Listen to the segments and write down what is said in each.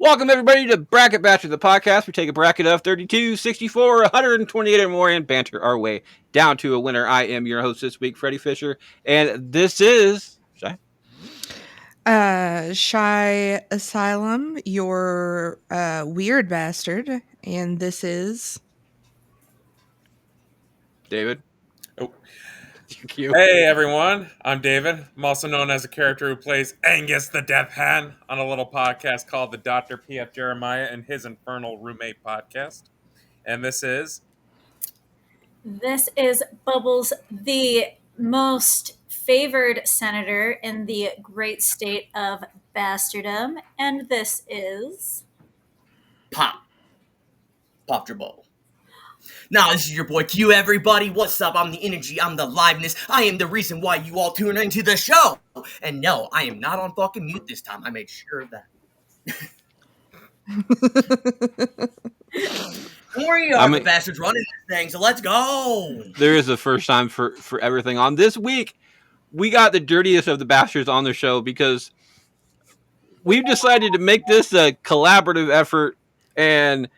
Welcome, everybody, to Bracket Bachelor, the podcast. We take a bracket of 32, 64, 128 or more and banter our way down to a winner. I am your host this week, Freddie Fisher, and this is... Shy? Shy Asylum, your weird bastard, and this is... David. Oh. Thank you. Hey everyone, I'm David. I'm also known as a character who plays Angus the Death Hand on a little podcast called the Dr. P.F. Jeremiah and His Infernal Roommate podcast. And this is Bubbles, the most favored senator in the great state of bastardom. And this is... Pop your bubble. Now, this is your boy Q, everybody. What's up? I'm the energy, I'm the liveness. I am the reason why you all tune into the show. And no, I am not on fucking mute this time. I made sure of that. We are the bastards running this thing, so let's go. There is a first time for everything on. This week, we got the dirtiest of the bastards on the show because we've decided to make this a collaborative effort and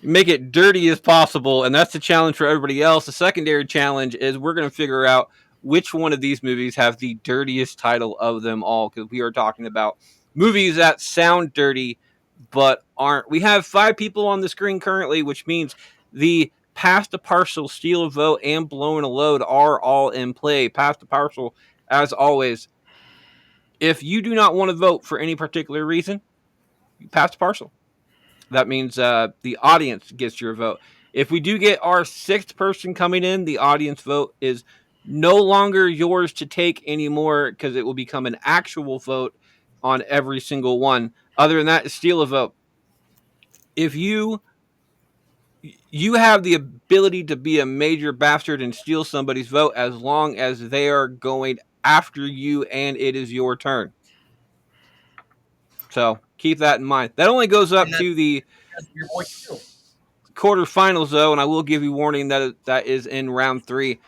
make it dirty as possible, and that's the challenge for everybody else. The secondary challenge is we're going to figure out which one of these movies have the dirtiest title of them all, because we are talking about movies that sound dirty but aren't. We have 5 people on the screen currently, which means the Pass the Parcel, Steal a Vote, and Blowing a Load are all in play. Pass the Parcel, as always. If you do not want to vote for any particular reason, you pass the parcel. That means the audience gets your vote. If we do get our 6th person coming in, the audience vote is no longer yours to take anymore because it will become an actual vote on every single one. Other than that, steal a vote. If you have the ability to be a major bastard and steal somebody's vote as long as they are going after you and it is your turn. So keep that in mind. That only goes up to the quarterfinals, though, and I will give you warning that is in round 3.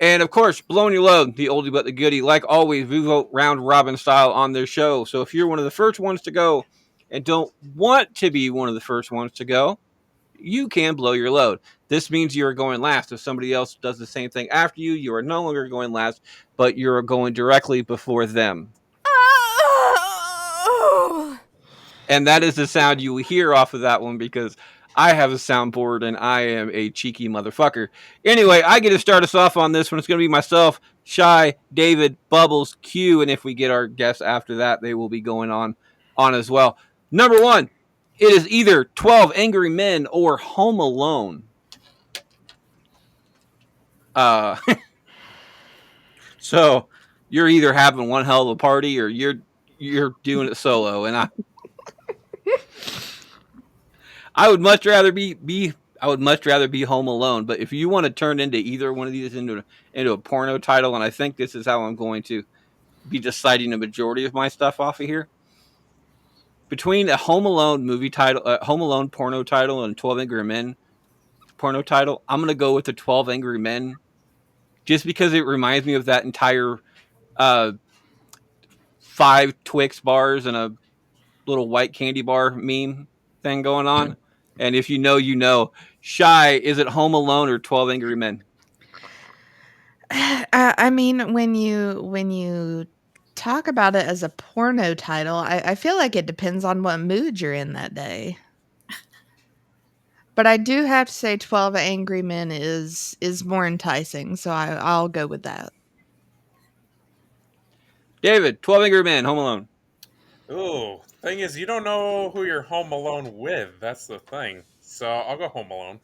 And, of course, Blowing Your Load, the oldie but the goodie. Like always, we vote round robin style on their show. So if you're one of the first ones to go and don't want to be one of the first ones to go, you can blow your load. This means you're going last. If somebody else does the same thing after you, you are no longer going last, but you're going directly before them. And that is the sound you will hear off of that one because I have a soundboard and I am a cheeky motherfucker. Anyway, I get to start us off on this one. It's going to be myself, Shy, David, Bubbles, Q, and if we get our guests after that, they will be going on as well. Number 1, it is either 12 Angry Men or Home Alone. So you're either having one hell of a party or you're doing it solo, and I would much rather be Home Alone. But if you want to turn into either one of these into a porno title, and I think this is how I'm going to be deciding the majority of my stuff off of here. Between a Home Alone movie title, Home Alone porno title, and 12 Angry Men porno title, I'm going to go with the 12 Angry Men, just because it reminds me of that entire 5 Twix bars and a little white candy bar meme thing going on. And if you know, you know. Shy, is it Home Alone or 12 Angry Men? I mean, when you talk about it as a porno title, I feel like it depends on what mood you're in that day. But I do have to say 12 Angry Men is more enticing, so I'll go with that. David, 12 Angry Men, Home Alone. Ooh, thing is, you don't know who you're home alone with. That's the thing. So I'll go Home Alone.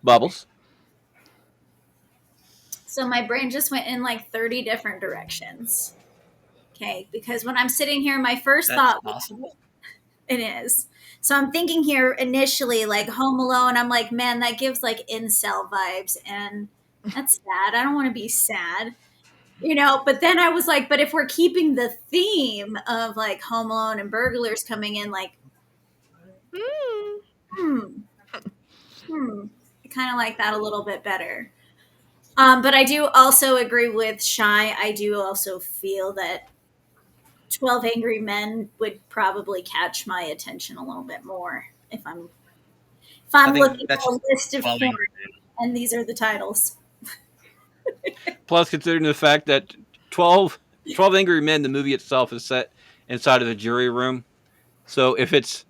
Bubbles. So my brain just went in like 30 different directions. Okay, because when I'm sitting here, my first thought... Possible. It is. So I'm thinking here initially, like Home Alone, I'm like, man, that gives like incel vibes, and that's sad. I don't want to be sad. But then I was like, but if we're keeping the theme of like Home Alone and burglars coming in, like, I kind of like that a little bit better. But I do also agree with Shy. I do also feel that 12 Angry Men would probably catch my attention a little bit more if I'm think looking that's for a list of 12 porn, Angry Men. and these are the titles. Plus, considering the fact that 12 Angry Men, the movie itself is set inside of a jury room. So if it's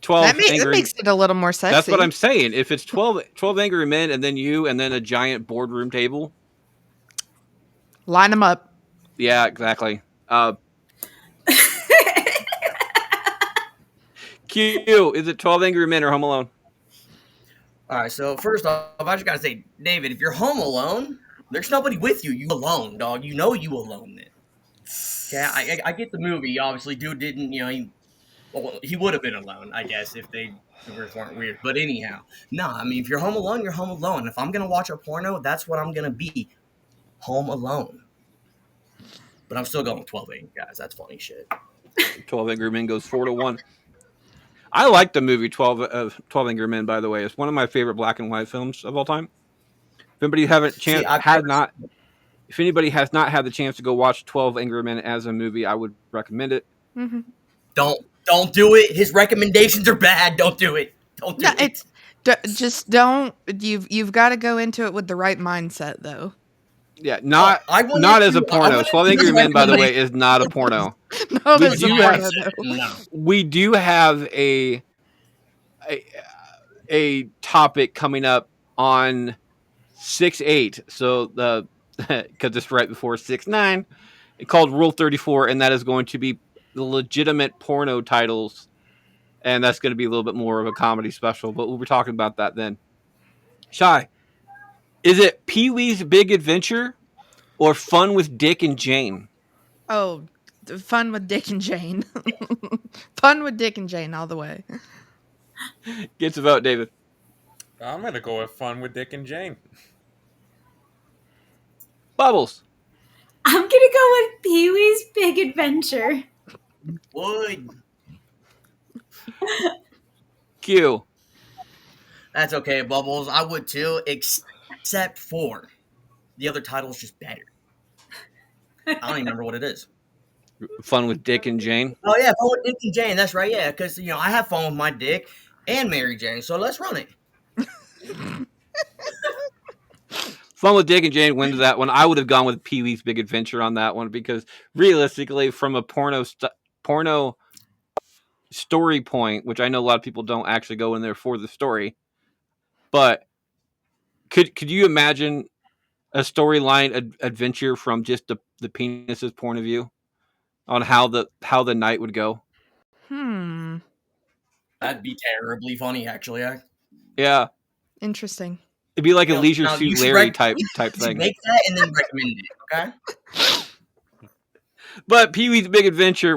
12 That Angry makes it a little more sexy. That's what I'm saying. If it's 12 Angry Men and then you and then a giant boardroom table. Line them up. Yeah, exactly. Q, is it 12 Angry Men or Home Alone? All right, so first off, I just gotta say, David, if you're home alone, there's nobody with you. You alone, dog. You know you alone then. Yeah, I get the movie. Obviously, dude didn't, he would have been alone, I guess, if they weren't weird. But anyhow, I mean, if you're home alone, you're home alone. If I'm gonna watch a porno, that's what I'm gonna be, home alone. But I'm still going with 12 Angry guys. That's funny shit. 12 Angry Men goes 4-1. I like the movie 12 Angry Men, by the way. It's one of my favorite black and white films of all time. If anybody if anybody has not had the chance to go watch 12 Angry Men as a movie, I would recommend it. Mm-hmm. Don't do it. His recommendations are bad. Don't do it. Don't do it. Just don't. You've got to go into it with the right mindset, though. Yeah, not as a porno. 12 Angry Men, by the way, is not a porno. No, that's We do have a topic coming up on 6/8. So because it's right before 6/9, called Rule 34, and that is going to be the legitimate porno titles, and that's going to be a little bit more of a comedy special. But we'll be talking about that then. Shy, is it Pee-wee's Big Adventure or Fun with Dick and Jane? Oh, Fun with Dick and Jane. Fun with Dick and Jane all the way. Gets a vote, David. I'm going to go with Fun with Dick and Jane. Bubbles. I'm going to go with Pee-wee's Big Adventure. Would. Q. That's okay, Bubbles. I would too, except for the other title is just better. I don't even remember what it is. Fun with Dick and Jane. Oh yeah, Fun with Dick and Jane. That's right. Yeah, because I have fun with my dick and Mary Jane. So let's run it. Fun with Dick and Jane wins that one. I would have gone with Pee-wee's Big Adventure on that one because realistically, from a porno story point, which I know a lot of people don't actually go in there for the story, but could you imagine a storyline adventure from just the penis's point of view on how the night would go? That'd be terribly funny, actually. Yeah. Interesting. It'd be like a Leisure Suit Larry type thing. Make that and then recommend it, okay? But Pee-wee's Big Adventure,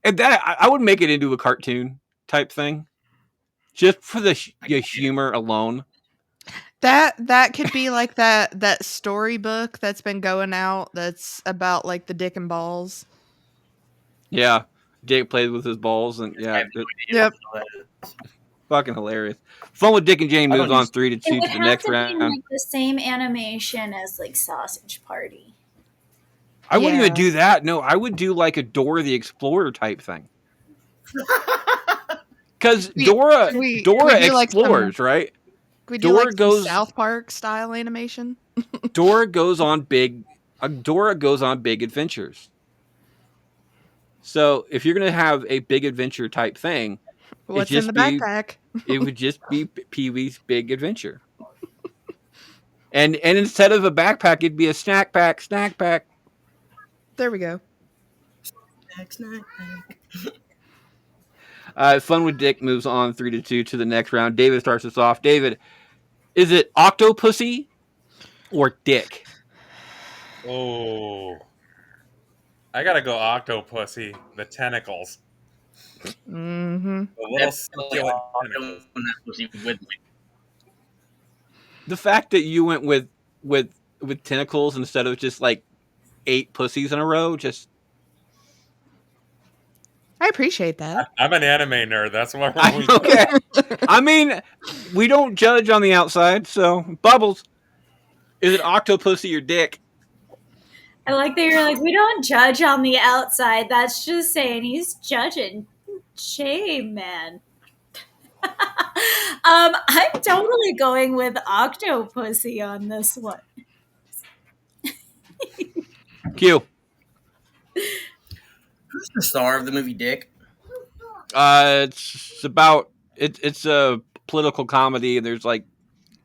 and that I would make it into a cartoon type thing, just for the humor alone. That could be like that storybook that's been going out that's about like the dick and balls. Yeah, Jake plays with his balls, and yeah, yep, fucking hilarious. Fun with Dick and Jane moves on 3-2 to the next round. Like the same animation as like Sausage Party. I wouldn't even do that. No, I would do like a Dora the Explorer type thing. Because Dora explores, right? We do Dora goes South Park style animation. Dora goes on big adventures. So if you're gonna have a big adventure type thing, what's in the backpack? It would just be Pee-wee's Big Adventure. And instead of a backpack, it'd be a snack pack. There we go. Snack pack. Fun with Dick moves on 3-2 to the next round. David starts us off. David, is it Octopussy or Dick? Oh, I gotta go Octopussy. The tentacles. Mm-hmm. The little succulent tentacles. The fact that you went with tentacles instead of just like 8 pussies in a row, just. I appreciate that. I'm an anime nerd. That's why we're okay. I mean, we don't judge on the outside, so Bubbles, is it Octopussy or Dick? I like that you're like, we don't judge on the outside. That's just saying he's judging. Shame, man. I'm totally going with Octopussy on this one. Q. Who's the star of the movie Dick? It's about it's a political comedy, and there's like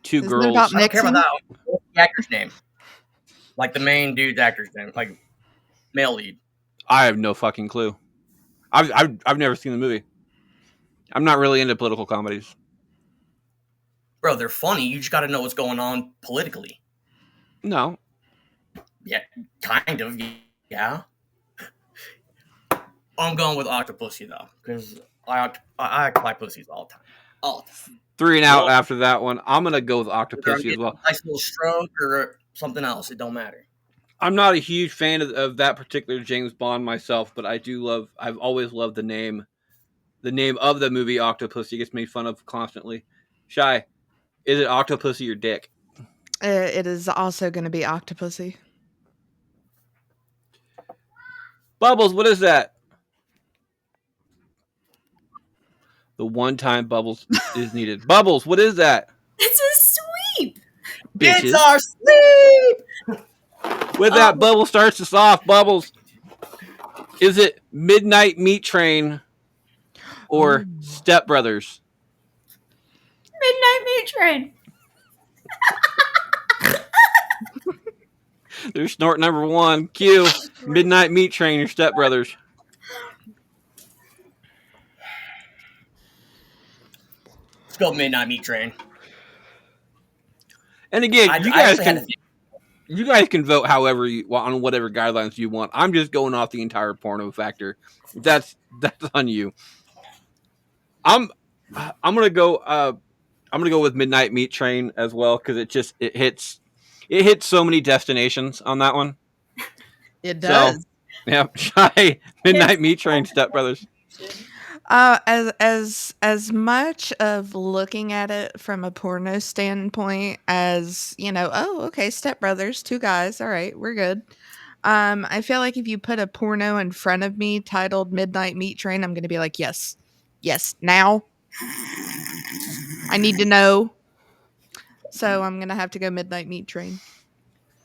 two Isn't it girls. about I don't care about Nixon? that. What's the actor's name? Like the main dude's actor's name, like male lead. I have no fucking clue. I've never seen the movie. I'm not really into political comedies. Bro, they're funny. You just got to know what's going on politically. No. Yeah, kind of. Yeah. I'm going with Octopussy though, because I apply pussies all the time. All the time. 3 and out Well, after that one. I'm gonna go with Whether I'm Octopussy as getting well. a nice little stroke or something else, it don't matter. I'm not a huge fan of that particular James Bond myself, but I've always loved the name of the movie Octopussy. It gets made fun of constantly. Shy, is it Octopussy or Dick? It is also going to be Octopussy. Bubbles, what is that? The one time Bubbles is needed. Bubbles, what is that? It's a sweep. Bitches. It's our sleep. With that, Bubbles starts us off. Bubbles, is it Midnight Meat Train or Step Brothers? Midnight Meat Train. There's snort number 1. Q. Midnight Meat Train or Step Brothers? Let's go Midnight Meat Train. And again, I you guys actually had to can think. you guys can vote however you on whatever guidelines you want. I'm just going off the entire porno factor. That's on you. I'm gonna go. I'm gonna go with Midnight Meat Train as well because it hits so many destinations on that one. It So, does. yeah, Shy, Midnight Meat Train, Step Brothers. As much of looking at it from a porno standpoint as, oh, okay, Step Brothers, 2 guys, all right, we're good. I feel like if you put a porno in front of me titled Midnight Meat Train, I'm gonna be like, yes, now. I need to know. So I'm gonna have to go Midnight Meat Train.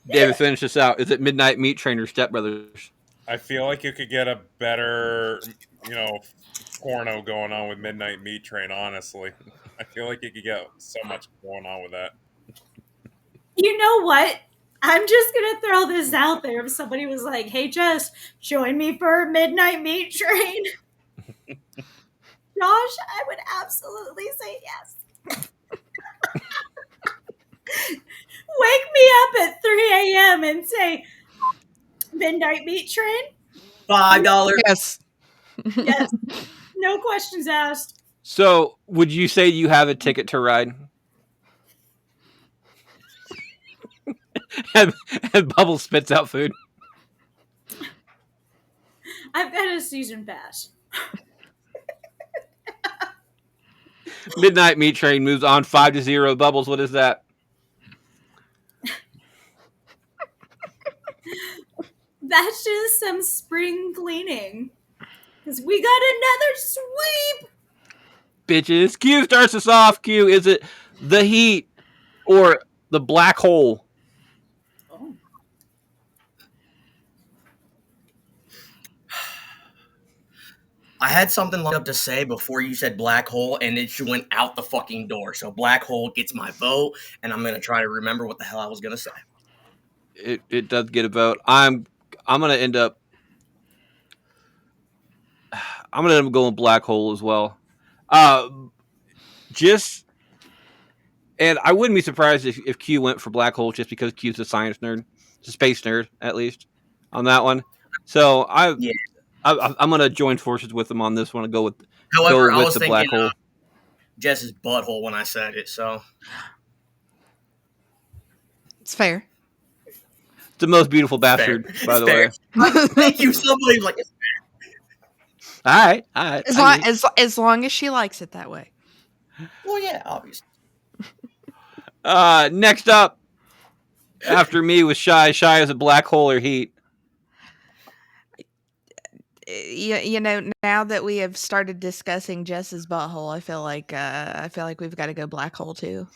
David, finish this out. Is it Midnight Meat Train or Step Brothers? I feel like you could get a better, porno going on with Midnight Meat Train, honestly. I feel like you could get so much going on with that. You know what? I'm just going to throw this out there. If somebody was like, hey, Jess, join me for Midnight Meat Train. Josh, I would absolutely say yes. Wake me up at 3 a.m. and say, Midnight Meat Train? $5. Yes. Yes. No questions asked. So, would you say you have a ticket to ride? and Bubbles spits out food. I've got a season pass. Midnight Meat Train moves on 5-0. Bubbles, what is that? That's just some spring cleaning. Because we got another sweep. Bitches. Q starts us off. Q, is it The Heat or The Black Hole? Oh. I had something lined up to say before you said black hole, and it went out the fucking door. So black hole gets my vote, and I'm gonna try to remember what the hell I was gonna say. It does get a vote. I'm gonna end up going Black Hole as well. And I wouldn't be surprised if Q went for Black Hole just because Q's a science nerd, a space nerd at least on that one. So I'm gonna join forces with him on this one and go with However, I was the thinking Black Hole. Jess's butthole when I said it. So It's fair. It's the most beautiful bastard, fair. by the It's way. thank you. Somebody like All right. As long as she likes it that way. well, yeah, obviously. Next up, after me was Shy. Shy is a Black Hole or Heat. you know, now that we have started discussing Jess's butthole, I feel like we've got to go black hole too.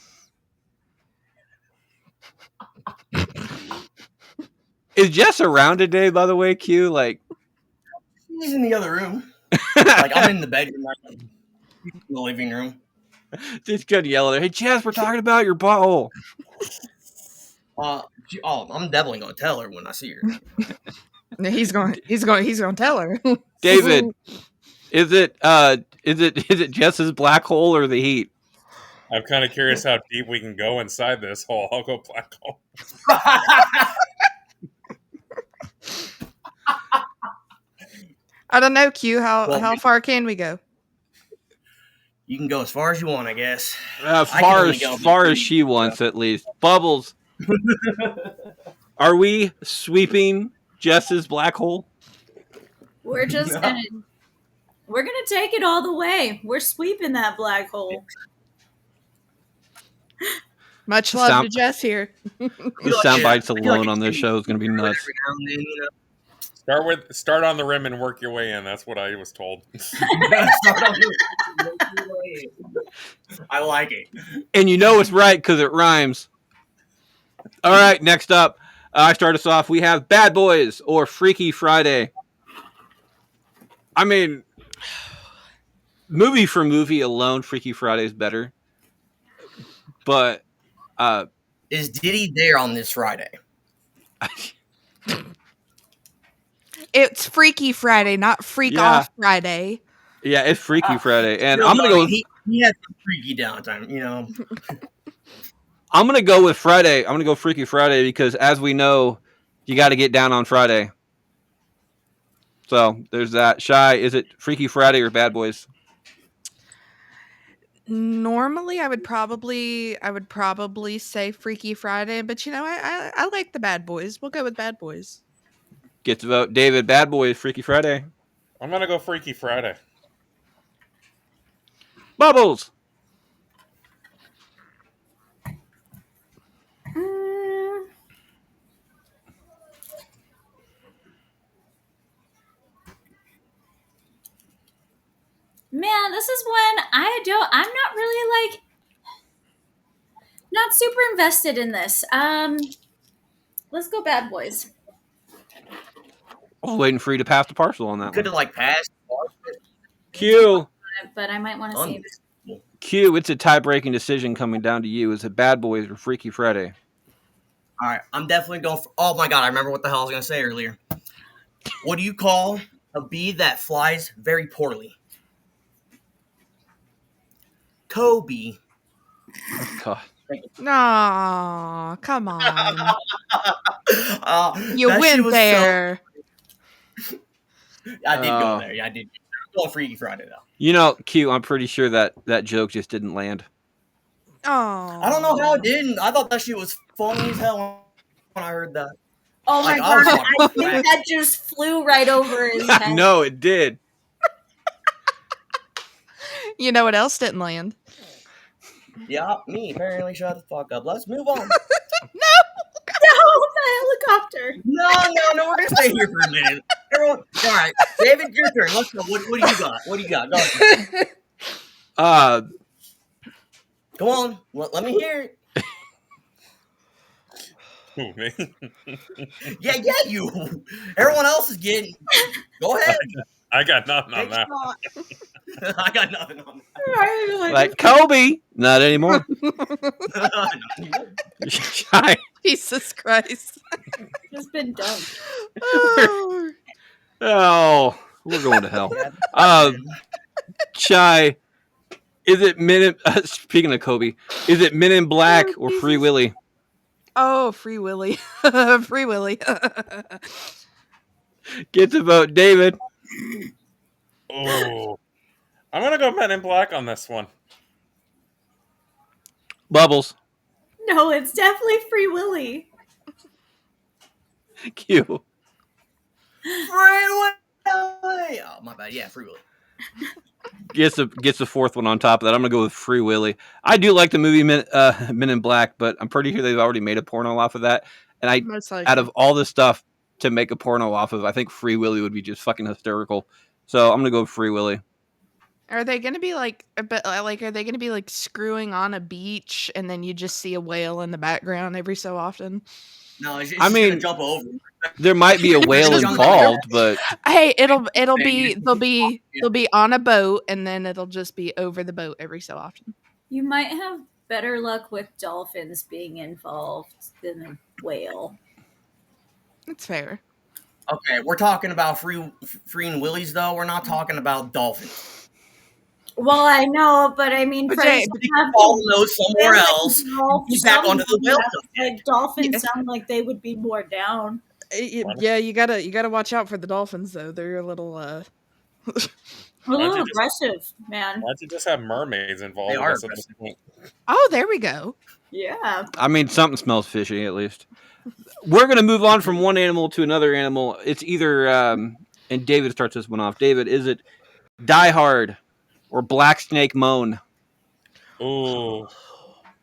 Is Jess around today, by the way, Q? Like, He's in the other room. Like, I'm in the bedroom, like, he's in the living room. just gonna yell at her, hey, Jess, we're talking about your butthole. I'm definitely gonna tell her when I see her. He's going to tell her. David, is it Jess's black hole or the heat? I'm kind of curious how deep we can go inside this hole. I'll go black hole. I don't know, Q. Well, How far can we go? You can go as far as you want, I guess. Far as she wants, at least. Bubbles, are we sweeping Jess's black hole? We're just gonna take it all the way. We're sweeping that black hole. Much love to Jess here. The sound bites alone on this show is going to be nuts. Every now and then, you know. Start on the rim and work your way in. That's what I was told. I like it. And you know it's right because it rhymes. All right, next up, I start us off. We have Bad Boys or Freaky Friday. I mean, movie for movie alone, Freaky Friday is better. But is Diddy there on this Friday? It's Freaky Friday, not Freak Off Friday. Yeah, it's Freaky Friday, and I'm gonna go. He had some freaky downtime, you know. I'm gonna go with Friday. I'm gonna go Freaky Friday because, as we know, you got to get down on Friday. So there's that. Shy, is it Freaky Friday or Bad Boys? Normally, I would probably say Freaky Friday, but you know, I like the Bad Boys. We'll go with Bad Boys. Gets a vote. David, Bad Boys, Freaky Friday. I'm gonna go Freaky Friday. Bubbles. Man, this is when I'm not really like not super invested in this. Let's go Bad Boys. I was waiting for you to pass the parcel on that Could one. have like passed. Q. But I might want to save it. Q, it's a tie-breaking decision coming down to you. Is it Bad Boys or Freaky Friday? All right, I'm definitely going for. Oh my god, I remember what the hell I was gonna say earlier. What do you call a bee that flies very poorly? Kobe. God. No, come on. You That shit went was there. I did go there. Yeah, I did. I'm going Freaky Friday though. You know, Q, I'm pretty sure that joke just didn't land. Oh, I don't know how it didn't. I thought that shit was funny as hell when I heard that. Oh my Like, I was god, fucking I think cracked. that just flew right over his head. No, it did. You know what else didn't land? Yeah, me. Apparently, shut the fuck up. Let's move on. No, the helicopter. No, we're gonna stay here for a minute. Everyone, all right, David, your turn. Let's go. What do you got? What do you got? Go ahead. Come on, let me hear it. Who, me? Yeah, you. Everyone else is getting. Go ahead. I got nothing on that. I got nothing on that. Like Kobe, not anymore. Shy. Jesus Christ. Just been done. Oh. Oh, we're going to hell. Shy, is it speaking of Kobe, is it Men in Black or Free Willy? Oh, Free Willy. Free Willy. Get the vote, David. Oh, I'm gonna go Men in Black on this one. Bubbles. No, it's definitely Free Willy. Q. Free Willy. Oh, my bad. Yeah, Free Willy. Gets the fourth one on top of that. I'm gonna go with Free Willy. I do like the movie Men in Black, but I'm pretty sure they've already made a porno off of that. And Most likely. out of all this stuff, to make a porno off of. I think Free Willy would be just fucking hysterical. So I'm gonna go with Free Willy. Are they gonna be like, are they gonna be like screwing on a beach and then you just see a whale in the background every so often? No, it's I just mean- gonna jump over. There might be a whale Just on the involved, but Hey, they'll Maybe. be on a boat and then it'll just be over the boat every so often. You might have better luck with dolphins being involved than a whale. That's fair. Okay, we're talking about freeing willies though. We're not talking about dolphins. Well, I know, but I mean, But Freddie, Jay, You can follow those somewhere else. Get back onto the whale. Like dolphins Yeah. sound like they would be more down. Yeah, you gotta watch out for the dolphins though. They're a little A Why don't little you just- aggressive, man. Why don't you just have mermaids involved? They with are us at this point? Oh, there we go. Yeah. I mean something smells fishy at least. We're gonna move on from one animal to another animal. It's either and David starts this one off. David, is it Die Hard or Black Snake Moan? Ooh,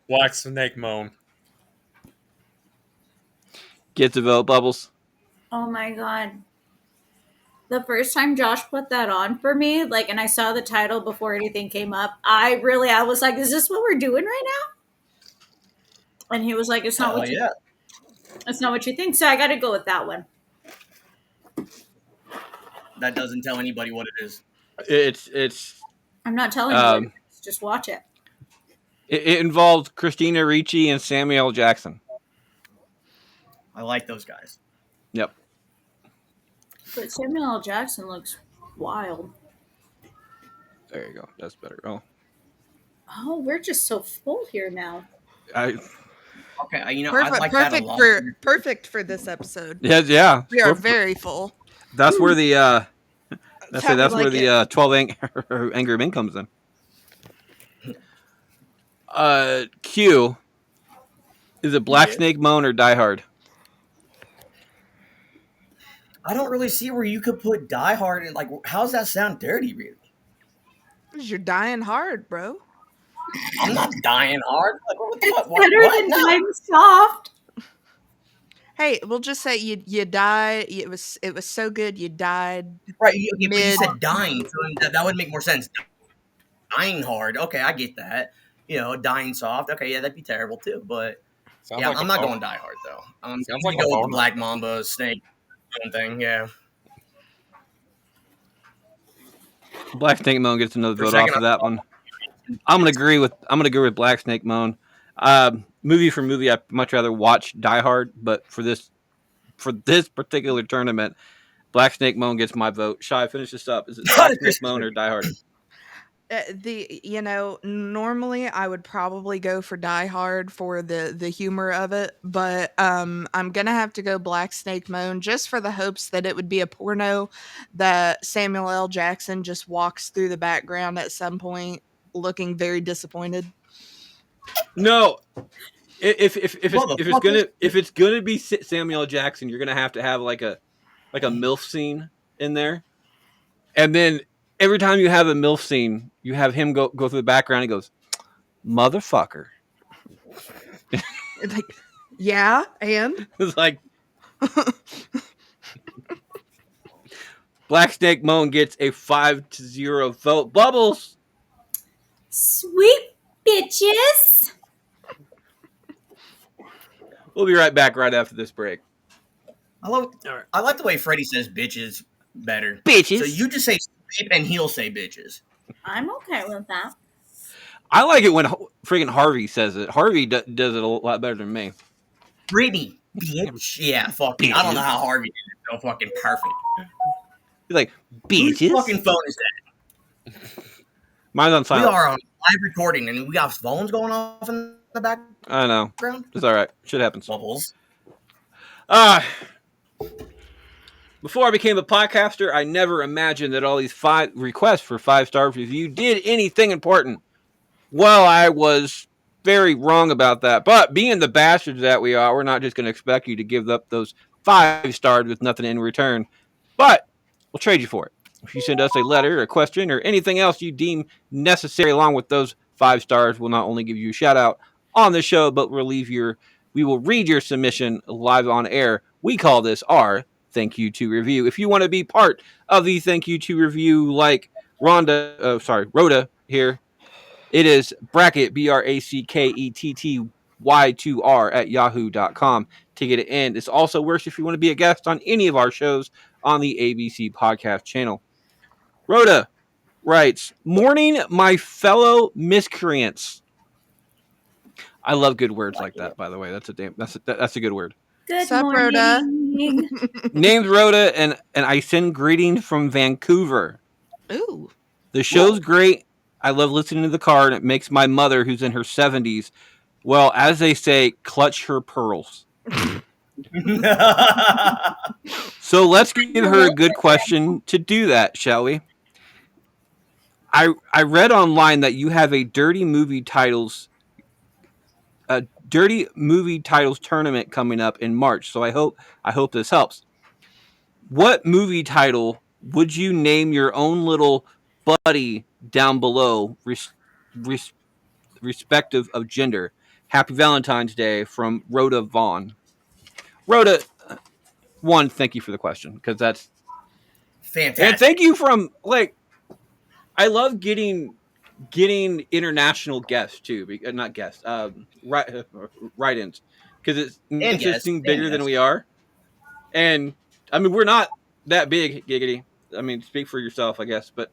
Black Snake Moan. Gets a vote, Bubbles. Oh my god. The first time Josh put that on for me, like, and I saw the title before anything came up, I was like, is this what we're doing right now? And he was like, it's not what yeah. it's not what you think. So I got to go with that one. That doesn't tell anybody what it is. It's I'm not telling you. What it is. Just watch it. it involves Christina Ricci and Samuel L. Jackson. I like those guys. Yep. But Samuel L. Jackson looks wild. There you go. That's better. Oh, we're just so full here now. Okay, I like that a lot. Perfect for this episode. Yeah. We are very full. That's where the That's how we that's where like the 12 Angry Men comes in. Q, is it Black Snake Moan or Die Hard? I don't really see where you could put Die Hard in. Like, how's that sound dirty, really? You're dying hard, bro. I'm not dying hard. Like, what? Better than No. Dying Soft. Hey, we'll just say you died. It was so good you died. Right, okay, but you Mid- said dying, so that would make more sense. Dying hard, okay, I get that. Dying soft, okay, yeah, that'd be terrible too. But Sounds yeah, like I'm a not bone. going Die Hard though. I'm Sounds gonna like a go with boner. the Black Mamba snake thing. Yeah, Black Snake Moan gets another For a vote second, off of that one. I'm gonna agree with Black Snake Moan. Movie for movie, I'd much rather watch Die Hard, but for this particular tournament, Black Snake Moan gets my vote. Shy, finish this up. Is it Black Snake Moan or Die Hard? Normally I would probably go for Die Hard for the humor of it, but I'm gonna have to go Black Snake Moan just for the hopes that it would be a porno that Samuel L. Jackson just walks through the background at some point looking very disappointed. No. If it's gonna be Samuel L. Jackson, you're gonna have to have like a MILF scene in there, and then every time you have a MILF scene, you have him go through the background. And he goes, "Motherfucker." Like, yeah, and It's like Black Snake Moan gets a 5-0 vote. Bubbles. Sweet bitches. We'll be right back right after this break. I like the way Freddie says bitches better. Bitches. So you just say sweep and he'll say bitches. I'm okay with that. I like it when friggin' Harvey says it. Harvey does it a lot better than me. Brittany, bitch. Yeah, fucking. I don't know how Harvey did it so fucking perfect. He's like, Whose bitches. fucking phone is that? Mine's on We silent. are on live recording and we got phones going off in the background. I know. It's all right. Shit happens. Bubbles. Before I became a podcaster, I never imagined that all these 5 requests for 5-star review did anything important. Well, I was very wrong about that. But being the bastards that we are, we're not just going to expect you to give up those 5 stars with nothing in return. But we'll trade you for it. If you send us a letter, a question, or anything else you deem necessary along with those 5 stars, we'll not only give you a shout out on the show, but we will read your submission live on air. We call this our Thank You To Review. If you want to be part of the Thank You To Review like Rhoda here, it is bracket BRACKETTY2R at yahoo.com to get it in. This also works if you want to be a guest on any of our shows on the ABC podcast channel. Rhoda writes, "Morning, my fellow miscreants." I love good words like that, by the way. That's a good word. Good Sup, Rhoda? morning. Name's Rhoda, and I send greetings from Vancouver. Ooh. The show's great. I love listening to the car, and it makes my mother, who's in her 70s, well, as they say, clutch her pearls. So let's give her a good question to do that, shall we? I read online that you have a dirty movie titles tournament coming up in March. So I hope this helps. What movie title would you name your own little buddy down below, respective of gender? Happy Valentine's Day from Rhoda Vaughn. Rhoda, one, thank you for the question, because that's Fantastic. and thank you from I love getting international guests too, not guests, write-ins, because it's interesting, bigger than we are, and I mean we're not that big, Giggity. I mean, speak for yourself, I guess, but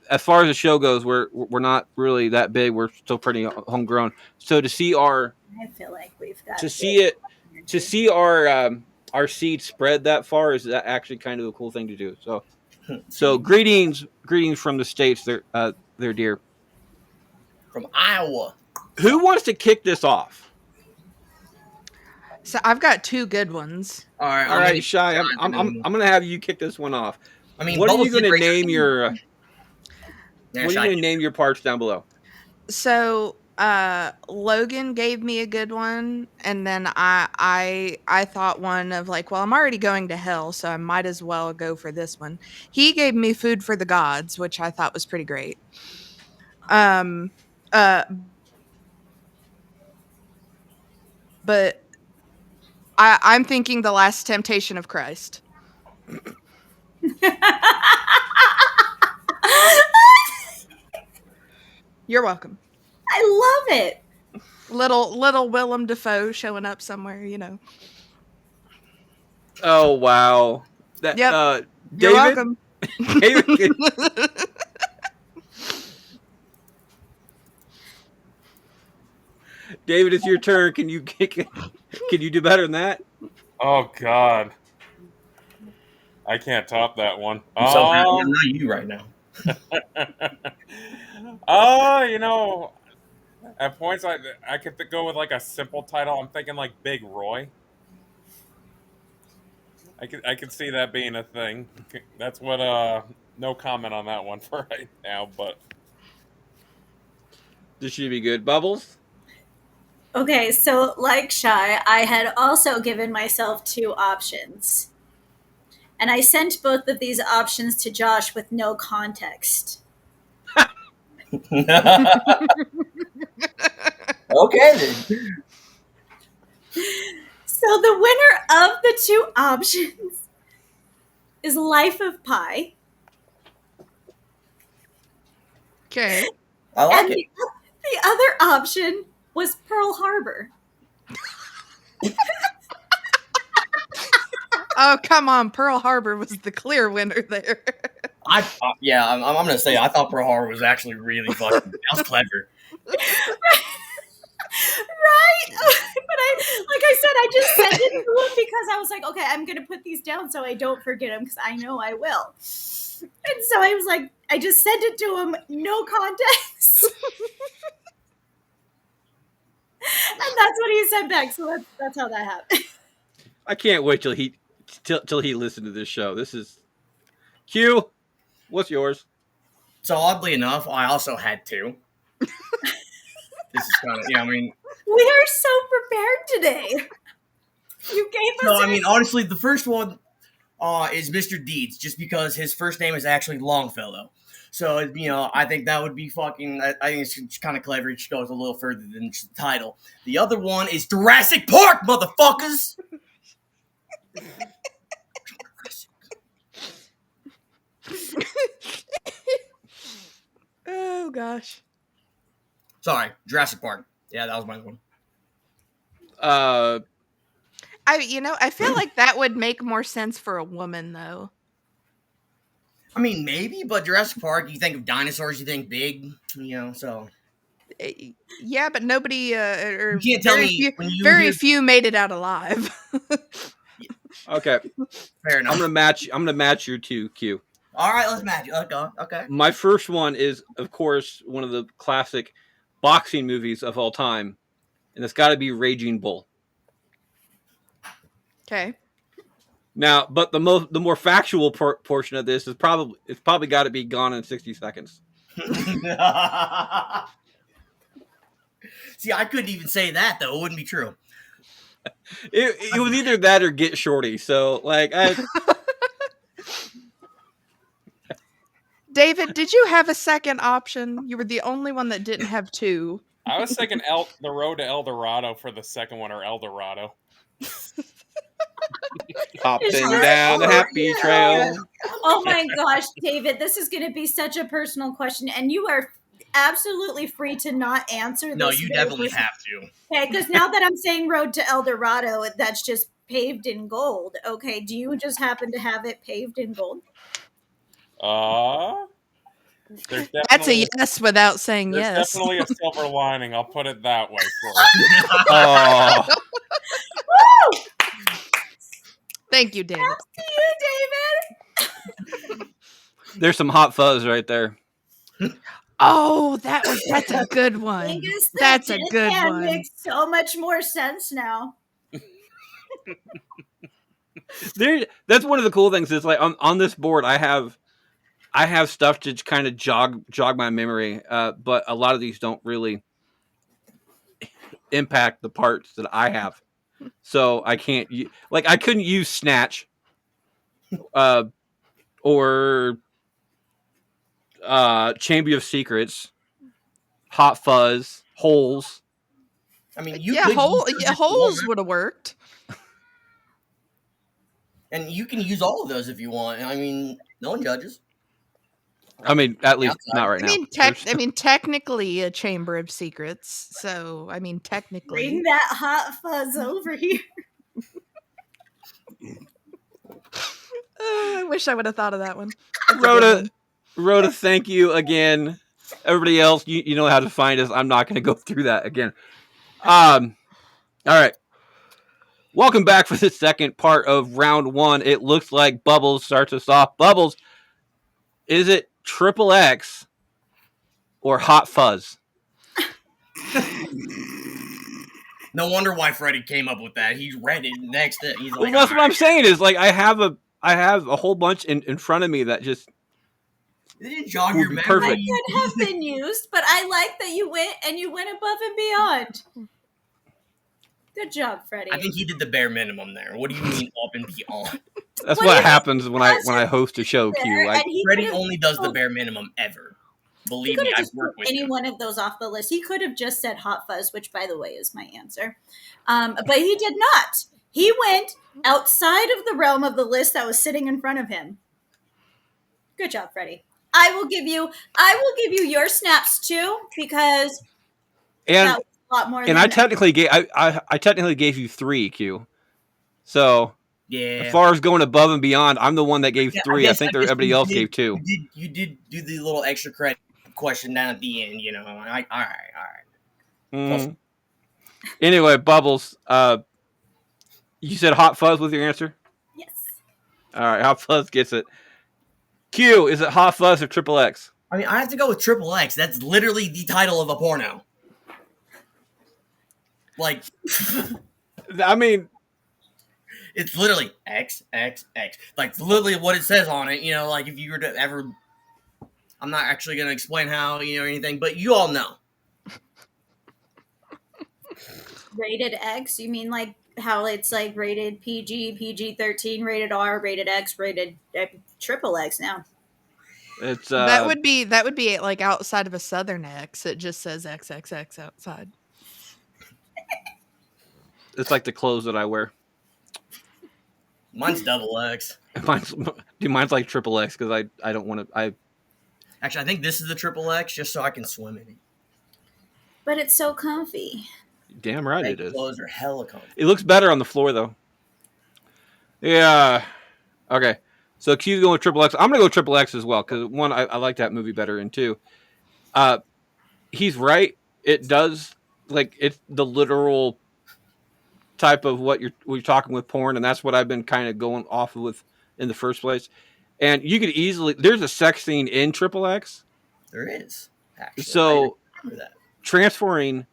as far as the show goes, we're not really that big. We're still pretty homegrown. So to see I feel like we've got to see our seed spread that far is actually kind of a cool thing to do. So greetings from the States. They're dear. From Iowa. Who wants to kick this off? So I've got two good ones. All right, Shy. I'm gonna have you kick this one off. I mean, what are you gonna name your? What are you gonna name your parts down below? So Logan gave me a good one, and then I thought one of like, well, I'm already going to hell, so I might as well go for this one. He gave me Food for the Gods, which I thought was pretty great. But I'm thinking The Last Temptation of Christ. You're welcome. I love it. Little Willem Dafoe showing up somewhere, you know. Oh wow! Yep. David, You're welcome. David, David, it's your turn. Can you do better than that? Oh God, I can't top that one. I'm so happy I'm not you right now. You know, at points I could go with like a simple title. I'm thinking like Big Roy. I could see that being a thing. That's what no comment on that one for right now, but This should be good. Bubbles? Okay, so like Shy, I had also given myself two options. And I sent both of these options to Josh with no context. Okay then. So the winner of the two options is Life of Pi. Okay. I like And it. the other option was Pearl Harbor. Oh, come on. Pearl Harbor was the clear winner there. I'm gonna say I thought Pearl Harbor was actually really fucking. That was clever. Right? But I said, I just sent it to him because I was like, okay, I'm going to put these down so I don't forget them because I know I will. And so I was like, I just sent it to him, no context. And that's what he sent back. So that's how that happened. I can't wait till he listened to this show. This is Q. What's yours? So oddly enough, I also had two. This is kind of I mean. We are so prepared today. You gave us. No, I mean honestly, the first one is Mr. Deeds, just because his first name is actually Longfellow. So I think that would be fucking. I think it's kind of clever. It just goes a little further than just the title. The other one is Jurassic Park, motherfuckers. Oh gosh. Sorry, Jurassic Park. Yeah, that was my one. I feel like that would make more sense for a woman though. I mean, maybe, but Jurassic Park, you think of dinosaurs, you think big, so. Yeah, but nobody or You can't tell very me few, when you very hear. few made it out alive. Okay, Fair enough. I'm gonna match your two, Q. All right, let's match it. Okay. My first one is, of course, one of the classic boxing movies of all time, and it's got to be Raging Bull. Okay. Now, but the more factual portion of this is probably got to be Gone in 60 Seconds. See, I couldn't even say that though. It wouldn't be true. It was either that or Get Shorty. So, like, David, did you have a second option? You were the only one that didn't have two. I was thinking The Road to El Dorado for the second one, or El Dorado. hopping It's down the hard. happy trail. Oh my gosh, David, this is going to be such a personal question, and you are absolutely free to not answer this. No, you very definitely personal- have to. Okay, because now that I'm saying Road to El Dorado, that's just paved in gold. Okay, do you just happen to have it paved in gold? There's That's a definitely, yes without saying there's yes. definitely a silver lining. I'll put it that way for it. Oh, Woo! Thank you, David. To you, David. there's some hot fuzz right there. Oh, that's a good one. Angus, the That's a tin good can one. makes so much more sense now. That's one of the cool things. Is like on this board, I have stuff to kind of jog my memory, but a lot of these don't really impact the parts that I have. So I can't I couldn't use Snatch, or Chamber of Secrets, Hot Fuzz, Holes. I mean, you Yeah, could use those if you holes want, would have worked. and you can use all of those if you want. I mean, no one judges. I mean, at least Outside. not right now. I mean, technically a Chamber of Secrets. So, I mean, technically. Bring that hot fuzz over here. I wish I would have thought of that one. That's a good one. Rhoda, thank you again. Everybody else, you know how to find us. I'm not going to go through that again. All right. Welcome back for the second part of round one. It looks like Bubbles starts us off. Bubbles, is it Triple X or Hot Fuzz? No wonder why Freddie came up with that. He read it next to. He's like, That's what I'm saying. Is like I have a whole bunch in front of me that just. It didn't jog Would your be memory. perfect. Could have been used, but I like that you went above and beyond. Good job, Freddie. I think he did the bare minimum there. What do you mean up and beyond? That's What what if happens when I host a show. Q. There, and he Freddie could've- only does the bare minimum ever. He Believe could me, have I've just worked put with any him. one of those off the list. He could have just said Hot Fuzz, which, by the way, is my answer. But he did not. He went outside of the realm of the list that was sitting in front of him. Good job, Freddie. I will give you your snaps too, because And that was a lot more. and than I that. technically gave you 3, Q. So Yeah. as far as going above and beyond, I'm the one that gave Yeah, 3. I guess- think guess everybody you else did- gave 2. You did do the little extra credit question down at the end, All right. Mhm. Anyway, Bubbles, you said Hot Fuzz with your answer? Yes. All right, Hot Fuzz gets it. Q, is it Hot Fuzz or Triple X? I mean, I have to go with Triple X. That's literally the title of a porno. Like, I mean, it's literally XXX. Like, literally what it says on it. Like if you were to ever, I'm not actually going to explain how, or anything, but you all know. Rated X? You mean like how it's like rated PG, PG-13, rated R, rated X, rated triple X now? it's that would be like outside of a Southern X. It just says XXX outside. it's like the clothes that I wear. Mine's double X. Mine's like triple X because I don't want to. Actually, I think this is the triple X just so I can swim in it. But it's so comfy. Damn right Bed it is. clothes are hella comfy. It looks better on the floor though. Yeah. Okay. So Q's going with triple X. I'm gonna go triple X as well because one, I like that movie better, and two, he's right. It does like it's the literal type of what you're talking with porn, and that's what I've been kind of going off with in the first place. And you could easily there's a sex scene in triple X. There is. Actually. So I remember that. transferring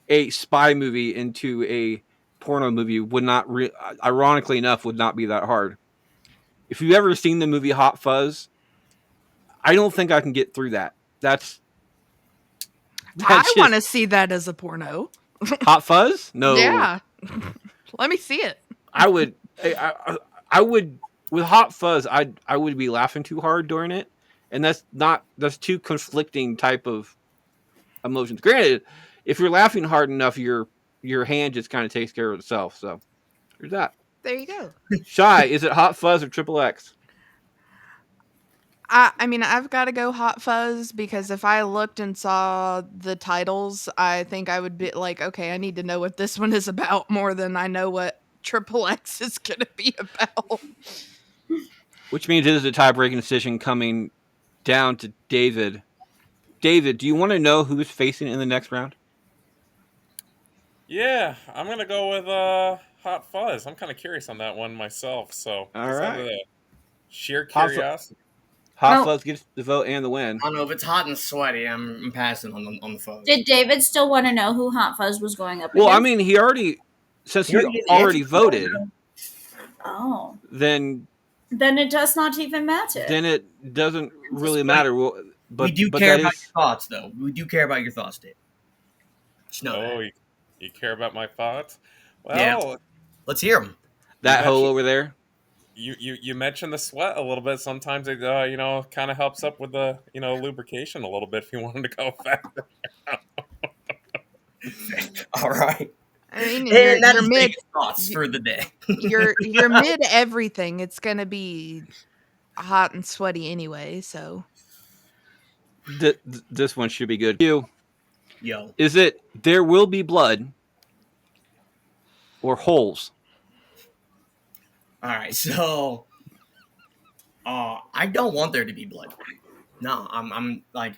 a spy movie into a porno movie would not, ironically enough, would not be that hard. If you've ever seen the movie Hot Fuzz, I don't think I can get through that. That's I just- want to see that as a porno. Hot Fuzz? No. Yeah. Let me see it. I would with Hot Fuzz. I would be laughing too hard during it, and that's two conflicting type of emotions. Granted, if you're laughing hard enough, your hand just kind of takes care of itself. So there's that. There you go. Shy, is it Hot Fuzz or triple X? I mean, I've got to go Hot Fuzz because if I looked and saw the titles, I think I would be like, okay, I need to know what this one is about more than I know what Triple X is going to be about. Which means it is a tie-breaking decision coming down to David. David, do you want to know who's facing in the next round? Yeah, I'm gonna go with Hot Fuzz. I'm kind of curious on that one myself. So All just out right. of the sheer Hot Fu- curiosity. Hot Oh. Fuzz gets the vote and the win. I don't know if it's hot and sweaty. I'm passing on the phone. Did David still want to know who Hot Fuzz was going up Well, I against? mean, he already, since You he already gave the already answer. voted, Oh. then Then it does not even matter. it doesn't really Just matter. Well, but we do but care that about is- your thoughts, though. We do care about your thoughts, Dave. Just know Oh, that. you care about my thoughts? Well, Yeah. Let's hear them. that hoe actually- over there. you mentioned the sweat a little bit. Sometimes it kind of helps up with the lubrication a little bit if you wanted to go faster. All right. I mean, And that you're is mid, Dave's thoughts for the day. you're mid everything. It's gonna be hot and sweaty anyway. So This one should be good. You Yo. is it There Will Be Blood or Holes? All right. So, I don't want there to be blood. No, I'm like,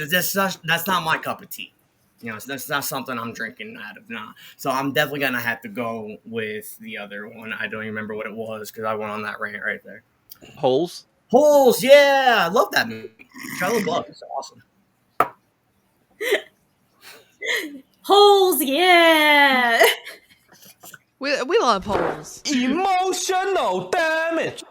that's not my cup of tea. You know, that's not something I'm drinking out of. Nah. So I'm definitely gonna have to go with the other one. I don't even remember what it was because I went on that rant right there. Holes? Holes, yeah, I love that movie. Shia LaBeouf, it's awesome. Holes, yeah. we love holes. Emotional damage.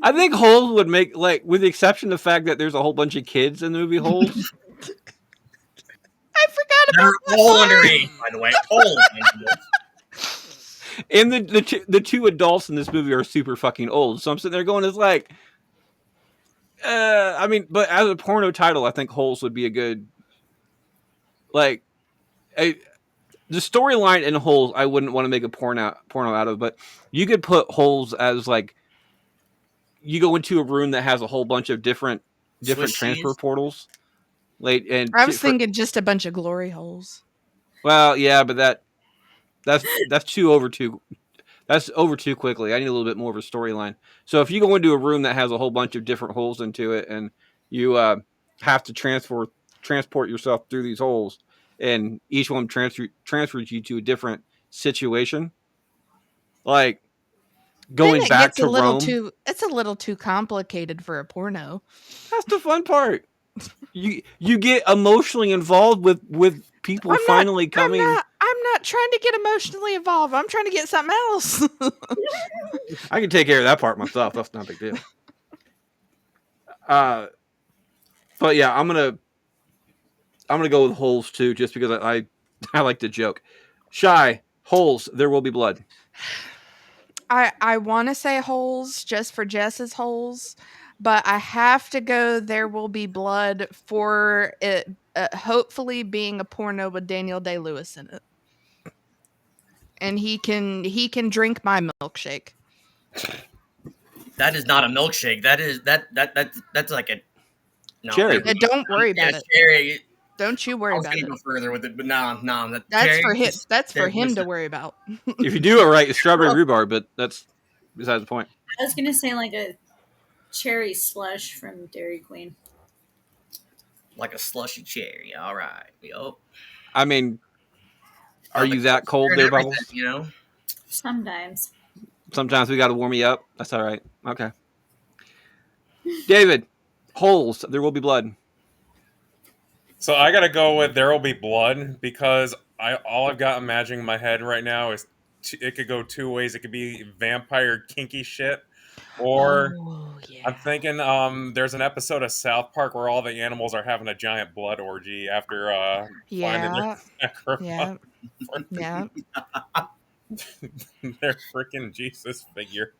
I think Holes would make, like, with the exception of the fact that there's a whole bunch of kids in the movie Holes. I forgot about They're all underage, by the way. All underage. And the two adults in this movie are super fucking old. So I'm sitting there going, it's like, I mean, but as a porno title, I think Holes would be a good, like, the storyline in Holes, I wouldn't want to make a porno out of, but you could put Holes as, like, you go into a room that has a whole bunch of different Swiss transfer cheese? portals. Like, and I was thinking just a bunch of glory holes. well, yeah, but that's over too quickly. I need a little bit more of a storyline. So if you go into a room that has a whole bunch of different holes into it, and you have to transport yourself through these holes, and each one transfers you to a different situation, like going Then it back gets to Rome. It's a little too complicated for a porno. That's the fun part. You get emotionally involved with people finally coming. I'm not trying to get emotionally involved. I'm trying to get something else. I can take care of that part myself. That's not a big deal. But yeah, I'm gonna go with Holes too, just because I like to joke. Shy, Holes, There Will Be Blood. I want to say holes just for Jess's holes, but I have to go There Will Be Blood for it hopefully being a porno with Daniel Day-Lewis in it, and he can drink my milkshake. That is not a milkshake. That's like a no. Cherry. Don't worry about it. Cherry. Don't you I worry was about gonna it. go further with it, but no. That's cherry for him. is- That's for cherry him is- to worry about. If you do it right, it's strawberry rhubarb, but that's besides the point. I was gonna say like a cherry slush from Dairy Queen. Like a slushy cherry. All right. Yup. I mean, are you that cold And there, everything, Bubbles? You know. Sometimes. Sometimes we got to warm you up. That's all right. Okay. David, holes. There will be blood. So I gotta go with There Will Be Blood because all I've got imagining in my head right now is it could go two ways. It could be vampire kinky shit, or Oh, yeah. I'm thinking there's an episode of South Park where all the animals are having a giant blood orgy after finding Yeah. their Yeah. their freaking Jesus figure.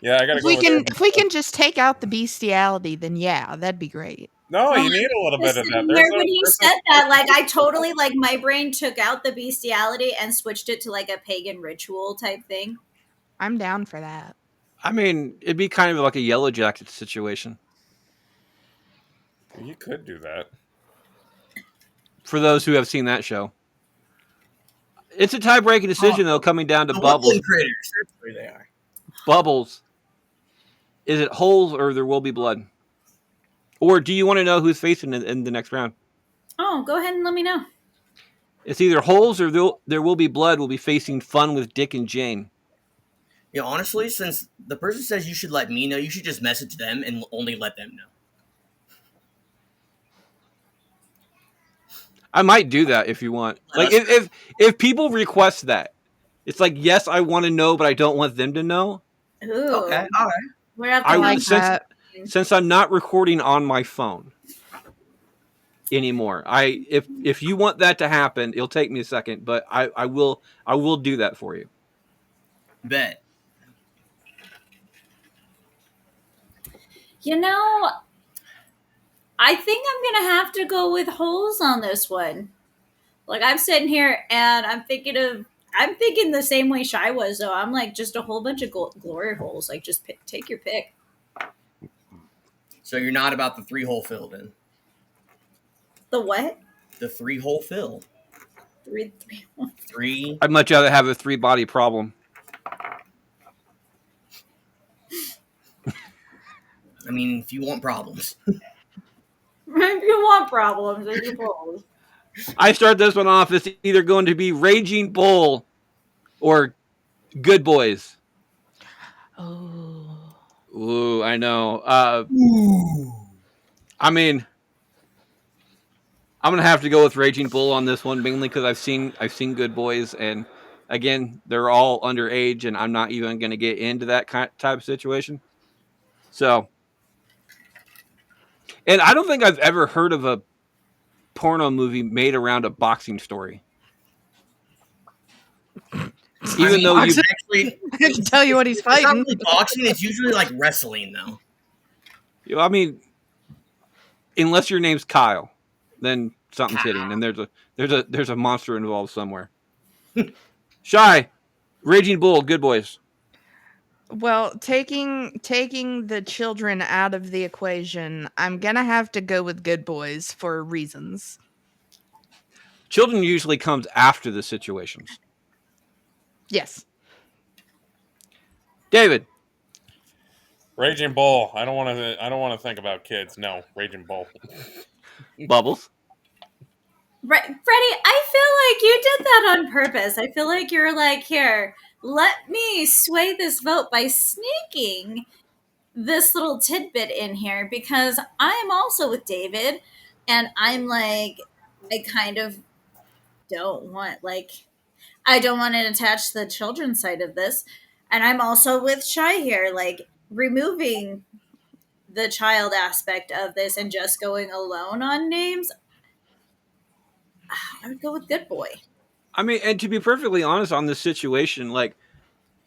Yeah, I gotta If go. we with can There. if we can just take out the bestiality, then yeah, that'd be great. No, Well, you need a little bit of that. Where when you said that, like I totally like my brain took out the bestiality and switched it to like a pagan ritual type thing. I'm down for that. I mean, it'd be kind of like a Yellow Jacket situation. You could do that. For those who have seen that show. It's a tie-breaking decision, though, coming down to The Bubbles. woodland critters. That's where they are. Bubbles. Is it holes or There Will Be Blood? Or do you want to know who's facing in the next round? Oh, go ahead and let me know. It's either holes or There Will Be Blood will be facing Fun with Dick and Jane. Yeah, honestly, since the person says you should let me know, you should just message them and only let them know. I might do that if you want. Like if people request that, it's like, yes, I want to know, but I don't want them to know. Ooh. Okay, all right. We're gonna have to I like would that. since I'm not recording on my phone anymore. If you want that to happen, it'll take me a second, but I will do that for you. Bet. You know, I think I'm gonna have to go with holes on this one. Like I'm sitting here and I'm thinking the same way Shy was. Though I'm like just a whole bunch of glory holes. Like just take your pick. So you're not about the 3-hole fill then? The what? The 3-hole fill. Three. 3. I'd much rather have a 3-body problem. I mean, if you want problems. If you want problems, I suppose. I start this one off. It's either going to be Raging Bull or Good Boys. Oh. Ooh, I know. I mean, I'm gonna have to go with Raging Bull on this one, mainly because I've seen Good Boys, and again, they're all underage, and I'm not even gonna get into that type of situation. So, and I don't think I've ever heard of a porno movie made around a boxing story. Even though you actually, I can tell you what he's it's not fighting. really boxing. It's usually like wrestling, though. I mean, unless your name's Kyle, then something's hitting, and there's a monster involved somewhere. Shy, Raging Bull, Good Boys. Well, taking the children out of the equation, I'm gonna have to go with Good Boys for reasons. Children usually comes after the situations. Yes. David, Raging Bull. I don't want to think about kids. No, Raging Bull. Bubbles. Freddie, I feel like you did that on purpose. I feel like you're like, here, let me sway this vote by sneaking this little tidbit in here because I'm also with David and I'm like, I kind of don't want to attach the children's side of this. And I'm also with Shy here, like removing the child aspect of this and just going alone on names. I would go with Good Boy. I mean, and to be perfectly honest on this situation, like,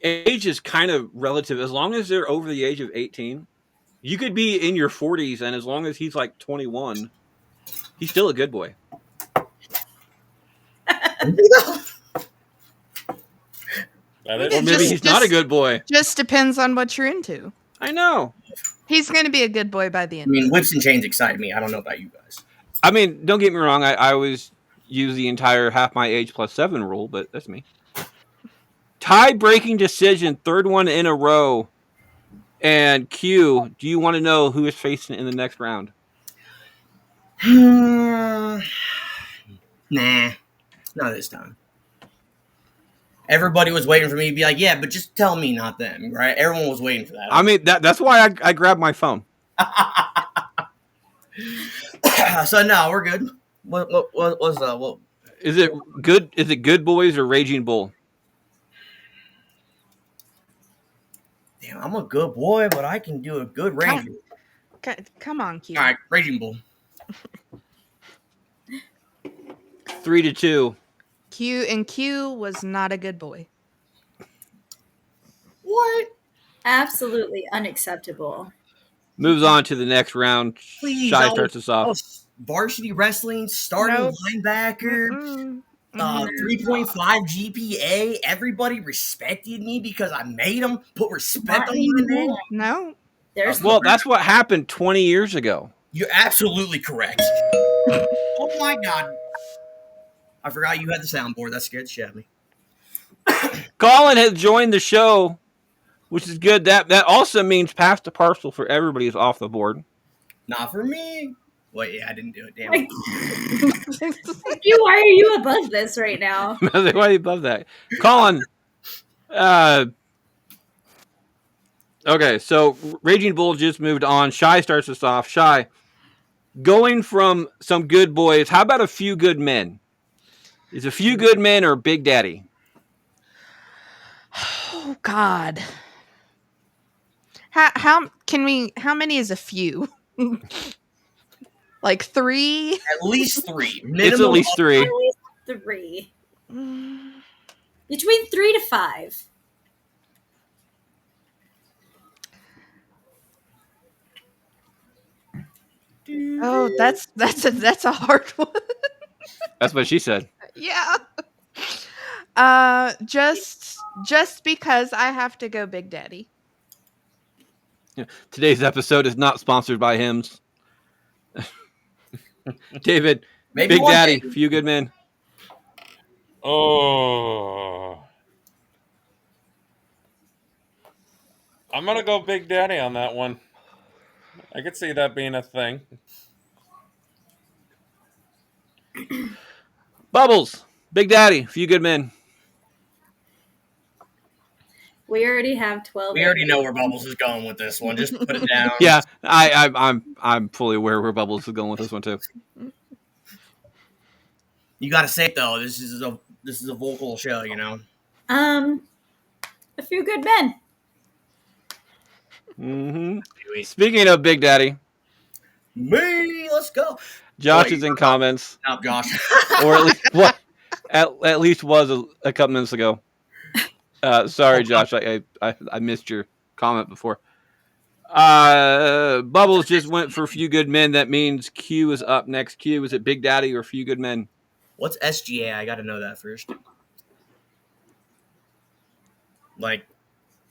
age is kind of relative. As long as they're over the age of 18, You could be in your 40s, and as long as he's like 21, he's still a good boy. That Or is maybe Just- he's not a good boy. Just depends on what you're into. I know. He's going to be a good boy by the I end. mean, whips and chains excite me. I don't know about you guys. I mean, don't get me wrong. I always use the entire half my age plus 7 rule, but that's me. Tie-breaking decision, third one in a row. And Q, do you want to know who is facing in the next round? Nah, not this time. Everybody was waiting for me to be like, yeah, but just tell me, not them, right? Everyone was waiting for that. I mean, that's why I grabbed my phone. So no, we're good. What was what? Is it good? Is it Good Boys or Raging Bull? Damn, I'm a good boy, but I can do a good ranger. Come on, Q. All right, Raging Bull. 3-2. Q was not a good boy. What? Absolutely unacceptable. Moves on to the next round. Please, Shy I starts was- us off. Varsity wrestling, starting Nope. linebacker, Mm-mm. 3.5 GPA. Everybody respected me because I made them put respect on my name. No. There's Well, that's what happened 20 years ago. You're absolutely correct. Oh my god. I forgot you had the soundboard. That scared the shit out of me. Colin has joined the show, which is good. That also means pass the parcel for everybody is off the board. Not for me. Wait, yeah, I didn't do it. Damn Like, it. why are you above this right now? Why are you above that? Colin, okay, so Raging Bull just moved on. Shy starts us off. Shy, going from some good boys, how about a few good men? Is a few good men or Big Daddy? Oh God. How many is a few? Like 3? At least 3. It's at Minimum least of- 3. At least 3. Between 3 to 5. Oh, that's a hard one. That's what she said. Yeah. Just because I have to go Big Daddy. Today's episode is not sponsored by Hims. David, Maybe Big one Daddy, day. few good men. Oh. I'm going to go Big Daddy on that one. I could see that being a thing. Bubbles, Big Daddy, few good men. We already have 12. We already know where Bubbles is going with this one. Just put it down. Yeah, I'm fully aware where Bubbles is going with this one too. You got to say it though. This is a vocal show, you know. A few good men. hmm Speaking of Big Daddy, Me, let's go. Josh Wait. is in comments, Now, Josh. or at least what at least was a couple minutes ago. Sorry, Josh, I missed your comment before. Bubbles just went for few good men. That means Q is up next. Q, is it Big Daddy or few good men? What's SGA? I got to know that first. Like,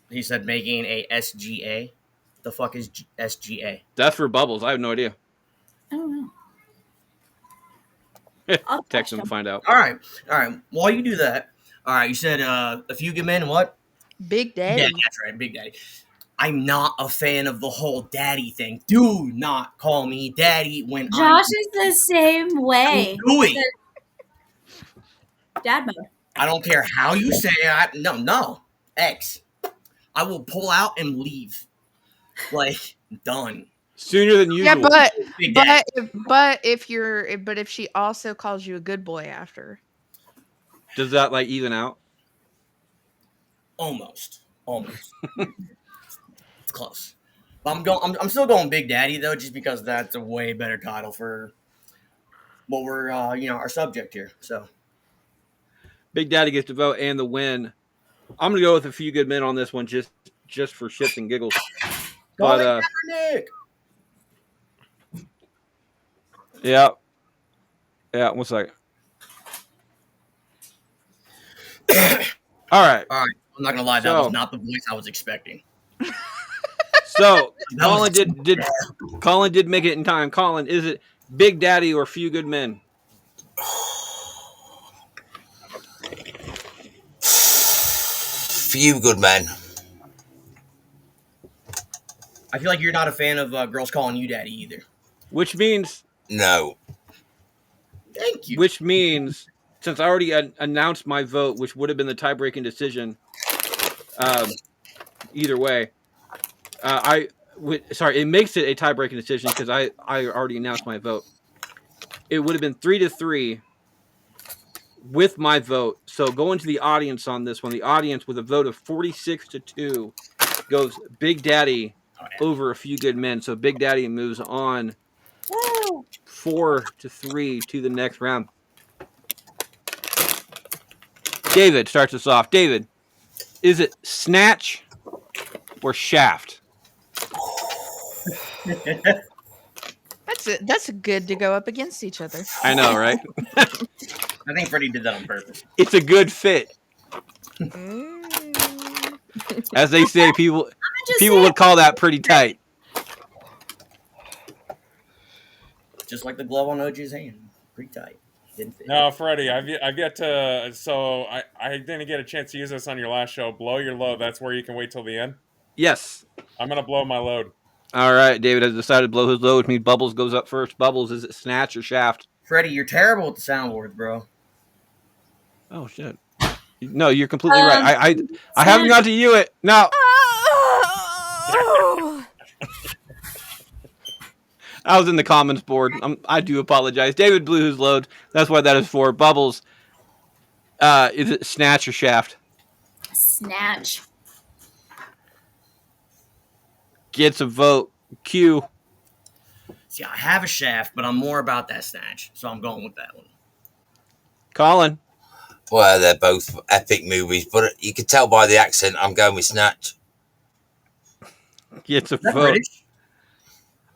he said making a SGA. The fuck is SGA? That's for Bubbles. I have no idea. I don't know. I'll Text him him. to find out. All right. While you do that, all right, you said a few good men. What? Big Daddy. Yeah, that's right, Big Daddy. I'm not a fan of the whole daddy thing. Do not call me daddy when Josh is the same way. I'm doing. Dad mode. I don't care how you say it. No. X. I will pull out and leave. Like, done. Sooner than usual. Yeah, but Big Daddy. but if she also calls you a good boy after. Does that like even out? Almost. It's close. But I'm still going Big Daddy though, just because that's a way better title for what we're our subject here. So Big Daddy gets the vote and the win. I'm gonna go with a few good men on this one, just for shits and giggles. But Kaepernick. yeah. 1 second. All right. All right, I'm not gonna lie, that So- was not the voice I was expecting. So That was- Colin did make it in time. Colin, is it Big Daddy or Few Good Men? Few Good Men. I feel like you're not a fan of girls calling you daddy either. Which means No. Thank you. Which means, since I already announced my vote, which would have been the tie-breaking decision, either way, it makes it a tie-breaking decision because I already announced my vote. It would have been 3-3 with my vote. So going to the audience on this one, the audience with a vote of 46-2 goes Big Daddy over A Few Good Men. So Big Daddy moves on 4-3 to the next round. David starts us off. David, is it Snatch or Shaft? That's good to go up against each other. I know, right? I think Freddie did that on purpose. It's a good fit. Mm. As they say, people Just would call that pretty tight. Just like the glove on OG's hand. Pretty tight. Didn't fit. No, Freddie, I've yet to. So I didn't get a chance to use this on your last show. Blow your load. That's where you can wait till the end. Yes. I'm gonna blow my load. All right, David has decided to blow his load, which means Bubbles goes up first. Bubbles, is it Snatch or Shaft? Freddie, you're terrible with the soundboards, bro. Oh, shit. No, you're completely right. I haven't got to you it. No. I was in the comments board. I do apologize. David blew his load. That's why that is for. Bubbles, is it Snatch or Shaft? Snatch. Gets a vote. Q. See, I have a Shaft, but I'm more about that Snatch, so I'm going with that one. Colin. Well, they're both epic movies, but you can tell by the accent I'm going with Snatch. Gets a Is that vote. British?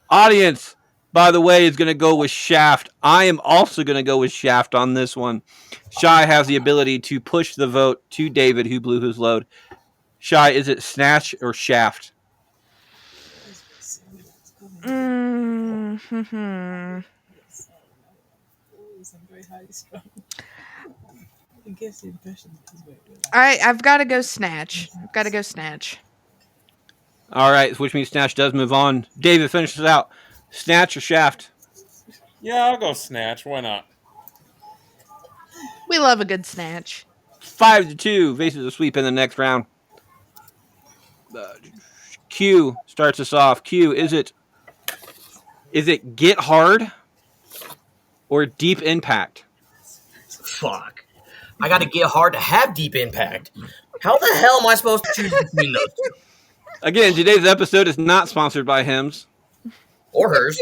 Audience, by the way, is going to go with Shaft. I am also going to go with Shaft on this one. Shy has the ability to push the vote to David, who blew his load. Shy, is it Snatch or Shaft? Mm-hmm. I've got to go Snatch. All right, which means Snatch does move on. David finishes out. Snatch or Shaft? Yeah, I'll go Snatch. Why not? We love a good Snatch. 5-2 faces a sweep in the next round. Q starts us off. Q, is it Get Hard or Deep Impact? Fuck. I gotta get hard to have deep impact. How the hell am I supposed to choose between those two? Again, today's episode is not sponsored by Hims. Or hers.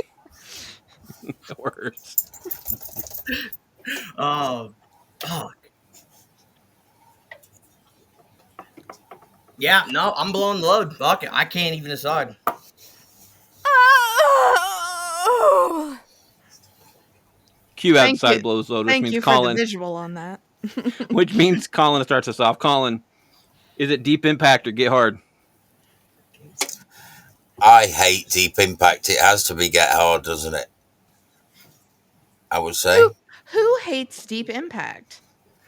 Or hers. Fuck. Yeah, no, I'm blowing the load. Fuck it. I can't even decide. Q Thank outside you. blows load, which Thank means you for the Colin. visual on that. Which means Colin starts us off. Colin, is it Deep Impact or Get Hard? I hate Deep Impact. It has to be Get Hard, doesn't it? I would say. Who hates Deep Impact?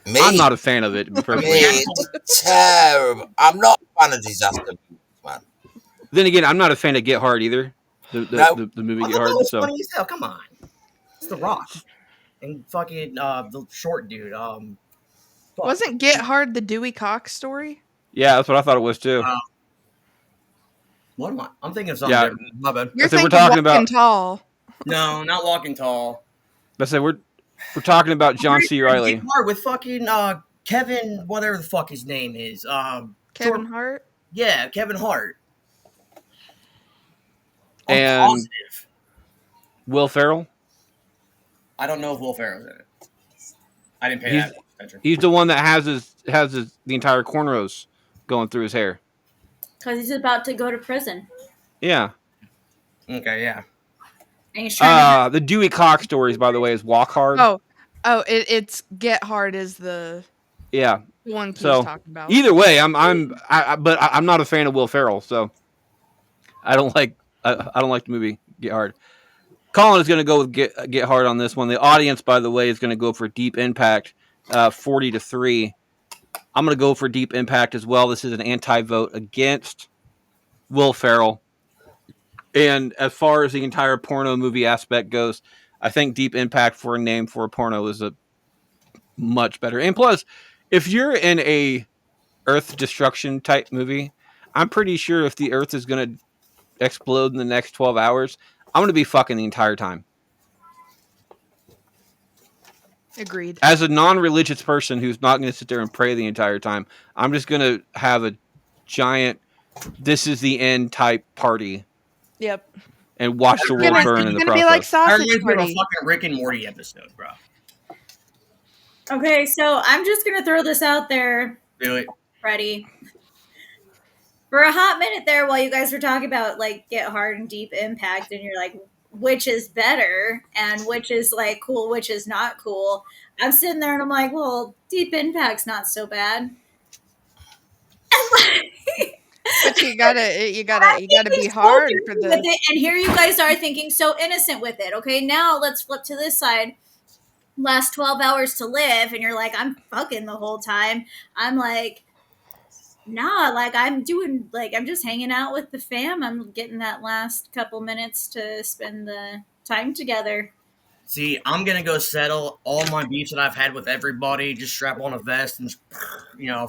Me. I'm not a fan of it, Me, personally. it's terrible. I'm not a fan of disaster movies, man. Then again, I'm not a fan of Get Hard either. The movie I Get thought Hard. that was So funny as hell. Come on. It's The Rock. And fucking the short dude. Fuck. Wasn't Get Hard the Dewey Cox story? yeah, that's what I thought it was too. What am I? I'm thinking of something Yeah. different. My bad. You're So we're thinking talking Walking about- Tall. No, not Walking Tall. Let's say we're talking about John C. Riley. Get Hard with fucking Kevin, whatever the fuck his name is. Kevin Hart. Yeah, Kevin Hart. I'm And- positive. Will Ferrell. I don't know if Will Ferrell's in it. I didn't pay He's- that attention. He's the one that has the entire cornrows going through his hair. Because he's about to go to prison. Yeah. Okay, yeah. And he's trying The Dewey Cox stories, by the way, is Walk Hard. It's Get Hard is the Yeah. one he's So talking about. either way, I'm not a fan of Will Ferrell, so I don't like the movie Get Hard. Colin is going to go with Get Hard on this one. The audience, by the way, is going to go for Deep Impact, 40-3. I'm going to go for Deep Impact as well. This is an anti-vote against Will Ferrell. And as far as the entire porno movie aspect goes, I think Deep Impact for a name for a porno is a much better. And plus, if you're in a Earth destruction type movie, I'm pretty sure if the Earth is going to explode in the next 12 hours, I'm going to be fucking the entire time. Agreed. As a non-religious person who's not going to sit there and pray the entire time, I'm just going to have a giant "this is the end" type party. Yep. And watch the world burn in the process. It's gonna be like That sausage reminds me of a party. fucking Rick and Morty episode, bro. Okay, so I'm just gonna throw this out there, Do it. Freddie. For a hot minute there, while you guys were talking about like Get Hard and Deep Impact, and you're like, which is better and which is like cool, which is not cool. I'm sitting there and I'm like, well, Deep Impact's not so bad. But you gotta be hard for with the. it, and here you guys are thinking so innocent with it. Okay, now let's flip to this side. Last 12 hours to live, and you're like, I'm fucking the whole time. I'm like, nah, like I'm doing, like I'm just hanging out with the fam. I'm getting that last couple minutes to spend the time together. See, I'm gonna go settle all my beefs that I've had with everybody. Just strap on a vest and,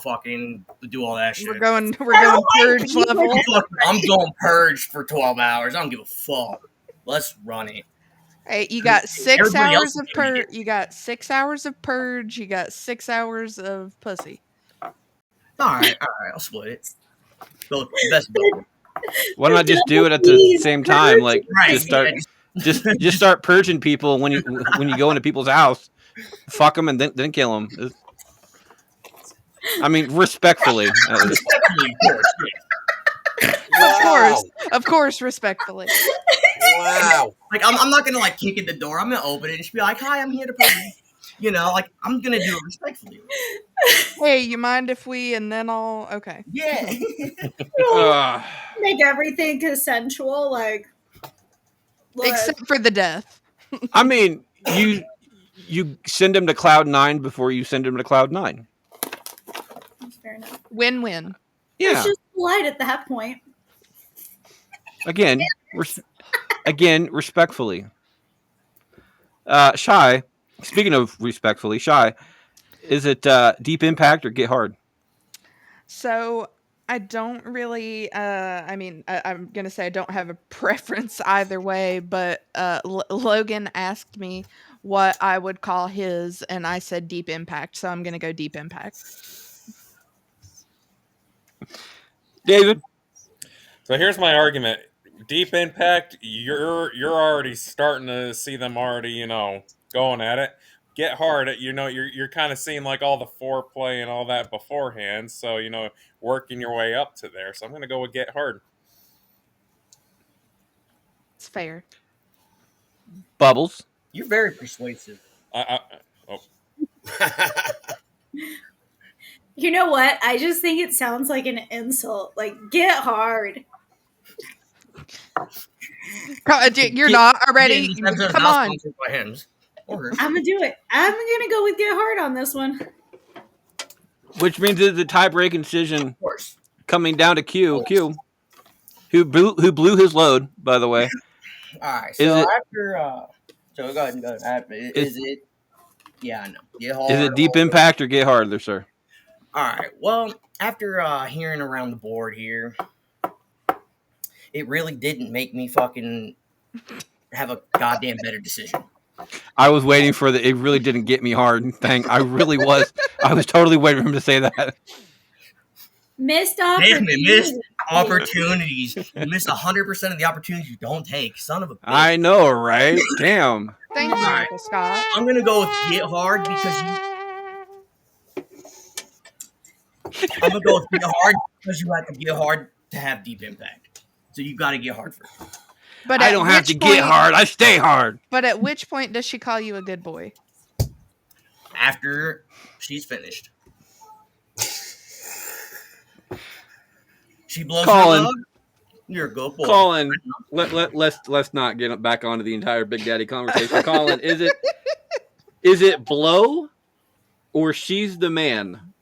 fucking do all that shit. We're going purge level. I'm going purge for 12 hours. I don't give a fuck. Let's run it. Hey, you got 6 Everybody else hours is of gonna purge. get- You got 6 hours of purge. You got 6 hours of pussy. All right, I'll split it. Go best. Why not just do it at the same time? Like Right. just start purging people when you go into people's house, fuck them and then kill them. I mean, respectfully. Of course, respectfully. Wow. Like I'm not gonna like kick in the door. I'm gonna open it and just be like, "Hi, I'm here to purge." Like I'm gonna do it respectfully. Hey, you mind if we and then I'll okay. Yeah. Make everything consensual, like Except for the death. I mean, you send him to Cloud 9 before you send him to Cloud 9. That's fair enough. Win-win. Yeah. It's just polite at that point. Again, respectfully. Shy. Speaking of respectfully, Shy, is it Deep Impact or Get Hard? So I don't really. I'm gonna say I don't have a preference either way. But Logan asked me what I would call his, and I said Deep Impact. So I'm gonna go Deep Impact. David. So here's my argument. Deep Impact, you're already starting to see them already, going at it. Get Hard, you're kind of seeing like all the foreplay and all that beforehand, so working your way up to there. So I'm gonna go with Get Hard. It's fair. Bubbles. You're very persuasive. You know what? I just think it sounds like an insult. Like, get hard. You're not already. Yeah, this episode's Come not on. sponsored by Hims. Or I'm gonna do it. I'm gonna go with get hard on this one. Which means it's a tie-breaking decision of course. coming down to Q. Q, who blew his load, by the way. All right. Is So it- after, so go ahead and go. Is it? Yeah, I know. Get Hard. Is it Deep or- Impact or Get Hard, there, sir? All right. Well, after hearing around the board here, it really didn't make me fucking have a goddamn better decision. I was waiting for it really didn't get me hard. I really was. I was totally waiting for him to say that. Missed Damn opportunity. it, missed opportunities. You miss 100% of the opportunities you don't take. Son of a bitch. I know, right? Damn. Thank you, Alright. Uncle Scott. I'm gonna go with Get Hard because I'm gonna go with Get Hard because you have to get hard to have Deep Impact. So you got to get hard first. But I at don't have which to get point- hard. I stay hard. But at which point does she call you a good boy? After she's finished. She blows Colin. her load. You're a good boy. Colin, let's not get back onto the entire Big Daddy conversation. Colin, is it blow or she's the man?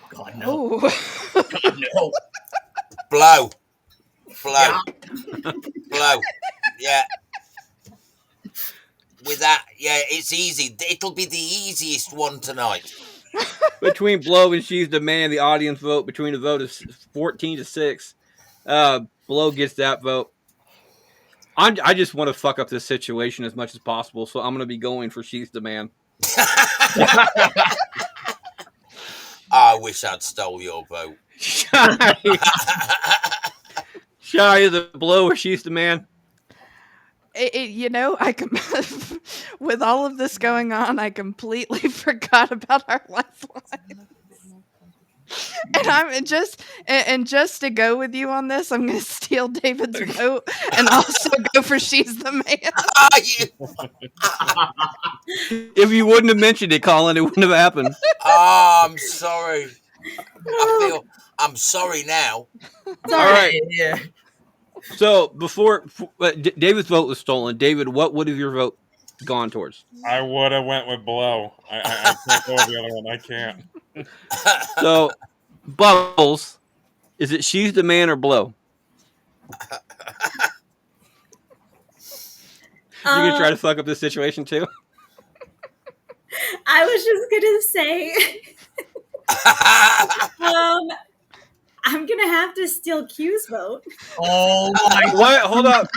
God, no. Oh. God, no. Blow. Yeah. Blow. Yeah. With that, yeah, it's easy. It'll be the easiest one tonight. Between blow and she's the man, the audience vote between a vote of 14-6. Blow gets that vote. I just want to fuck up this situation as much as possible, so I'm going to be going for she's the man. I wish I'd stole your vote. Shy is a blow or she's the man. I can. With all of this going on, I completely forgot about our lifeline. And I'm just to go with you on this, I'm going to steal David's vote and also go for she's the man. If you wouldn't have mentioned it, Colin, it wouldn't have happened. Oh, I'm sorry. I'm sorry now. All right. Yeah. So before David's vote was stolen, David, what would have your vote gone towards? I would have went with blow. I can't go with the other one. I can't. So, Bubbles, is it she's the man or blow? You gonna try to fuck up this situation too? I was just gonna say, I'm gonna have to steal Q's vote. Oh my What? Hold up.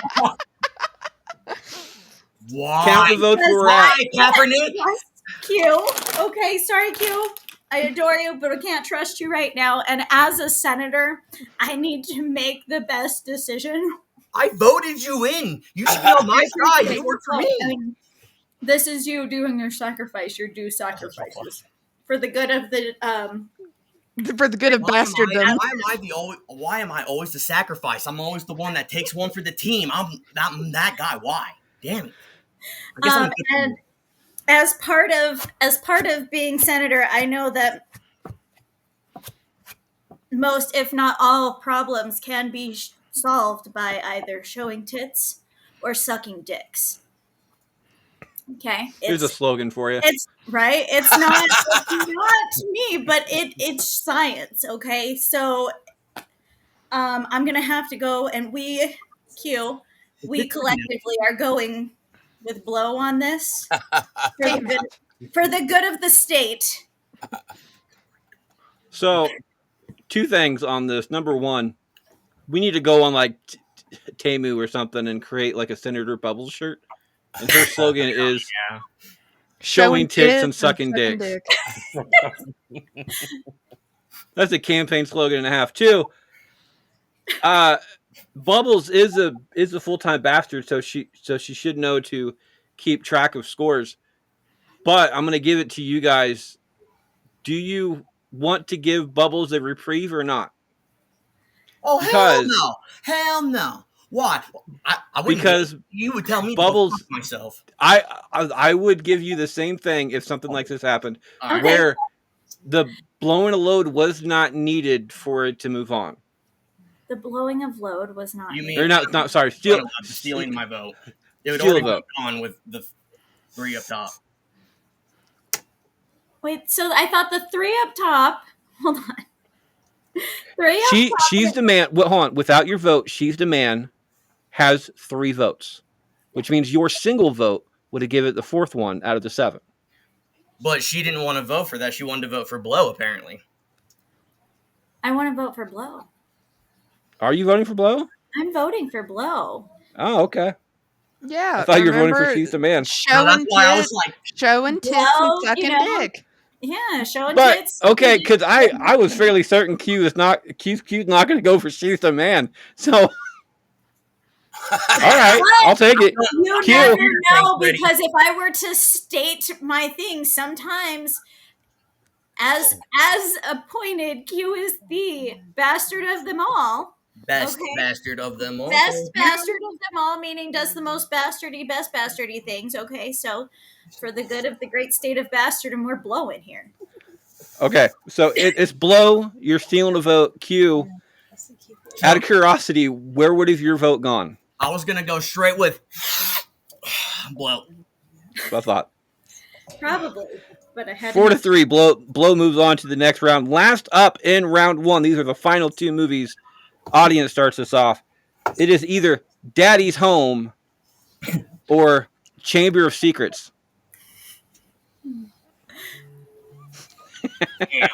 Why? Count the votes where we're at. Why, Kaepernick? Q. Okay, sorry, Q. I adore you, but I can't trust you right now. And as a senator, I need to make the best decision. I voted you in. You should be on my side. You work for me. And this is you doing your sacrifice, your due sacrifices for the good of the For the good of bastardom. Why am I always the sacrifice? I'm always the one that takes one for the team. I'm that guy. Why? Damn it. I guess I'm a good and as part of being senator, I know that most, if not all, problems can be solved by either showing tits or sucking dicks. Okay, Here's a slogan for you. It's right. It's not me, but it's science. Okay, so I'm gonna have to go, and we collectively are going with blow on this for the good of the state. So, two things on this. Number one, we need to go on like Temu or something and create like a Senator Bubbles shirt. And her slogan is showing tits and sucking dicks. That's a campaign slogan and a half. Two, Bubbles is a full-time bastard, so she should know to keep track of scores. But I'm going to give it to you guys. Do you want to give Bubbles a reprieve or not? Oh, hell no. Hell no. Why? I wouldn't. Because you would tell me Bubbles, to go fuck myself. I would give you the same thing if something like this happened, where the blowing a load was not needed for it to move on. The blowing of load was not. You mean or not? Sorry, stealing my vote. It would steal already a vote. be gone with the 3 up top. Wait, so I thought the 3 up top. Hold on. 3 up top. She's the man. Well, hold on. Without your vote, she's the man has 3 votes, which means your single vote would have given it the 4th one out of the 7. But she didn't want to vote for that. She wanted to vote for blow, apparently. I want to vote for blow. Are you voting for blow? I'm voting for blow. Oh, okay. Yeah. I thought you were voting for she's the man. Showing tits and sucking dick. Yeah, showing But tits. okay, because I was fairly certain Q's not going to go for she's the man. So all right, I'll take it. You Q. never know, because if I were to state my thing, sometimes as appointed, Q is the bastard of them all. Best Okay. bastard of them all. Best bastard of them all, meaning does the most best bastardy things. Okay, so for the good of the great state of Bastardom, we're blowing here. Okay, so it's blow. You're stealing a vote. Q. Out of curiosity, where would have your vote gone? I was gonna go straight with blow. I thought Probably, but I had 4-3. Blow moves on to the next round. Last up in round one. These are the final two movies. Audience starts us off. It is either Daddy's Home or Chamber of Secrets. Damn.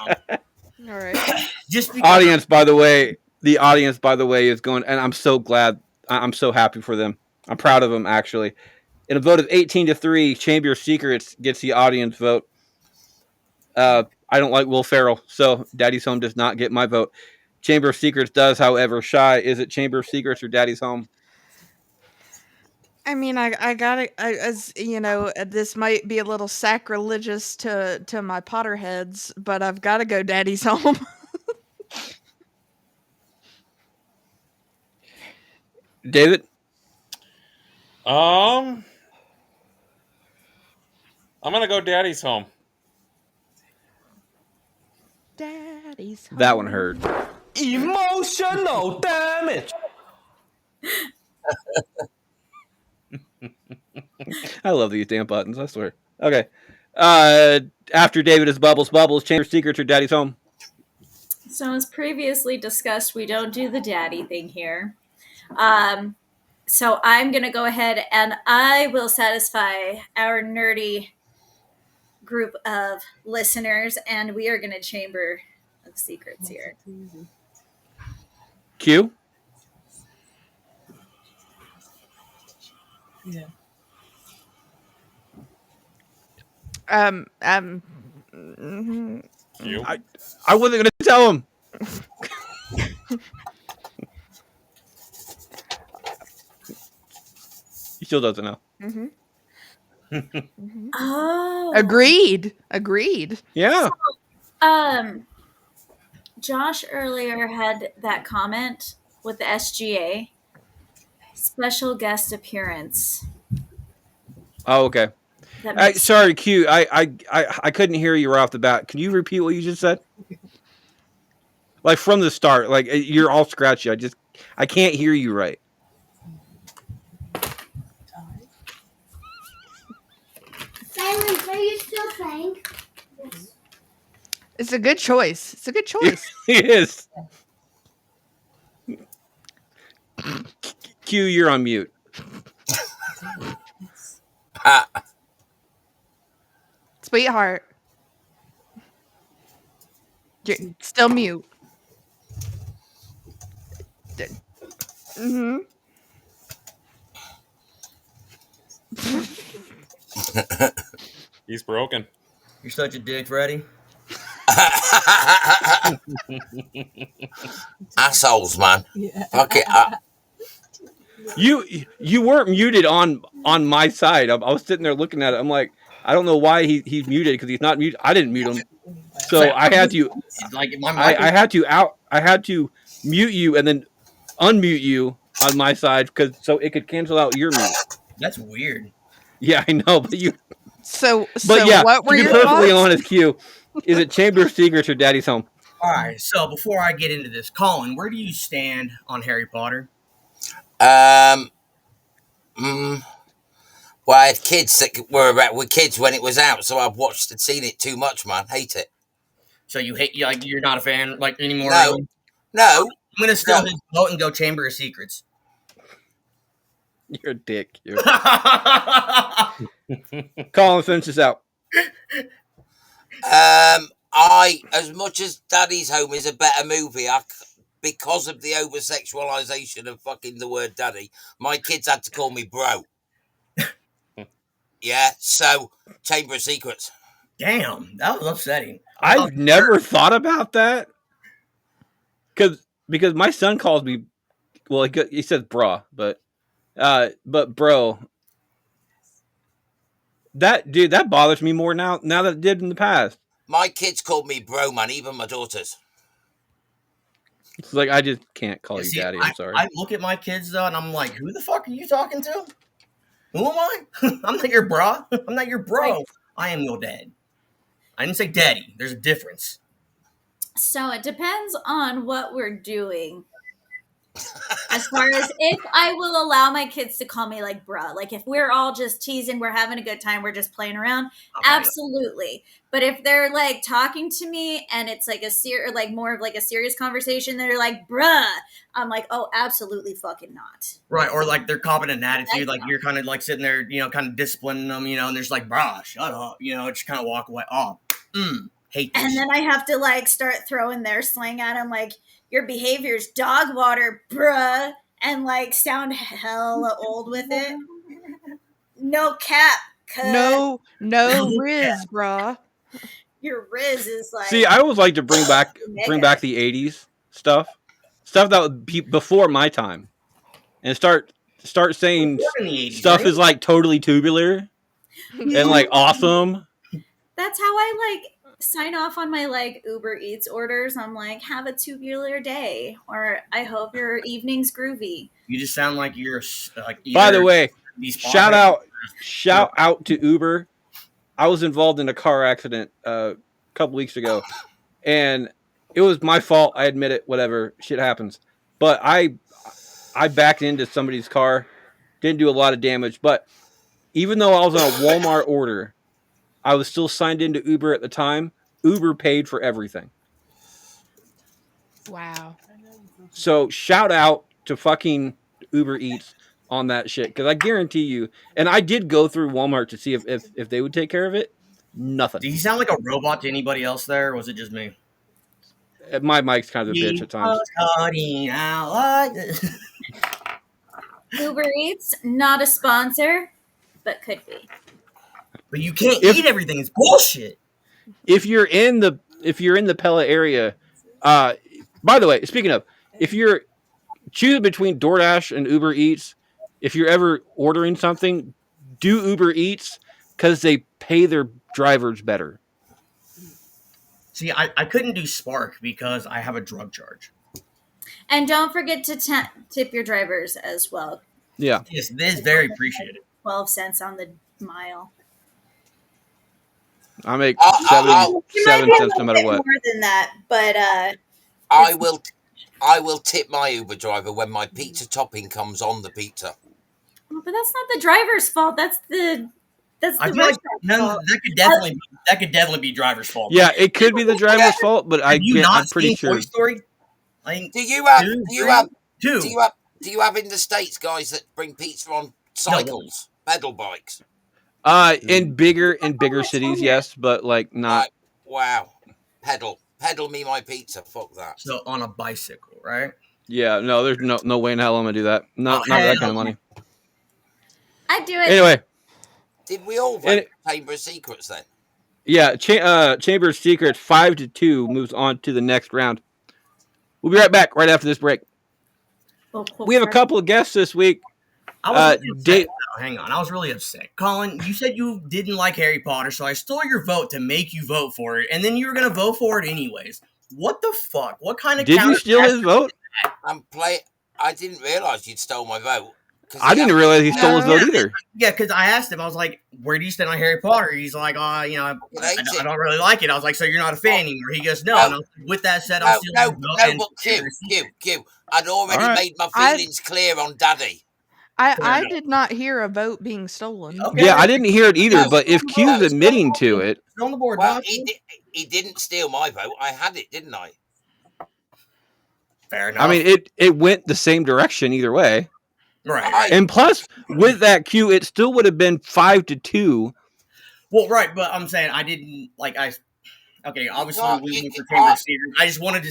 All right. Just because The audience, by the way, is going, and I'm so glad. I'm so happy for them. I'm proud of them, actually. In a vote of 18-3, Chamber of Secrets gets the audience vote. I don't like Will Ferrell, so Daddy's Home does not get my vote. Chamber of Secrets does, however. Shy, is it Chamber of Secrets or Daddy's Home? I mean, I gotta, as you know, this might be a little sacrilegious to my Potterheads, but I've got to go Daddy's Home. David? I'm gonna go Daddy's Home. Daddy's Home. That one hurt. Emotional damage. I love these damn buttons, I swear. Okay. After David is Bubbles, Chamber of Secrets or Daddy's Home? So as previously discussed, we don't do the daddy thing here. So I'm going to go ahead and I will satisfy our nerdy group of listeners, and we are going to Chamber of Secrets here. Q? Yeah. You? I wasn't going to tell him. He still doesn't know. Oh. Agreed. Yeah. Josh earlier had that comment with the SGA. Special guest appearance. Oh, okay. That makes Sorry, Q. I couldn't hear you right off the bat. Can you repeat what you just said? Like from the start, like you're all scratchy. I can't hear you right. Silence, are you still playing? Yes. It's a good choice. It is. Q, you're on mute. Sweetheart. You're still mute. Mm-hmm. He's broken. You're such a dick, Freddy. Assholes, man. Yeah. Okay, You weren't muted on my side. I was sitting there looking at it. I'm like, I don't know why he's muted because he's not muted. I didn't mute him, so I had to. Like my I had to mute you and then unmute you on my side so it could cancel out your mute. That's weird. Yeah, I know, but you. So Yeah, what were to be your perfectly thoughts? honest, Q, is it Chamber of Secrets or Daddy's Home? All right, so before I get into this, Colin, where do you stand on Harry Potter? well, I had kids that were kids when it was out, so I've watched and seen it too much, man. Hate it. So you're not a fan anymore? No. Really? No, I'm gonna steal his vote and go Chamber of Secrets. You're a dick. Colin, finish this out. As much as Daddy's Home is a better movie, because of the over-sexualization of fucking the word daddy, my kids had to call me bro. Yeah, so Chamber of Secrets. Damn, that was upsetting. I've never thought about that. Because my son calls me, well, he says bra, but bro, that bothers me more now than it did in the past. My kids called me bro, man, even my daughters. It's like I just can't call you See, daddy. I'm sorry. I look at my kids though, and I'm like, who the fuck are you talking to? Who am I? I'm not your bra. I'm not your bro. Right. I am your dad. I didn't say daddy. There's a difference. So it depends on what we're doing. As far as if I will allow my kids to call me like bruh. Like if we're all just teasing, we're having a good time, we're just playing around, Okay. absolutely. But if they're like talking to me and it's like like more of like a serious conversation, they're like bruh, I'm like, oh, absolutely fucking not. Right, or like they're copping an attitude, like Right. you're kind of like sitting there, kind of disciplining them, and they're just like, brah, shut up, just kind of walk away. Oh, hate this. And then I have to like start throwing their slang at them, like your behavior's dog water, bruh, and like sound hella old with it. No cap, cuz No Riz, brah. your Riz is like See, I always like to bring back the '80s stuff that would be before my time, and start saying Born in the 80s, stuff right? is like totally tubular and like awesome. That's how I like sign off on my like Uber Eats orders. I'm like, have a tubular day, or I hope your evening's groovy. You just sound like you're like. By the way, these shout out to Uber. I was involved in a car accident a couple weeks ago, and it was my fault. I admit it. Whatever, shit happens. But I backed into somebody's car, didn't do a lot of damage. But even though I was on a Walmart order, I was still signed into Uber at the time. Uber paid for everything. Wow. So shout out to fucking Uber Eats on that shit, because I guarantee you. And I did go through Walmart to see if they would take care of it. Nothing. Did he sound like a robot to anybody else there, or was it just me? My mic's kind of a bitch at times. Cutting out like this. Uber Eats, not a sponsor, but could be. But you can't If- eat everything. It's bullshit. If you're in the Pella area, by the way, speaking of, if you're choosing between DoorDash and Uber Eats, if you're ever ordering something, do Uber Eats, because they pay their drivers better. See, I couldn't do Spark because I have a drug charge. And don't forget to tip your drivers as well. Yeah. Yes, this is very appreciated. 12 cents on the mile. I make I'll- 77 cents no matter what. More than that, but I will tip my Uber driver when my pizza topping comes on the pizza. but that's not the driver's fault. That's the I feel like restaurant's fault. that could definitely be driver's fault. Yeah, it could be the driver's fault, but Have you I'm not pretty seen sure. Toy Story? Like, Do you have two, do you have two. do you have in the States guys that bring pizza on cycles, pedal bikes? In bigger cities, yes, but like not. Wow, pedal me my pizza. Fuck that. So on a bicycle, right? Yeah, no, there's no way in hell I'm gonna do that. Not for that kind of money. I do it. Anyway, Did we all vote Chamber of Secrets then? yeah, Chamber of Secrets 5-2 moves on to the next round. We'll be right back right after this break. We have a couple of guests this week. I was really Dave- upset. No, hang on. I was really upset. Colin, you said you didn't like Harry Potter, so I stole your vote to make you vote for it, and then you were going to vote for it anyways. What the fuck? What kind of Did you steal his vote? I didn't realize you'd stole my vote. I didn't realize he stole his vote either. Yeah, because I asked him, I was like, where do you stand on Harry Potter? He's like, I don't really like it. I was like, so you're not a fan anymore? He goes, no. And I was like, with that said, I'll No, still vote. but Q. I'd already All right. made my feelings clear on Daddy. I did not hear a vote being stolen. Okay. Yeah, I didn't hear it either, but if Q's admitting to it, It's on the board, Well, Doc. he didn't steal my vote. I had it, didn't I? Fair enough. I mean, it went the same direction either way. right. And plus, with that Q, it still would have been 5-2. Well, right, but I'm saying I didn't, okay, obviously No, we you- went for Chamber of Secrets. I just wanted to,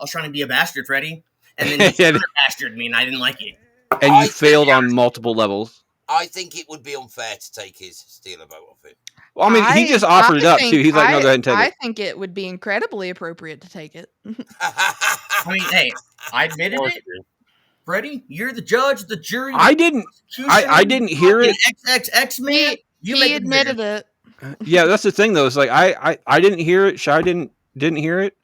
I was trying to be a bastard, Freddy. And then you Yeah. bastard me, and I didn't like it. And you failed on multiple levels. I think it would be unfair to take his steal a vote off him. Well, I mean, he just offered it up too. He's like, no, go ahead and take I it. think it would be incredibly appropriate to take it. I mean, hey, I admitted it. Freddy, you're the judge, the jury. I didn't hear it. XXX man. You He make admitted it. Yeah, that's the thing though. It's like I didn't hear it. Shy didn't hear it.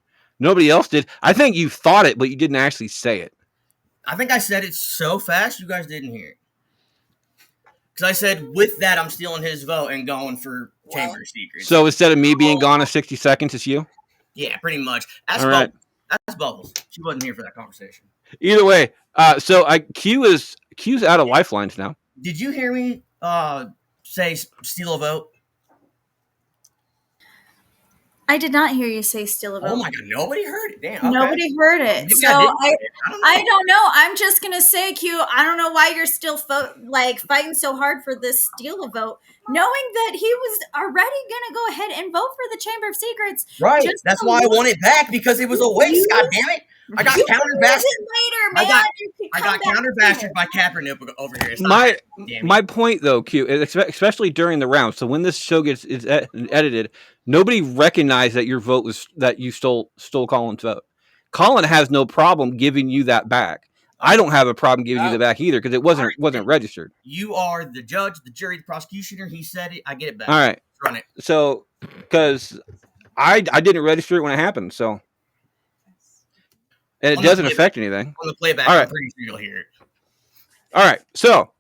Nobody else did. I think you thought it, but you didn't actually say it. I think I said it so fast you guys didn't hear it. Because I said, with that, I'm stealing his vote and going for Chamber of Secrets. So instead of me being gone in 60 seconds, it's you? Yeah, pretty much. That's All right. Bubbles. She wasn't here for that conversation. Either way, so Q's out of lifelines now. Did you hear me say steal a vote? I did not hear you say steal a vote. Oh my god, nobody heard it. Damn. Okay. Nobody heard it. Maybe So I didn't I hear it. I don't know. I'm just gonna say, Q. I don't know why you're still fighting so hard for this steal a vote, knowing that he was already gonna go ahead and vote for the Chamber of Secrets. Right. Just That's to why I lose- want it back because it was a waste. God damn it! I got You counter can lose bastard. it later, man. You can I come got back counter later. bastard by Kaepernick over here. It's not damn My point though, Q, especially during the round. So when this show is edited, nobody recognized that your vote was that you stole Colin's vote. Colin has no problem giving you that back. I don't have a problem giving you the back either because it wasn't registered. You are the judge, the jury, the prosecutioner. He said it. I get it back. All right. Let's run it. So because I didn't register it when it happened, so and it On the doesn't play- affect anything. On the playback, All right. I'm pretty sure you'll hear it. All right, so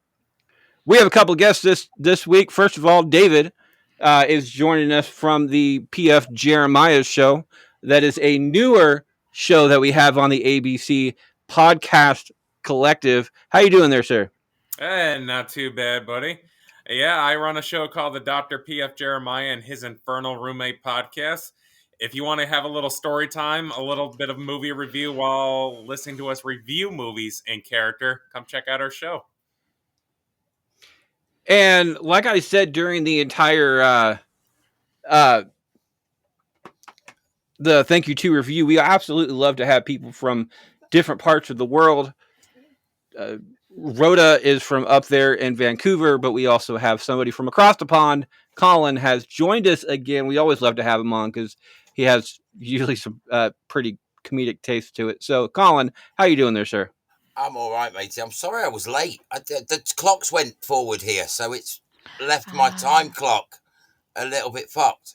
we have a couple of guests this week. First of all, David is joining us from the PF Jeremiah show. That is a newer show that we have on the ABC Podcast Collective. How you doing there, sir? Not too bad, buddy. Yeah, I run a show called the Dr. P.F. Jeremiah and His Infernal Roommate Podcast. If you want to have a little story time, a little bit of movie review while listening to us review movies in character, come check out our show. And like I said during the entire the Thank You To review, we absolutely love to have people from different parts of the world. Rhoda is from up there in Vancouver, but we also have somebody from across the pond. Colin has joined us again. We always love to have him on because he has usually some pretty comedic taste to it. So, Colin, how you doing there, sir? I'm all right, matey. I'm sorry I was late. The clocks went forward here, so it's left my time clock a little bit fucked.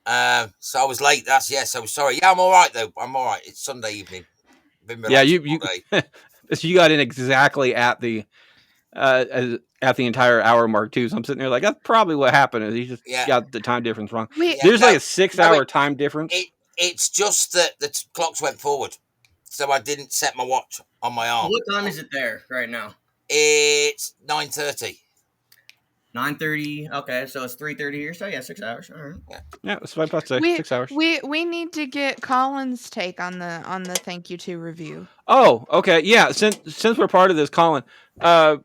So I was late. So sorry. Yeah, I'm all right though. I'm all right. It's Sunday evening. Been relaxing all day. So you got in exactly at the entire hour mark too. So I'm sitting there like that's probably what happened. Is he just got the time difference wrong? There's like a 6-hour time difference. It's just that the clocks went forward, so I didn't set my watch on my arm. What time is it there right now? It's 9:30. 9:30. Okay, so it's 3:30 here. So yeah, 6 hours. All right. Yeah, that's what I was about to say. 6 hours. We need to get Colin's take on the Thank You To review. Oh, okay. Yeah, since we're part of this, Colin, find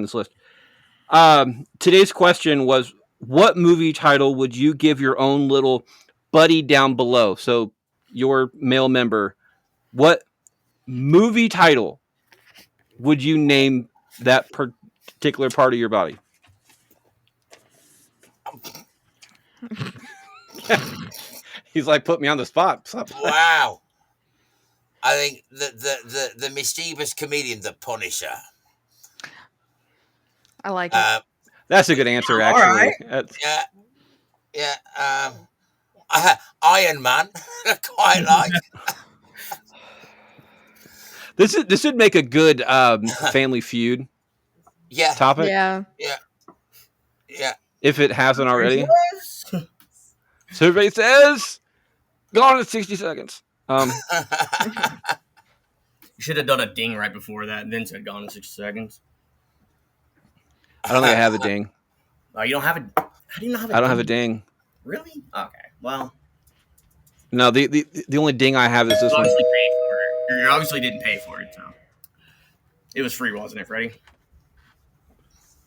this list. Today's question was, what movie title would you give your own little buddy down below? So your male member, what movie title would you name that particular part of your body? He's like, put me on the spot. Wow. I think the mischievous comedian, The Punisher. I like it. That's a good answer, actually. Right. Yeah. Iron Man. Quite like. This would make a good Family Feud topic. Yeah. If it hasn't already. So everybody says, gone in 60 seconds. You should have done a ding right before that and then said gone in 60 seconds. I don't think I have a ding. Oh, you don't have a... How do you not have a ding? I don't have a ding. Really? Okay, well... No, the only ding I have is this one. You obviously didn't pay for it, so... It was free, wasn't it, Freddie?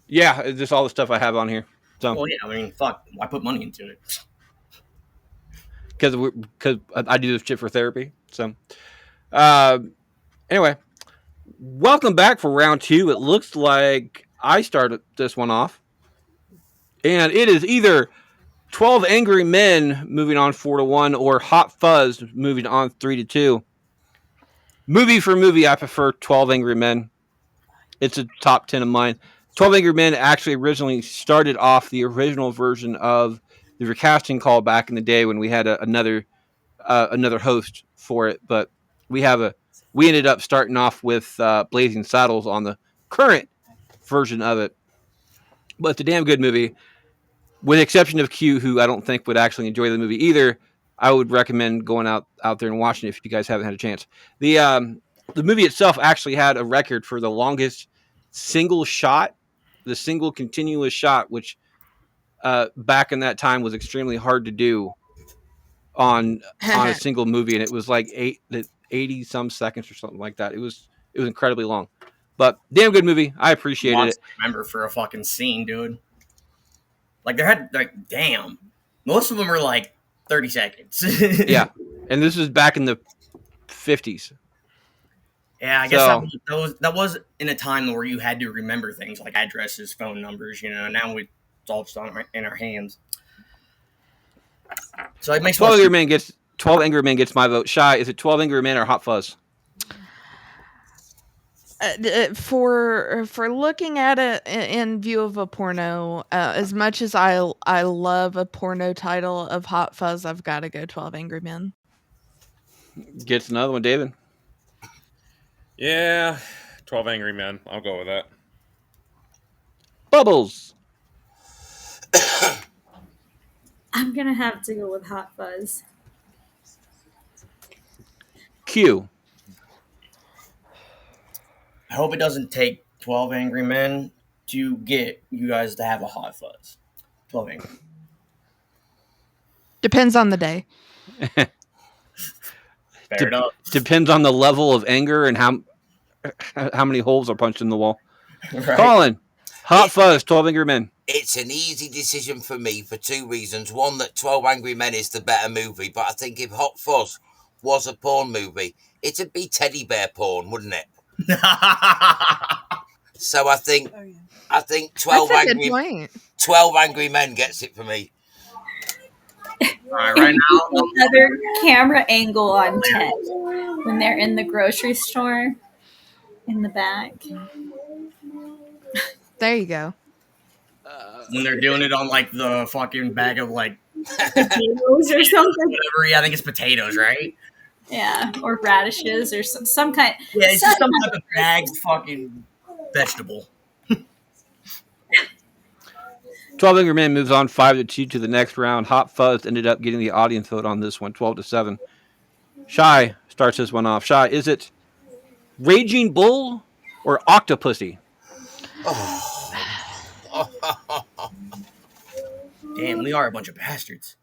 Yeah, it's just all the stuff I have on here. So, well, yeah, I mean, fuck. Why put money into it? Because I do this shit for therapy. So, anyway, welcome back for round 2. It looks like I started this one off. And it is either 12 Angry Men moving on 4-1 or Hot Fuzz moving on 3-2. Movie for movie, I prefer 12 Angry Men. It's a top 10 of mine. 12 Angry Men actually originally started off the original version of the recasting call back in the day when we had another host for it, but we ended up starting off with Blazing Saddles on the current version of it. But it's a damn good movie. With the exception of Q, who I don't think would actually enjoy the movie either, I would recommend going out there and watching it if you guys haven't had a chance. The movie itself actually had a record for the longest single shot, the single continuous shot, which back in that time was extremely hard to do on a single movie, and it was like 80 some seconds or something like that. It was incredibly long, but damn good movie. I appreciated it. Remember for a fucking scene, dude. Like there had damn, most of them are like 30 seconds. Yeah, and this was back in the 50s. Yeah, I guess that was in a time where you had to remember things like addresses, phone numbers. Now it's all just in our hands. So it makes 12 Angry Men gets my vote. Shy, is it 12 Angry Men or Hot Fuzz? For looking at it in view of a porno, as much as I love a porno title of Hot Fuzz, I've got to go 12 Angry Men. Gets another one, David. Yeah, 12 Angry Men. I'll go with that. Bubbles. I'm gonna have to go with Hot Fuzz. Q. I hope it doesn't take 12 Angry Men to get you guys to have a Hot Fuzz. 12 Angry Men. Depends on the day. Fair enough. Depends on the level of anger and how many holes are punched in the wall. Right. Colin, Hot Fuzz, 12 Angry Men. It's an easy decision for me for two reasons. One, that 12 Angry Men is the better movie, but I think if Hot Fuzz was a porn movie, it'd be teddy bear porn, wouldn't it? So I think 12 Angry Men gets it for me. All right now. Another camera angle on Ted when they're in the grocery store in the back. There you go. When they're doing it on like the fucking bag of like potatoes or something. Whatever, yeah, I think it's potatoes, right? Yeah, or radishes or some kind. Yeah, it's just some type of bagged fucking vegetable. 12 Angry Men moves on 5-2 to the next round. Hot Fuzz ended up getting the audience vote on this one, 12-7. Shy starts this one off. Shy, is it Raging Bull or Octopussy? Damn, we are a bunch of bastards.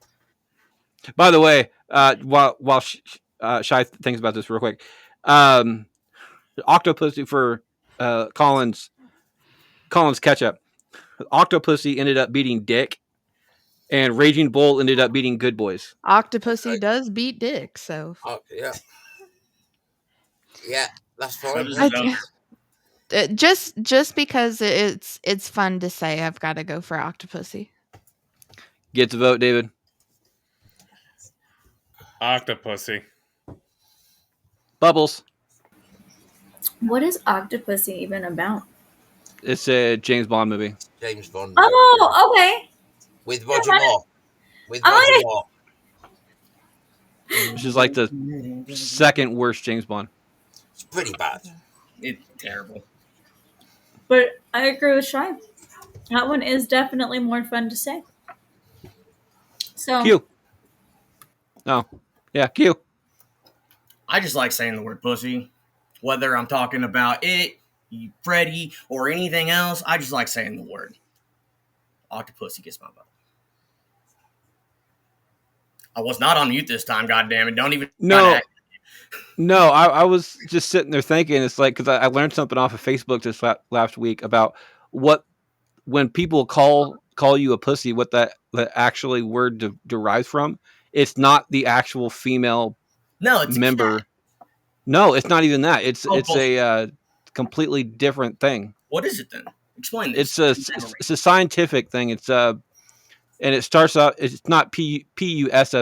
By the way, while Shy thinks about this real quick, Octopussy for Colin's catch-up. Octopussy ended up beating Dick, and Raging Bull ended up beating Good Boys. Octopussy does beat Dick, so Yeah, that's fine. Just because it's fun to say, I've got to go for Octopussy. Gets a vote, David. Octopussy. Bubbles. What is Octopussy even about? It's a James Bond movie. James Bond. Oh, okay. With Roger Moore. Which is like the second worst James Bond. It's pretty bad. It's terrible. But I agree with Shy. That one is definitely more fun to say. So Q. No. Yeah, Q. I just like saying the word pussy. Whether I'm talking about it, Freddy, or anything else, I just like saying the word. Octopussy gets my vote. I was not on mute this time, goddammit. Don't even... No, I was just sitting there thinking, it's like, because I learned something off of Facebook this last week about when people call you a pussy, what that actually word derives from. It's not the actual female member. No, it's not even that. It's a completely different thing. What is it then? Explain this. It's a scientific thing. It's and it starts out. It's not Pussy. It's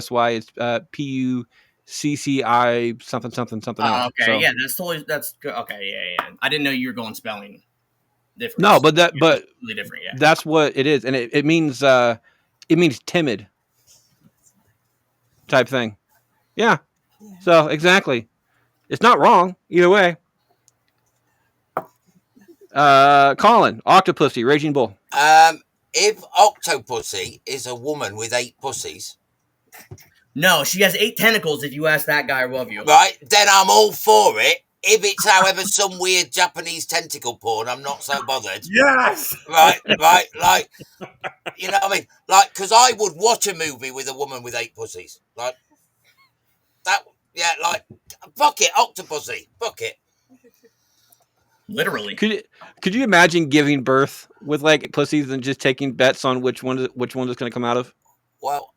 Pucci something else. Okay, So, yeah, that's good. Okay, yeah. I didn't know you were going spelling different. No, but really different. Yeah, that's what it is, and it means timid. type thing. Yeah. So exactly, it's not wrong either way. Colin, Octopussy, Raging Bull. If Octopussy is a woman with 8 pussies, No, she has 8 tentacles. If you ask that guy above you. right, then I'm all for it. If it's, however, some weird Japanese tentacle porn, I'm not so bothered. Yes. Right, like, you know what I mean? Like, because I would watch a movie with a woman with 8 pussies. Like, that, yeah, like, fuck it, Octopussy, fuck it. Literally. Could you imagine giving birth with like pussies and just taking bets on which one is going to come out of? Well,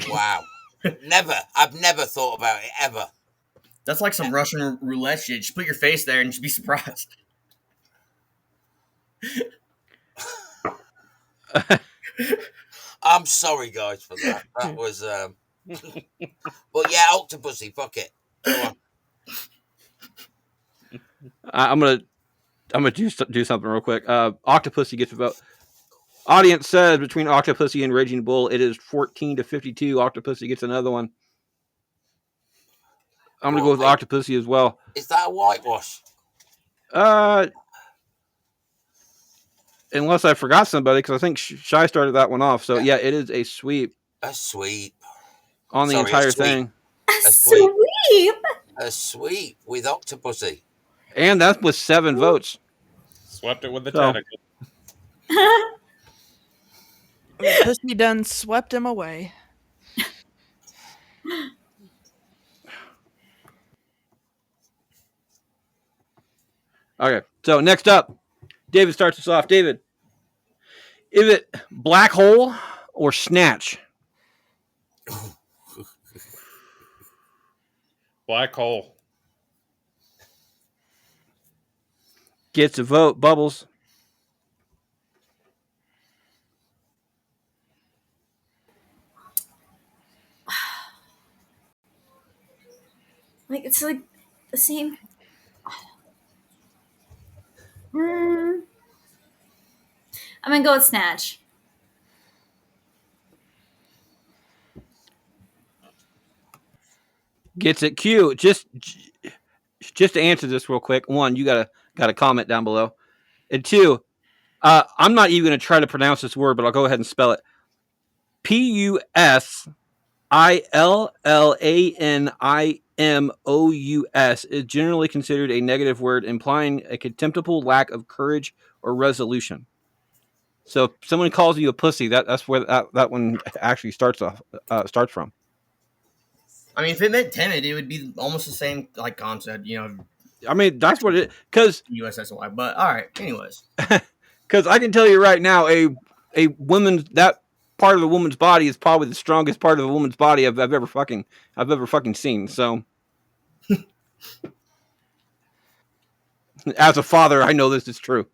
wow. I've never thought about it, ever. That's like some Russian roulette shit. Just put your face there and just be surprised. I'm sorry, guys, for that. That was, but yeah, Octopussy, fuck it. Go on. I'm gonna do something real quick. Octopussy gets a vote. Audience says between Octopussy and Raging Bull, it is 14-52. Octopussy gets another one. I'm gonna go with Octopussy as well. Is that a whitewash? Unless I forgot somebody, because I think Shy started that one off. So yeah, it is a sweep. A sweep on the entire thing. A sweep. A sweep with Octopussy. And that was 7 votes. Swept it with the tentacle. Pussy done swept him away. Okay, so next up, David starts us off. David, is it Black Hole or Snatch? Black Hole. Gets a vote. Bubbles. Like, it's like the same. I'm gonna go with Snatch. Gets it. Q. Just to answer this real quick. 1, you got a comment down below. And 2, I'm not even going to try to pronounce this word, but I'll go ahead and spell it. PUSILLANIMOUS is generally considered a negative word, implying a contemptible lack of courage or resolution. So if someone calls you a pussy, that's where that one actually starts from. I mean, if it meant timid, it would be almost the same like concept, you know. I mean, that's what it, because USSY. But all right, anyways. Because I can tell you right now, a woman, that part of the woman's body is probably the strongest part of the woman's body I've ever fucking seen. So, as a father, I know this is true.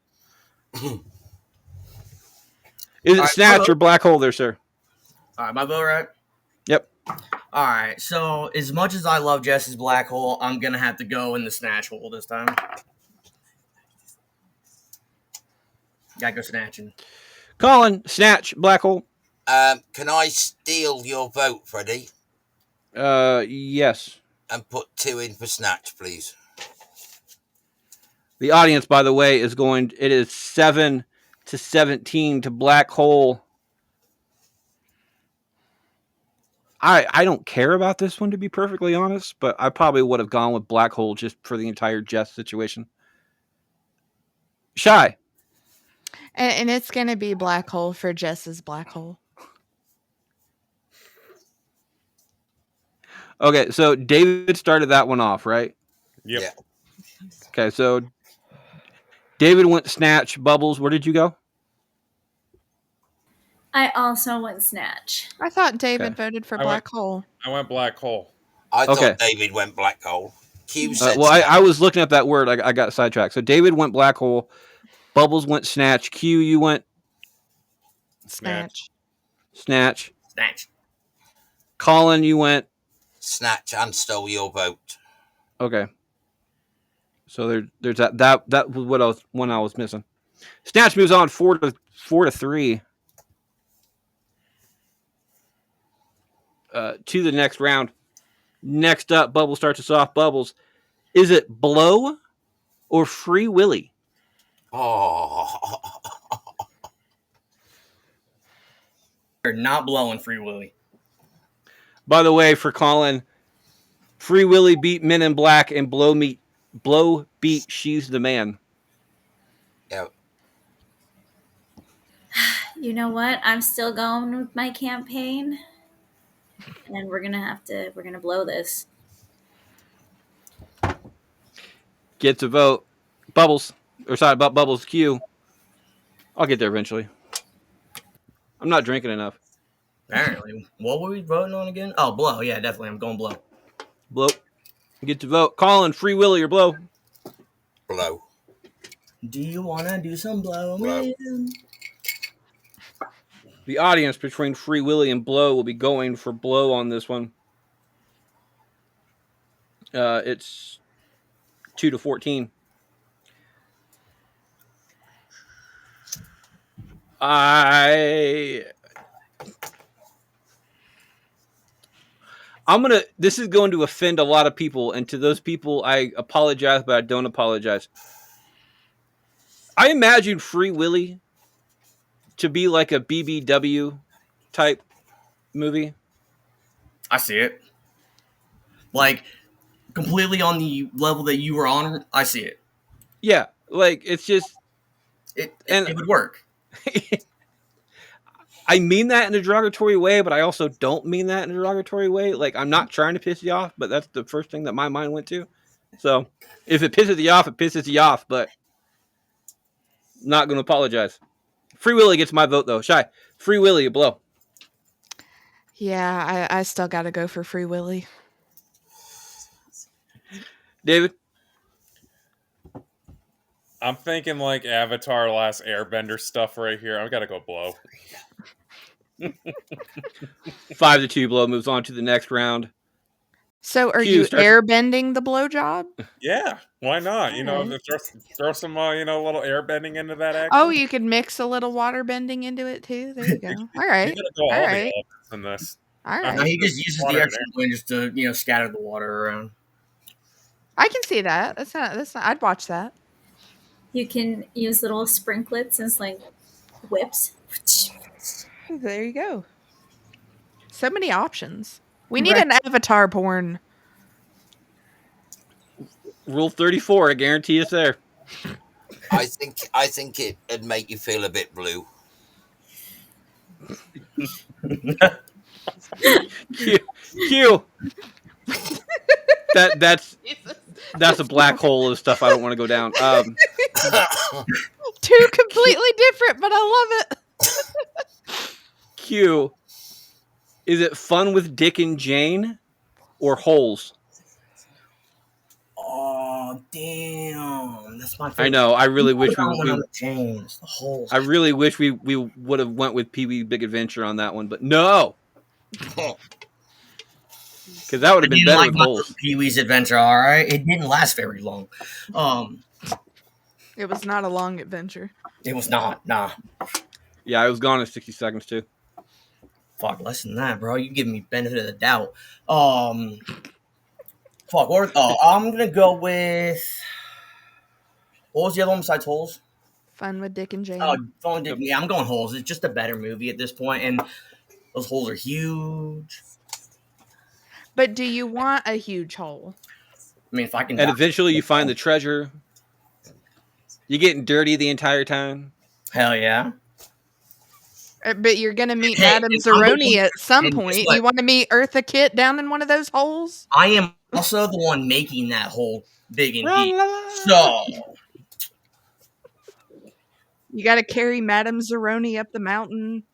Is it Snatch or Black Hole there, sir? All right, my vote, right? Yep. All right, so as much as I love Jess's Black Hole, I'm going to have to go in the Snatch hole this time. Gotta go snatching. Colin, Snatch, Black Hole. Can I steal your vote, Freddie? Yes. And put 2 in for Snatch, please. The audience, by the way, is going. It is 7-17 to Black Hole. I don't care about this one, to be perfectly honest, but I probably would have gone with Black Hole just for the entire Jess situation. Shy. And it's going to be Black Hole for Jess's Black Hole. Okay, so David started that one off, right? Yep. Yeah. Okay, so David went Snatch. Bubbles, where did you go? I also went Snatch. I thought David voted for Black Hole. I went Black Hole. I thought David went Black Hole. Q said I was looking at that word. I got sidetracked. So David went Black Hole. Bubbles went Snatch. Q, you went Snatch. Snatch. Snatch. Colin, you went Snatch and stole your vote. Okay. So there's that was what I was missing. Snatch moves on 4-3. to the next round. Next up, Bubbles starts us off. Bubbles, is it Blow or Free Willy? Oh, You're not blowing Free Willy. By the way, for Colin, Free Willy beat Men in Black and Blow beat She's the Man. yeah. You know what? I'm still going with my campaign, and we're gonna blow this. Get to vote. Bubbles. Bubbles Q. I'll get there eventually. I'm not drinking enough. Apparently. What were we voting on again? Oh, Blow. Yeah, definitely. I'm going Blow. Blow. Get to vote. Colin, Free Willy or Blow? Blow. Do you want to do some Blow, Blow. man? The audience between Free Willy and Blow will be going for Blow on this one. It's 2-14. This is going to offend a lot of people, and to those people, I apologize, but I don't apologize. I imagine Free Willy to be like a BBW type movie. I see it. Like, completely on the level that you were on, I see it. Yeah, like, it's just... It would work. I mean that in a derogatory way, but I also don't mean that in a derogatory way. Like, I'm not trying to piss you off, but that's the first thing that my mind went to. So, if it pisses you off, it pisses you off, but not going to apologize. Free Willy gets my vote, though. Shy, Free Willy, Blow. Yeah, I still got to go for Free Willy. David? I'm thinking like Avatar Last Airbender stuff right here. I've got to go Blow. 5-2, Blow moves on to the next round. So are Q you starts- airbending the blowjob? Yeah, why not? You know, Alright. throw some little airbending into that action. Oh, you could mix a little water bending into it too. There you go. All right. You gotta go all All the right. elements in this. All Uh-huh. No, right. he just uses Water the in extra wind just to, scatter the water around. I can see that. That's not I'd watch that. You can use little sprinklets as like whips. There you go. So many options. We need an Avatar porn. Rule 34, I guarantee it's there. I think it'd make you feel a bit blue. Q. That's a black hole of stuff I don't want to go down. Two completely different, but I love it. Q. Is it Fun with Dick and Jane or Holes? Oh, damn. That's my favorite. I know. I really wish on the chains, the holes. I really wish we would have went with Pee-wee Big Adventure on that one, but no. Because that would have been better with Holes. Pee-wee's Adventure, all right. It didn't last very long. It was not a long adventure. It was not. Nah. Yeah, I was gone in 60 seconds too. Fuck, less than that, bro. You give me benefit of the doubt. Fuck. I'm gonna go with. What was the other one besides Holes? Fun with Dick and Jane. Oh, yeah, I'm going Holes. It's just a better movie at this point, and those holes are huge. But do you want a huge hole? I mean, if I can. And eventually you find the treasure. You're getting dirty the entire time. Hell yeah. But you're gonna meet Hey, Madame if I'm Zeroni the- at some and guess point. what? You want to meet Eartha Kitt down in one of those holes? I am also the one making that hole big and deep. So You got to carry Madame Zeroni up the mountain.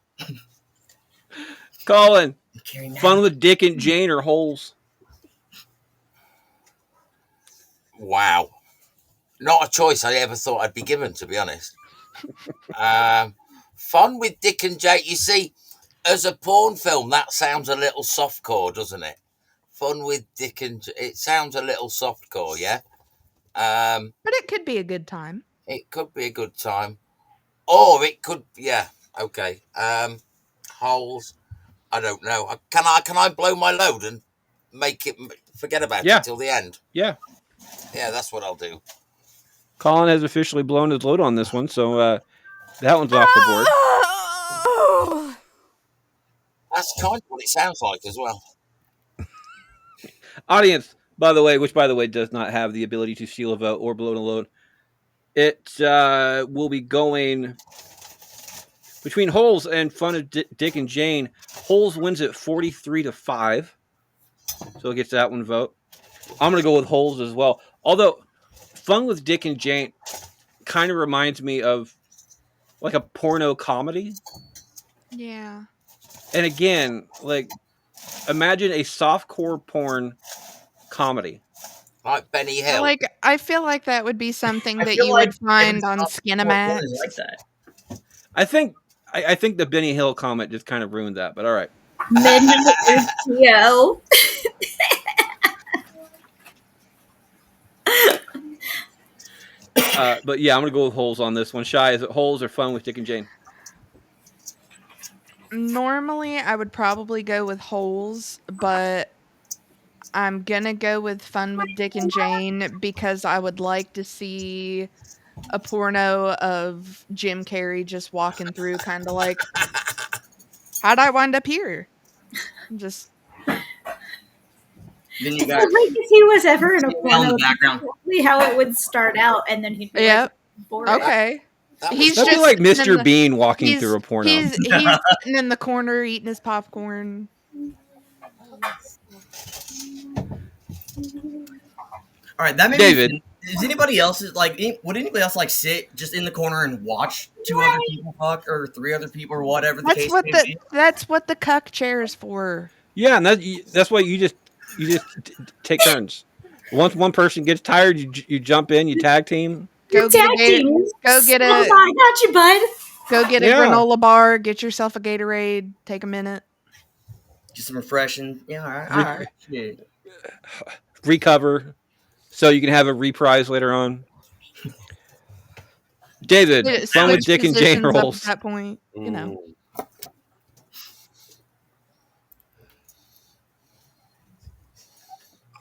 Colin, carrying that. Fun with Dick and Jane or Holes? Wow. Not a choice I ever thought I'd be given, to be honest. Fun with Dick and Jane. You see, as a porn film, that sounds a little softcore, doesn't it? Fun with Dick and it sounds a little softcore, yeah? But it could be a good time. It could be a good time. Or it could, yeah, okay. Holes. I don't know. Can I blow my load and make it forget about Yeah. it till the end? Yeah. Yeah, that's what I'll do. Colin has officially blown his load on this one, so that one's off the board. That's kind of what it sounds like as well. Audience, by the way, does not have the ability to steal a vote or blow a load. It will be going between Holes and Fun of Dick and Jane. Holes wins it 43-5, so it gets that one vote. I'm gonna go with Holes as well. Although Fun with Dick and Jane kind of reminds me of like a porno comedy. Yeah. And again, like imagine a softcore porn comedy. Like Benny Hill. I feel like that would be something I that feel you like would find every on soft core Skinamax. porn is like that. I think the Benny Hill comment just kind of ruined that, but all right. Midnight HBO. But yeah, I'm gonna go with Holes on this one. Shy, is it Holes or Fun with Dick and Jane? Normally, I would probably go with Holes, but I'm gonna go with Fun with Dick and Jane because I would like to see a porno of Jim Carrey just walking through, kind of like, how'd I wind up here? Just Then you It's got like if he was ever in a in the porno, background. exactly how it would start out, and then he'd be Yep. like, bored. okay. That was He's That'd be just like sitting in Mr. Bean walking he's through a porno. he's sitting in the corner eating his popcorn. All right, that made David. me. Is anybody else would anybody else like sit just in the corner and watch two other people fuck or three other people or whatever the case may be? That's what the cuck chair is for. Yeah, and that's why you just take turns. Once one person gets tired, you jump in, you tag team. Go get Oh my, got you, bud. Go get a Yeah. granola bar. Get yourself a Gatorade. Take a minute. Just some refreshing. Yeah, all right. All right. Yeah. Recover, so you can have a reprise later on. David, Fun with Switch Dick and Jane positions up Rolls. at that point, you know.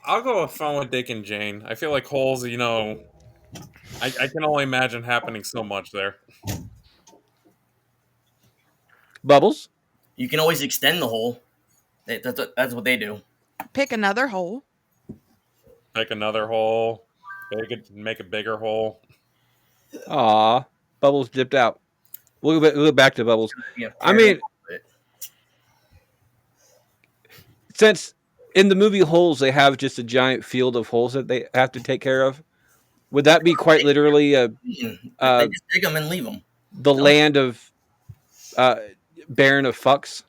I'll go with Fun with Dick and Jane. I feel like Holes, I can only imagine happening so much there. Bubbles. You can always extend the hole. That's what they do. Pick another hole. Make another hole. Make a bigger hole. Aw, Bubbles dipped out. We'll go back to Bubbles. Yeah, I mean, since in the movie Holes they have just a giant field of holes that they have to take care of, would that be quite literally they just dig them and leave them. the land of barren of fucks?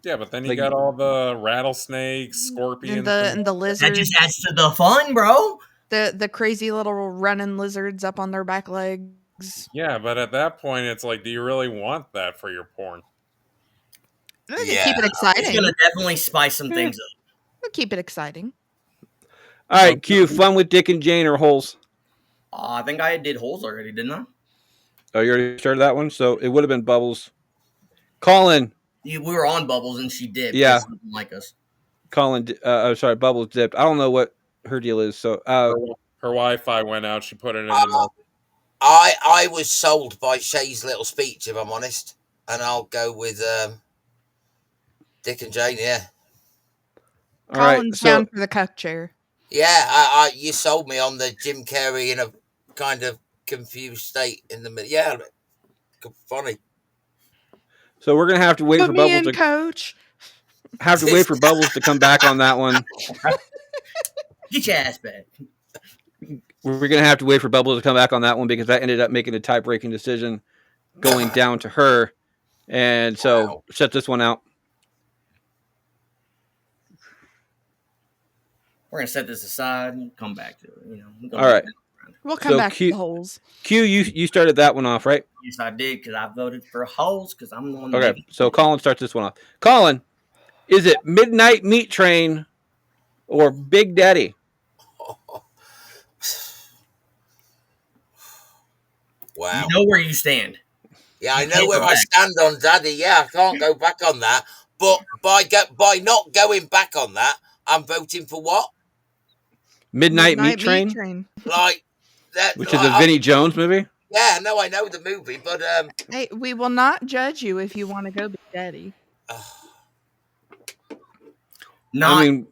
Yeah, but then you Like- got all the rattlesnakes, scorpions. And the That lizards. just adds to the fun, bro. The crazy little running lizards up on their back legs. Yeah, but at that point, it's like, do you really want that for your porn? Yeah. Keep it It's exciting. gonna definitely spice some things up. Keep it exciting. All right, Q. Fun with Dick and Jane or Holes? I think I did holes already, didn't I? Oh, you already started that one, so it would have been Bubbles. Colin. We were on Bubbles and she did. Yeah. She didn't like us. Sorry, Bubbles dipped. I don't know what her deal is. So, Her Wi-Fi went out. She put it in the mouth. I was sold by Shay's little speech, if I'm honest, and I'll go with Dick and Jane. Yeah, all right. Colin's So, down for the cuck chair. yeah. You sold me on the Jim Carrey in a kind of confused state in the middle. Yeah, funny. so we're gonna have to wait Put for me Bubbles in, to coach. come back on that one. Get your ass back. We're gonna have to wait for Bubbles to come back on that one because I ended up making a tie-breaking decision, going down to her, and so Wow. shut this one out. We're gonna set this aside and come back to it. We're gonna All right. We'll come So back to cute. the holes. Q, you started that one off, right? Yes, I did because I voted for holes because I'm the one. Okay, so Colin starts this one off. Colin, is it Midnight Meat Train or Big Daddy? Wow. You know where you stand. Yeah, I You know can't where go I back. stand on Daddy. Yeah, I can't go back on that. But by not going back on that, I'm voting for what? Midnight Meat Train, Like that, which is a Vinnie Jones movie. Yeah, no, I know the movie, but Hey, we will not judge you if you want to go Big Daddy. Not I mean,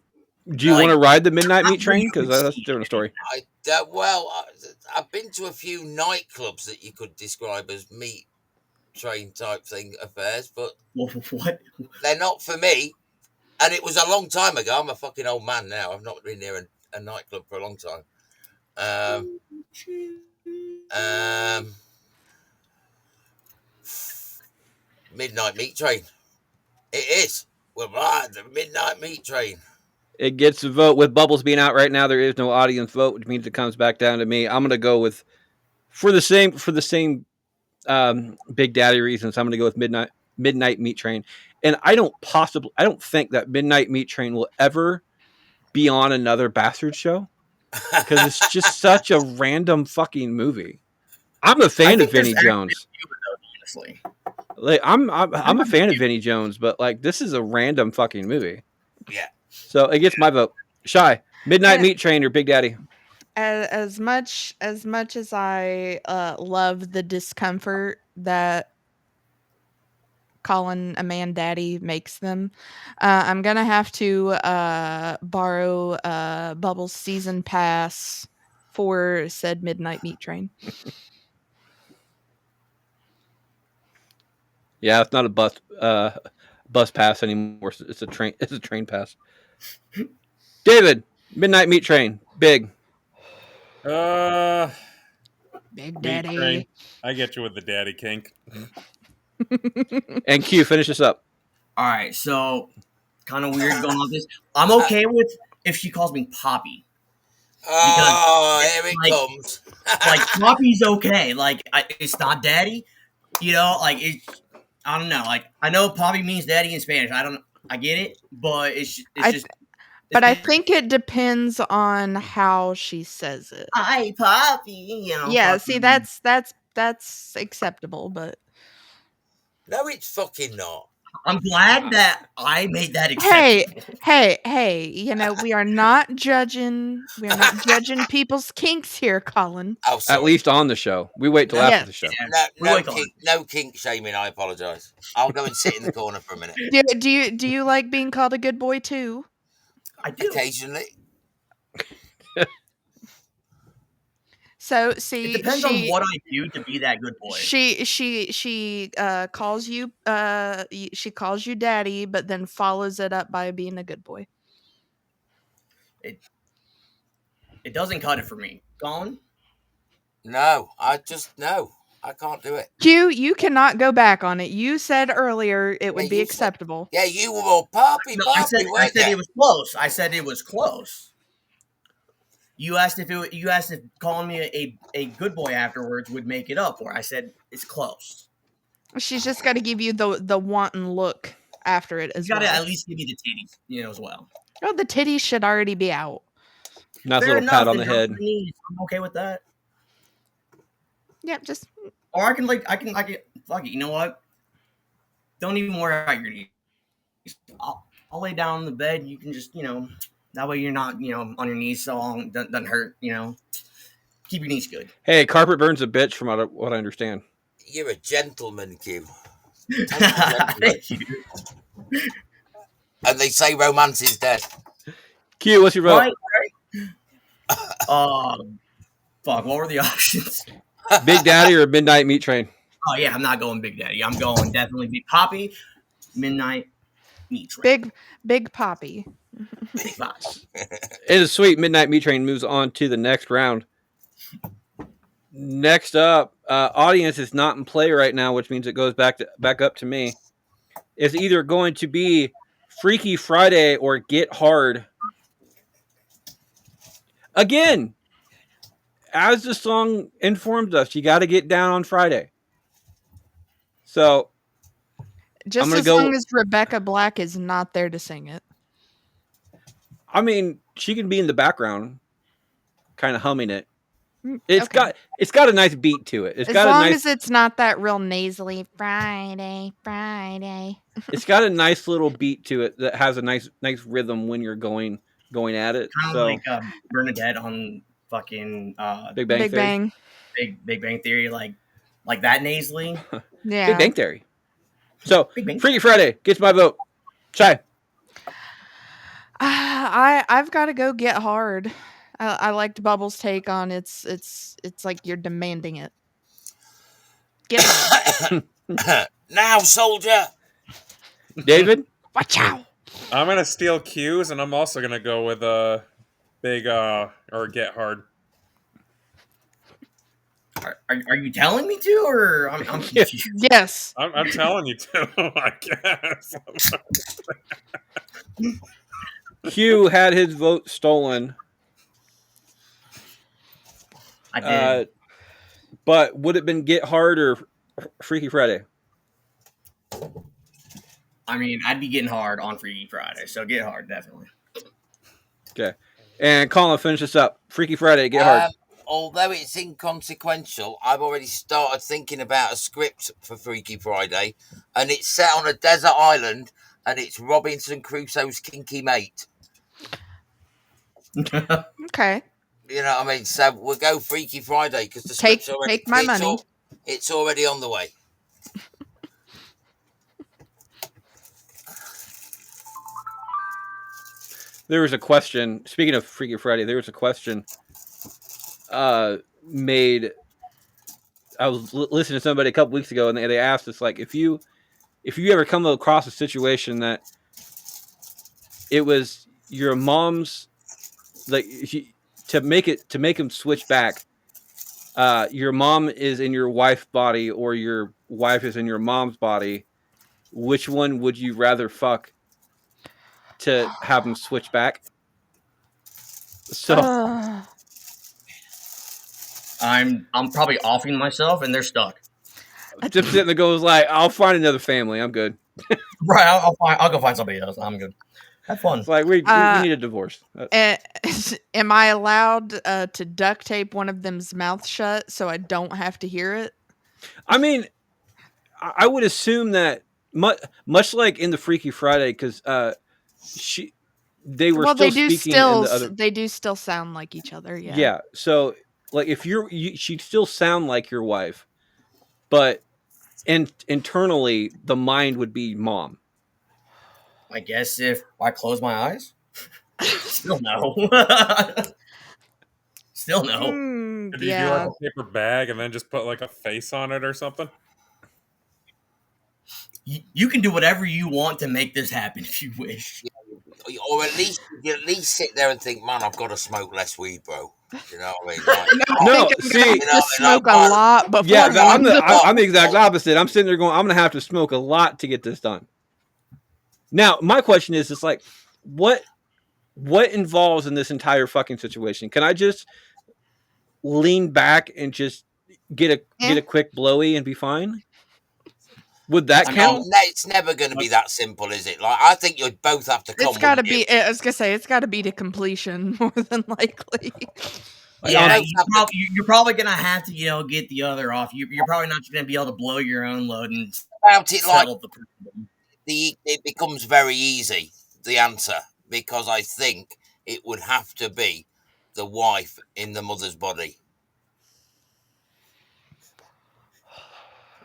do you like- want to ride the Midnight Meat not where Train? you Because would that's a see different story. I've been to a few nightclubs that you could describe as meat train type thing affairs, but what? they're not for me. And it was a long time ago. I'm a fucking old man now. I've not been near a nightclub for a long time. Midnight Meat Train. It is. We're right, the Midnight Meat Train. It gets a vote. With Bubbles being out right now, there is no audience vote, which means it comes back down to me. I'm gonna go with for the same Big Daddy reasons. I'm gonna go with Midnight Meat Train, and I don't think that Midnight Meat Train will ever be on another Bastard show because it's just such a random fucking movie. I'm a fan of Vinnie Jones. Honestly, Like I'm a fan of Vinnie Jones, but like this is a random fucking movie. Yeah. So it gets my vote. Shy, Midnight Yeah. Meat Train or Big Daddy? As much as I love the discomfort that calling a man daddy makes them, I'm gonna have to borrow Bubbles season pass for said Midnight Meat Train. Yeah, it's not a bus pass anymore. It's a train. It's a train pass. David, Midnight Meat Train, big. Big Meat Daddy. Train. I get you with the daddy kink. And Q, finish this up. all right. So, kind of weird going on this. I'm okay with if she calls me Poppy. Oh, here it like- comes. Like Poppy's okay. Like it's not Daddy. You know, like I don't know. Like I know Poppy means Daddy in Spanish. I get it, but it's just. But I think it depends on how she says it. Hi, Poppy. You know. Yeah, Poppy. see, that's acceptable, but No, it's fucking not. I'm glad that I made that hey, acceptable. hey, you know, we are not judging people's kinks here, Colin. Oh, sorry. At least on the show. We wait till Yeah. after the show. No kink shaming. I apologise. I'll go and sit in the corner for a minute. Do you like being called a good boy too? I do. Occasionally. So see, It depends on what I do to be that good boy. She calls you daddy, but then follows it up by being a good boy. It doesn't cut it for me. Colin? No, I can't do it. Q, you cannot go back on it. You said earlier it would Yeah, be you said- acceptable. Yeah, you were all Poppy. No, I said weren't you? it was close. I said it was close. You asked if calling me a good boy afterwards would make it up for. I said it's close. She's just got to give you the wanton look after it as You gotta well. at least give me the titties, as well. Oh, the titties should already be out. Nice Fair little pat on the enough, head. I'm okay with that. Yeah, just Or I can fuck it. You know what? Don't even worry about your knees. I'll lay down on the bed. You can just that way you're not on your knees so long. Doesn't hurt. Keep your knees good. Hey, carpet burns a bitch from what I understand. You're a gentleman, Q. Thank you. And they say romance is dead. Q, what's your vote? Right. Fuck. What were the options? Big Daddy or Midnight Meat Train? Oh yeah, I'm not going Big Daddy. I'm going definitely Big Poppy, Midnight Meat Train. big poppy. Big Poppy. It is sweet. Midnight Meat Train moves on to the next round. Next up, audience is not in play right now, which means it goes back up to me. It's either going to be Freaky Friday or Get Hard. Again, as the song informs us, you got to get down on Friday. So Just gonna as go- long as Rebecca Black is not there to sing it. I mean, she can be in the background, kind of humming it. It's Okay. got a nice beat to it. It's As got a long nice as it's not that real nasally Friday. it's got a nice little beat to it that has a nice rhythm when you're going at it. Kind of So like Bernadette on fucking Big Bang Big Theory. Bang. Big Bang Theory, like that nasally. Yeah. Big Bang Theory. So Big Bang. Freaky Friday gets my vote. Shy. I've got to go Get Hard. I liked Bubbles' take on it's like you're demanding it. Get hard. Now, soldier. David. Watch out. I'm gonna steal Q's, and I'm also gonna go with big or Get Hard. Are you telling me to, or I'm confused? Yes. I'm telling you to. I guess. Q had his vote stolen. I did. But would it have been Get Hard or Freaky Friday? I mean, I'd be getting hard on Freaky Friday, so Get Hard definitely. Okay. And Colin, finish this up. Freaky Friday, Get Hard. Although it's inconsequential, I've already started thinking about a script for Freaky Friday, and it's set on a desert island, and it's Robinson Crusoe's kinky mate. Okay. You know what I mean? So we'll go Freaky Friday because the Take script's already, my money. It's already on the way. There was a question. Speaking of Freaky Friday, there was a question made. I was listening to somebody a couple weeks ago, and they asked us, like, if you ever come across a situation that it was your mom's, like, to make him switch back, your mom is in your wife's body or your wife is in your mom's body, which one would you rather fuck to have them switch back? So I'm probably offing myself, and they're stuck. just sitting there goes like, I'll find another family. I'm good. Right, I'll go find somebody else. I'm good. Have fun. It's like we need a divorce. Am I allowed to duct tape one of them's mouth shut so I don't have to hear it? I mean, I would assume that much like in the Freaky Friday, because they were Well, still they do speaking still in the other. they do still sound like each other. Yeah. Yeah. So like if she'd still sound like your wife, but internally the mind would be mom. I guess if I close my eyes, still no. Still no. Could you do Yeah. like a paper bag and then just put like a face on it or something? You can do whatever you want to make this happen if you wish. Or at least sit there and think, man, I've got to smoke less weed, bro. You know what I mean? Like, No, I think I'm see, gonna have to smoke a lot before. yeah, I'm I'm the exact opposite. I'm sitting there going, I'm gonna have to smoke a lot to get this done. Now, my question is, it's like, what involves in this entire fucking situation? Can I just lean back and just get a quick blowy and be fine? Would that count? It's never going to be that simple, is it? Like, I think you both have to come. It's got to be. I was gonna say it's got to be to completion more than likely. Yeah, you're probably gonna have to, get the other off. You're probably not gonna be able to blow your own load and about it like settle the problem. It becomes very easy, the answer, because I think it would have to be the wife in the mother's body.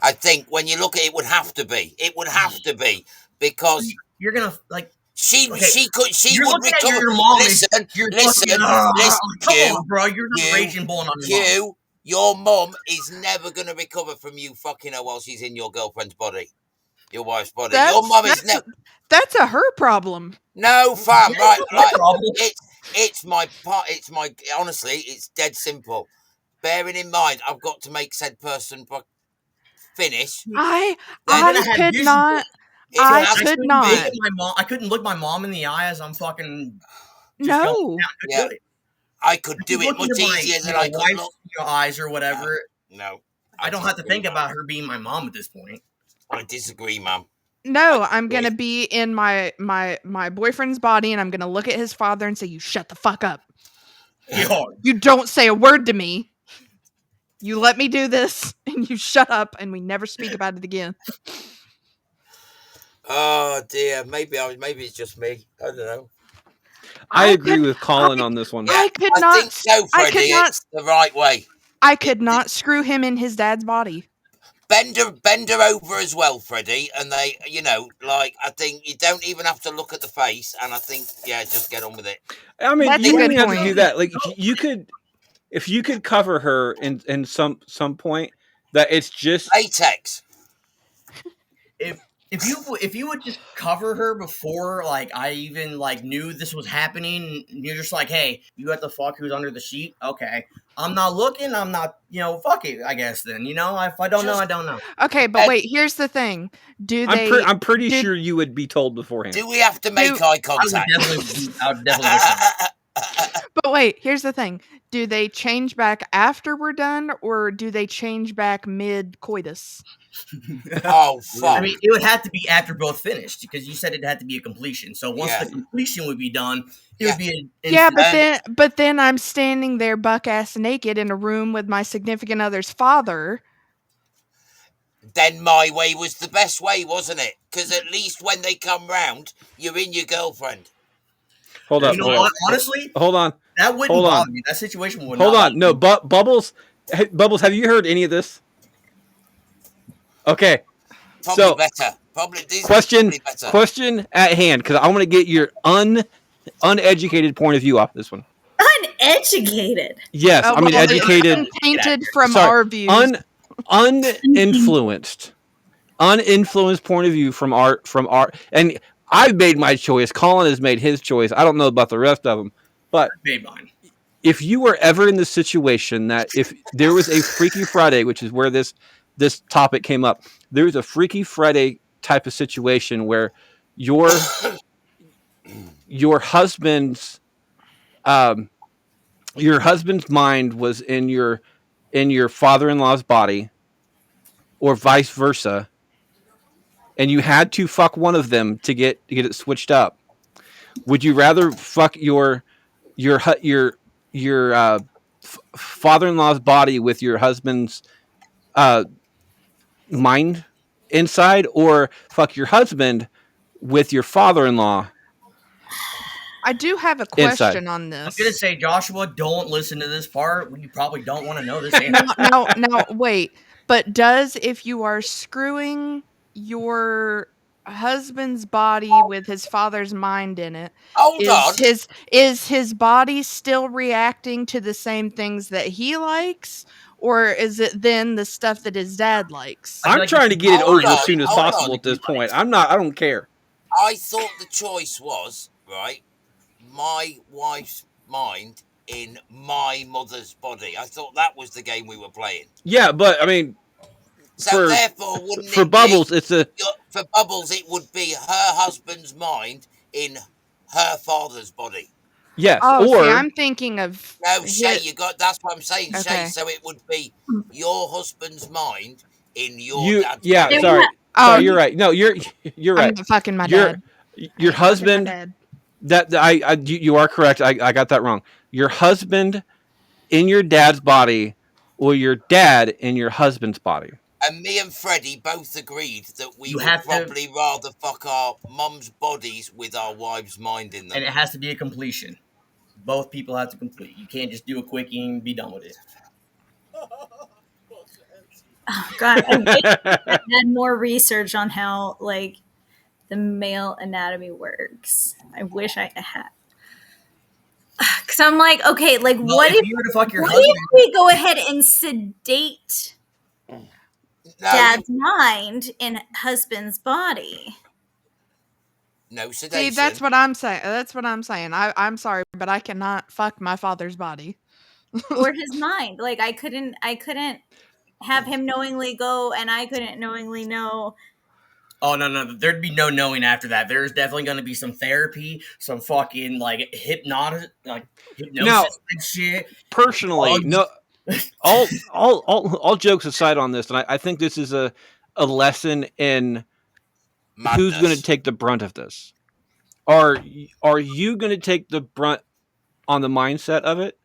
I think when you look at it, would have to be. It would have to be because you're gonna like she would recover. Your mom listen, come on, bro. You're not raging born on your mom. Your mom is never gonna recover from you fucking her while she's in your girlfriend's body, your wife's body. Your mom is never. That's a her problem. No, fam. Right, it's my part. It's my honestly. It's dead simple. Bearing in mind, I've got to make said person finish. I could not. I couldn't look my mom in the eye as I'm fucking. No. I could do it much easier than I could look your eyes or whatever. No. I don't have to think about her being my mom at this point. I disagree, ma'am. No, I'm gonna be in my boyfriend's body, and I'm gonna look at his father and say, "You shut the fuck up. You don't say a word to me." You let me do this, and you shut up, and we never speak about it again. Oh dear, maybe it's just me. I don't know. I agree could- with Colin on this one. Yeah, I could I not. think so, I Freddie. could not. It's the right way. I could not screw him in his dad's body. Bend her over as well, Freddie. And they, I think you don't even have to look at the face. And I think, just get on with it. I mean, That's you a wouldn't good have to point. do that. Like, if you could cover her in some point, that it's just Latex. If you would just cover her before like I even like knew this was happening, and you're just like, hey, you got the fuck who's under the sheet? Okay, I'm not looking. I'm not. Fuck it. I guess then. If I don't know, I don't know. Okay, but wait. Here's the thing. Do they? I'm pretty sure you would be told beforehand. Do we have to make eye contact? I would definitely. But wait. Here's the thing. Do they change back after we're done, or do they change back mid coitus? Oh fuck! I mean, it would have to be after both finished because you said it had to be a completion. So once the completion would be done, it would be but then I'm standing there buck ass naked in a room with my significant other's father. Then my way was the best way, wasn't it? Because at least when they come round, you're in your girlfriend. Hold up. Honestly, hold on. That wouldn't bother me. That situation would. Hold on. No, Bubbles. Bubbles, have you heard any of this? Okay. Probably better. Question at hand, because I want to get your uneducated point of view off this one. Uneducated. Yes, I mean educated. Tainted from our views. Uninfluenced point of view from our. And I've made my choice. Colin has made his choice. I don't know about the rest of them, but I made mine. If you were ever in the situation that if there was a Freaky Friday, which is where this topic came up, there was a Freaky Friday type of situation where your husband's mind was in your father-in-law's body, or vice versa, and you had to fuck one of them to get it switched up. Would you rather fuck your father-in-law's body with your husband's mind inside, or fuck your husband with your father-in-law? I do have a question inside. on this. I'm gonna say, Joshua, don't listen to this part. You probably don't want to know this answer. No, wait. But if you are screwing your husband's body with his father's mind in it, is his body still reacting to the same things that he likes, or is it then the stuff that his dad likes? I'm trying to get it over as soon as possible at this point. I don't care. I thought the choice was right. My wife's mind in my mother's body. I thought that was the game we were playing. Yeah, but I mean, so therefore, wouldn't for Bubbles, for Bubbles, it would be her husband's mind in her father's body. Yes, see, I'm thinking of Shay. That's what I'm saying, okay. Shay. So it would be your husband's mind in your dad's body. Yeah, sorry, you're right. No, you're right. I'm fucking my dad. Your husband. You are correct. I got that wrong. Your husband in your dad's body, or your dad in your husband's body. And me and Freddie both agreed that we would probably rather fuck our mum's bodies with our wife's mind in them. And it has to be a completion. Both people have to complete. You can't just do a quickie and be done with it. Oh, God, I wish I had more research on how the male anatomy works. I wish I had. Because I'm like, okay, what if you were to fuck your husband? If we go ahead and sedate dad's mind in husband's body? No sedation. See, that's what I'm saying. I'm sorry, but I cannot fuck my father's body or his mind. I couldn't have him knowingly go, and I couldn't knowingly know. Oh, no. There'd be no knowing after that. There's definitely going to be some therapy, some fucking, hypnosis and shit. Personally, no. All jokes aside on this, and I think this is a lesson in madness. Who's going to take the brunt of this. Are you going to take the brunt on the mindset of it,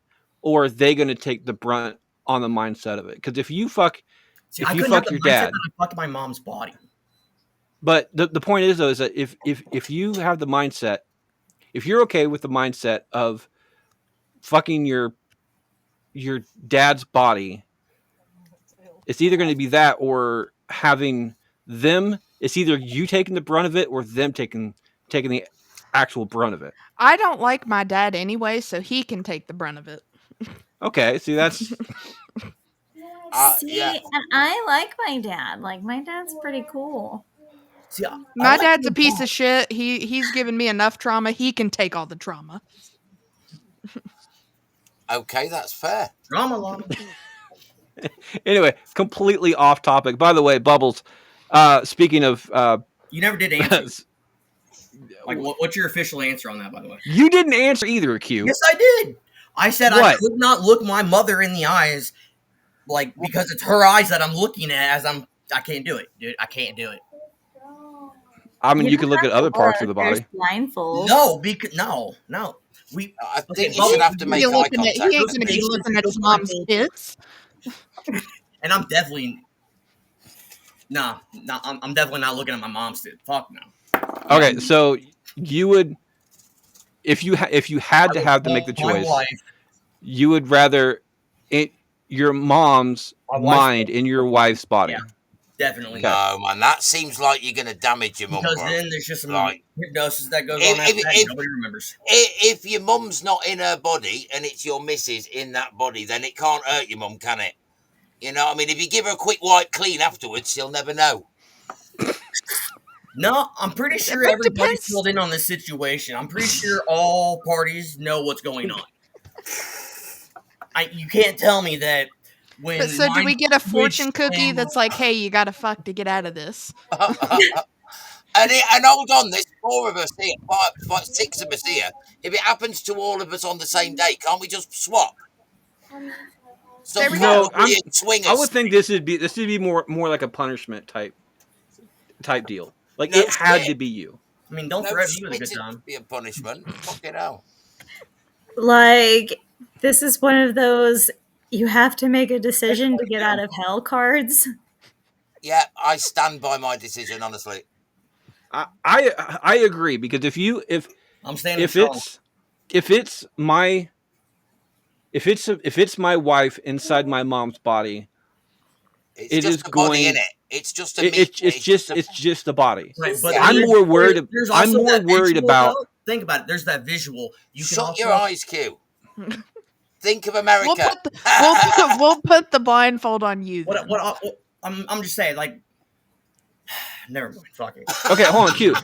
or are they going to take the brunt on the mindset of it. Because if you fuck See, if I you couldn't have fuck the your mindset dad, that I fucked my mom's body. but the point is though is that if you have the mindset, if you're okay with the mindset of fucking your dad's body, it's either going to be that or having them. It's either you taking the brunt of it or them taking the actual brunt of it. I don't like my dad anyway, so he can take the brunt of it. Okay, see that's See, Yeah. and I like my dad. Like, my dad's pretty cool. See, I My like dad's my a piece mom. of shit. He's given me enough trauma. He can take all the trauma. Okay, that's fair. Drama llama. anyway. Completely off topic. By the way, Bubbles. Speaking of, You never did answer. Like, what's your official answer on that, by the way? you didn't answer either, Q. Yes, I did. I said I What? could not look my mother in the eyes, like, because it's her eyes that I'm looking at. I can't do it, dude. I can't do it. I mean, you can look at other parts of the There's body. blindfold. No, because no. We I Okay, think you Bubbles, should have to He make ain't eye looking at- contact. he ain't going to be Those looking at his faces, mom's those tits. and I'm definitely I'm definitely not looking at my mom's tits. Fuck no. Okay, so you would, if you had to have to make the My choice, wife, you would rather your mom's My wife's mind in your wife's body. Yeah. definitely Okay. not. No, man, that seems like you're going to damage your mum, Because bro. then there's just some Right. hypnosis that goes If- on after if- that. if- Nobody remembers. If your mum's not in her body and it's your missus in that body, then it can't hurt your mum, can it? You know what I mean? If you give her a quick wipe clean afterwards, she'll never know. No, I'm pretty sure That everybody's depends. filled in on this situation. I'm pretty sure all parties know what's going on. You can't tell me that when. But so do mine we get a switched fortune cookie and- that's like, hey, you got to fuck to get out of this? And hold on, there's 4 of us here, 6 of us here. If it happens to all of us on the same day, can't we just swap? Some There we go. sort of weird swingers. I would think this would be more like a punishment type deal. Like No it had shit. to be you. I mean, don't No threaten me with a shit, good time. it'd be a punishment. Fucking hell. Like, this is one of those you have to make a decision to get out of hell cards. Yeah, I stand by my decision, honestly. I agree because if I'm standing strong. it's my wife inside my mom's body, It's It just is a body going- in it. It's just a it's just the body. Right, but I'm there's- more worried- there's I'm also more that worried visual, about- though. Think about it. There's that visual. You can Shut also, your eyes, Q. Think of America. We'll put the blindfold on you. then. I'm just saying, like, never mind. Fuck it. Okay, hold on, Q.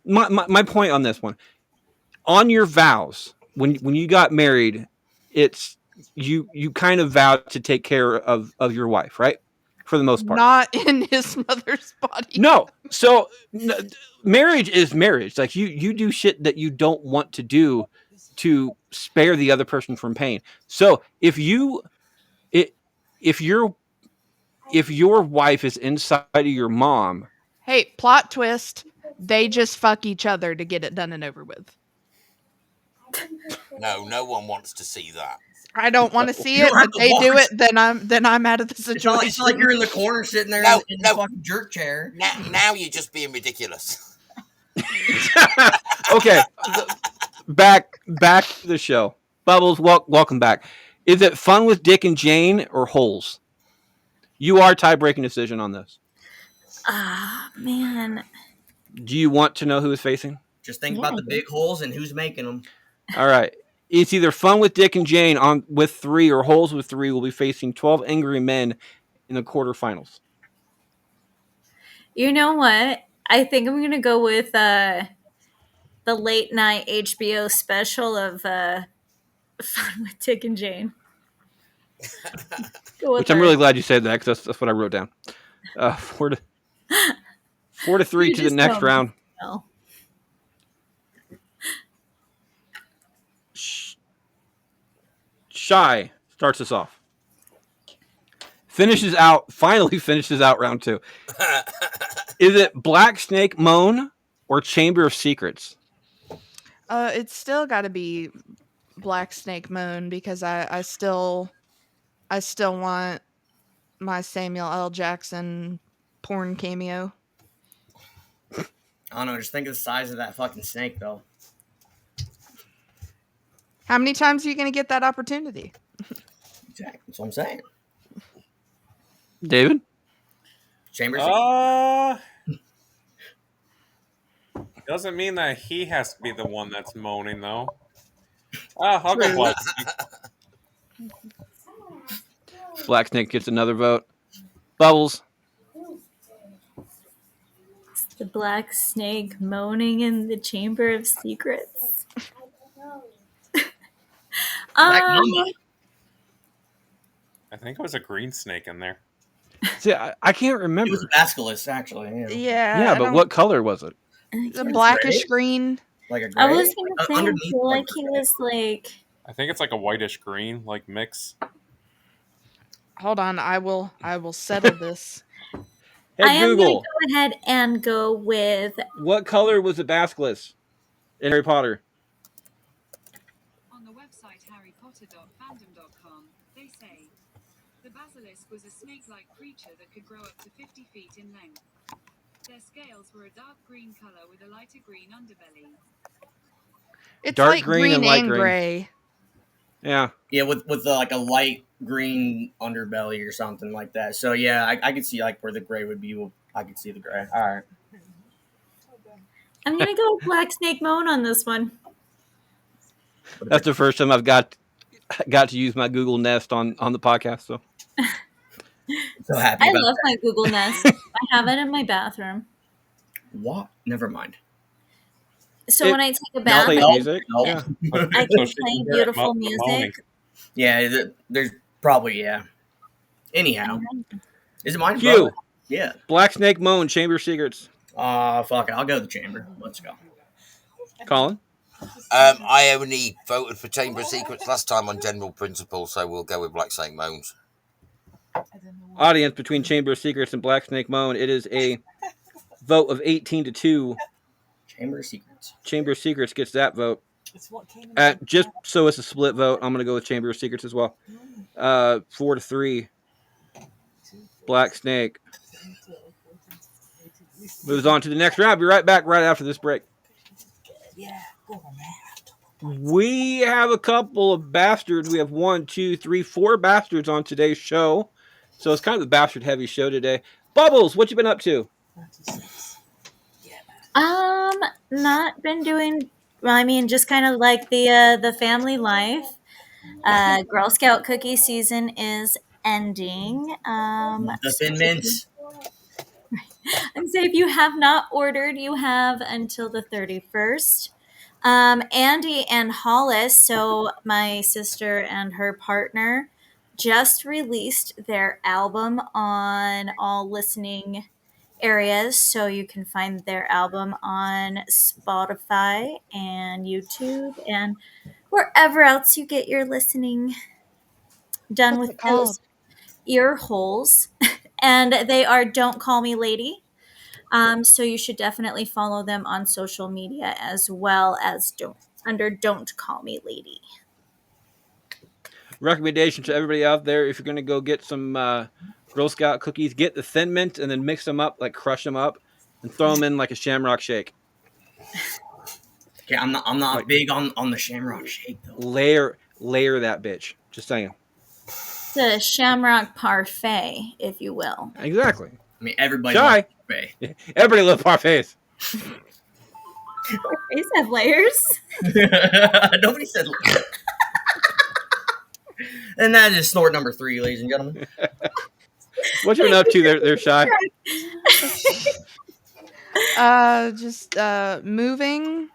My point on this one. On your vows, when you got married, it's you kind of vowed to take care of your wife, right? For the most part. Not in his mother's body. No. So marriage is marriage. Like you do shit that you don't want to do to spare the other person from pain. So if your wife is inside of your mom, Hey, plot twist. They just fuck each other to get it done and over with. No one wants to see that. I don't want to see You it, don't have but to they do watch. it, then I'm out of the It's situation. not like you're in the corner sitting there No, in no. the fucking jerk chair. Now you're just being ridiculous. okay, back to the show. Bubbles, welcome back. Is it Fun with Dick and Jane or Holes? You are tie-breaking decision on this. Ah, man. Do you want to know who is facing? Just think about the big holes and who's making them. All right. It's either Fun with Dick and Jane with 3 or Holes with 3 will be facing 12 Angry Men in the quarterfinals. You know what? I think I'm gonna go with the late night HBO special of Fun with Dick and Jane. Go with Which I'm her. really glad you said that because that's what I wrote down. 4 to 3 You to the just next know. round. No. Shy starts us off. Finally finishes out round 2. Is it Black Snake Moan or Chamber of Secrets? It's still got to be Black Snake Moan because I still I still want my Samuel L. Jackson porn cameo. I don't know. Just think of the size of that fucking snake, though. How many times are you going to get that opportunity? Exactly. That's what I'm saying. David? Chambers. Doesn't mean that he has to be the one that's moaning, though. I'll go True. Black. Black Snake gets another vote. Bubbles. The black snake moaning in the Chamber of Secrets. Black Mamba. I think it was a green snake in there. See, I can't It remember. was a basilisk, actually. Yeah. Yeah. Yeah, I but don't- what color was it? The blackish Gray? green. Like a gray. I was gonna say, I Underneath, feel like like he gray. was like. I think it's like a whitish green, like mix. Hold on, I will settle this. Hey, I am gonna Google. go ahead and go with. What color was the basilisk in Harry Potter? On the website harrypotter.fandom.com, they say the basilisk was a snake-like creature that could grow up to 50 feet in length. Their scales were a dark green color with a lighter green underbelly. It's Dark like green green and light and green. gray. Yeah. Yeah, with like a light green underbelly or something like that. So yeah, I could see like where the gray would be. I could see the gray. All right. I'm gonna go with Black Snake Moan on this one. That's the first time I've got to use my Google Nest on the podcast. So So happy I about love my Google Nest. I have it in my bathroom. what? Never mind. So It- when I take a bath, play no. music. No. Yeah. I So can she play can hear it beautiful moaning. music. Yeah, there's probably yeah. Anyhow, is it mine? Q. Bro? Yeah. Black Snake Moan, Chamber of Secrets. Fuck it. I'll go to the chamber. Let's go. Colin? I only voted for Chamber of Secrets last time on general principle, so we'll go with Black Snake Moans. Audience between Chamber of Secrets and Black Snake Moan. It is a vote of 18-2. Chamber of Secrets. Chamber of Secrets gets that vote. Just so it's a split vote, I'm going to go with Chamber of Secrets as well. 4-3. Black Snake moves on to the next round. Be right back right after this break. We have a couple of bastards. We have 1, 2, 3, 4 bastards on today's show. So it's kind of a bastard heavy show today. Bubbles, what you been up to? Not been doing. Well, I mean, just kind of like the family life. Girl Scout cookie season is ending. The Thin Mints. And so if you have not ordered, you have until the 31st. Andy and Hollis, so my sister and her partner, just released their album on all listening areas. So you can find their album on Spotify and YouTube and wherever else you get your listening done What's with it called? those ear holes. And they are Don't Call Me Lady. So you should definitely follow them on social media as well as Don't Call Me Lady. Recommendation to everybody out there: if you're going to go get some Girl Scout cookies, get the Thin Mint and then mix them up, like crush them up, and throw them in like a Shamrock Shake. Okay, I'm not Like- big on the Shamrock Shake though. Layer that bitch. Just saying. It's a shamrock parfait, if you will. Exactly. I mean, everybody Shy. loves buffet. Everybody loves parfaits. Parfaits have layers. Nobody said. And that is snort number 3, ladies and gentlemen. What you been up to there, Shy? Just moving,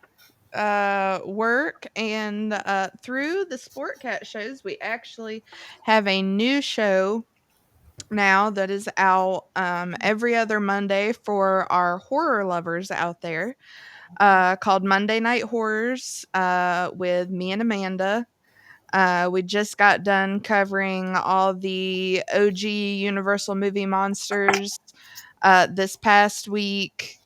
work, and through the Sport Cat shows, we actually have a new show now that is out every other Monday for our horror lovers out there, called Monday Night Horrors with me and Amanda. We just got done covering all the OG Universal movie monsters. This past week,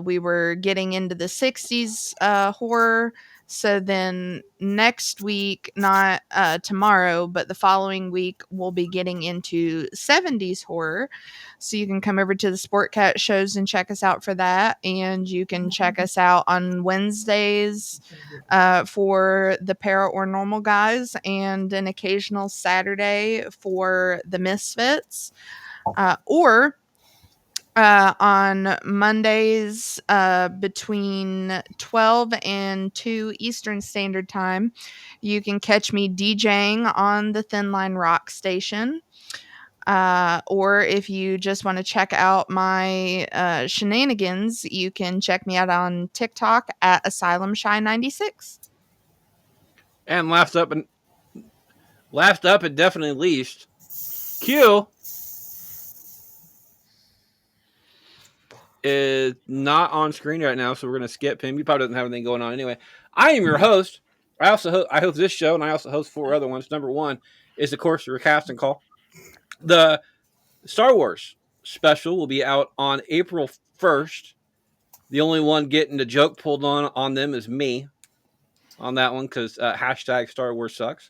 we were getting into the 60s horror. So then next week, not tomorrow, but the following week, we'll be getting into 70s horror. So you can come over to the Sport Cat shows and check us out for that. And you can check us out on Wednesdays for the Paranormal Guys and an occasional Saturday for the Misfits. Or on Mondays between 12 and 2 Eastern Standard Time, you can catch me DJing on the Thin Line Rock station. Or if you just want to check out my shenanigans, you can check me out on TikTok at Asylum Shy 96. And last up and definitely least, Q is not on screen right now, so we're going to skip him. He probably doesn't have anything going on anyway. I am your host. I host this show, and I also host 4 other ones. Number 1 is, of course, the Recasting Call. The Star Wars special will be out on April 1st. The only one getting the joke pulled on them is me on that one, because hashtag Star Wars sucks.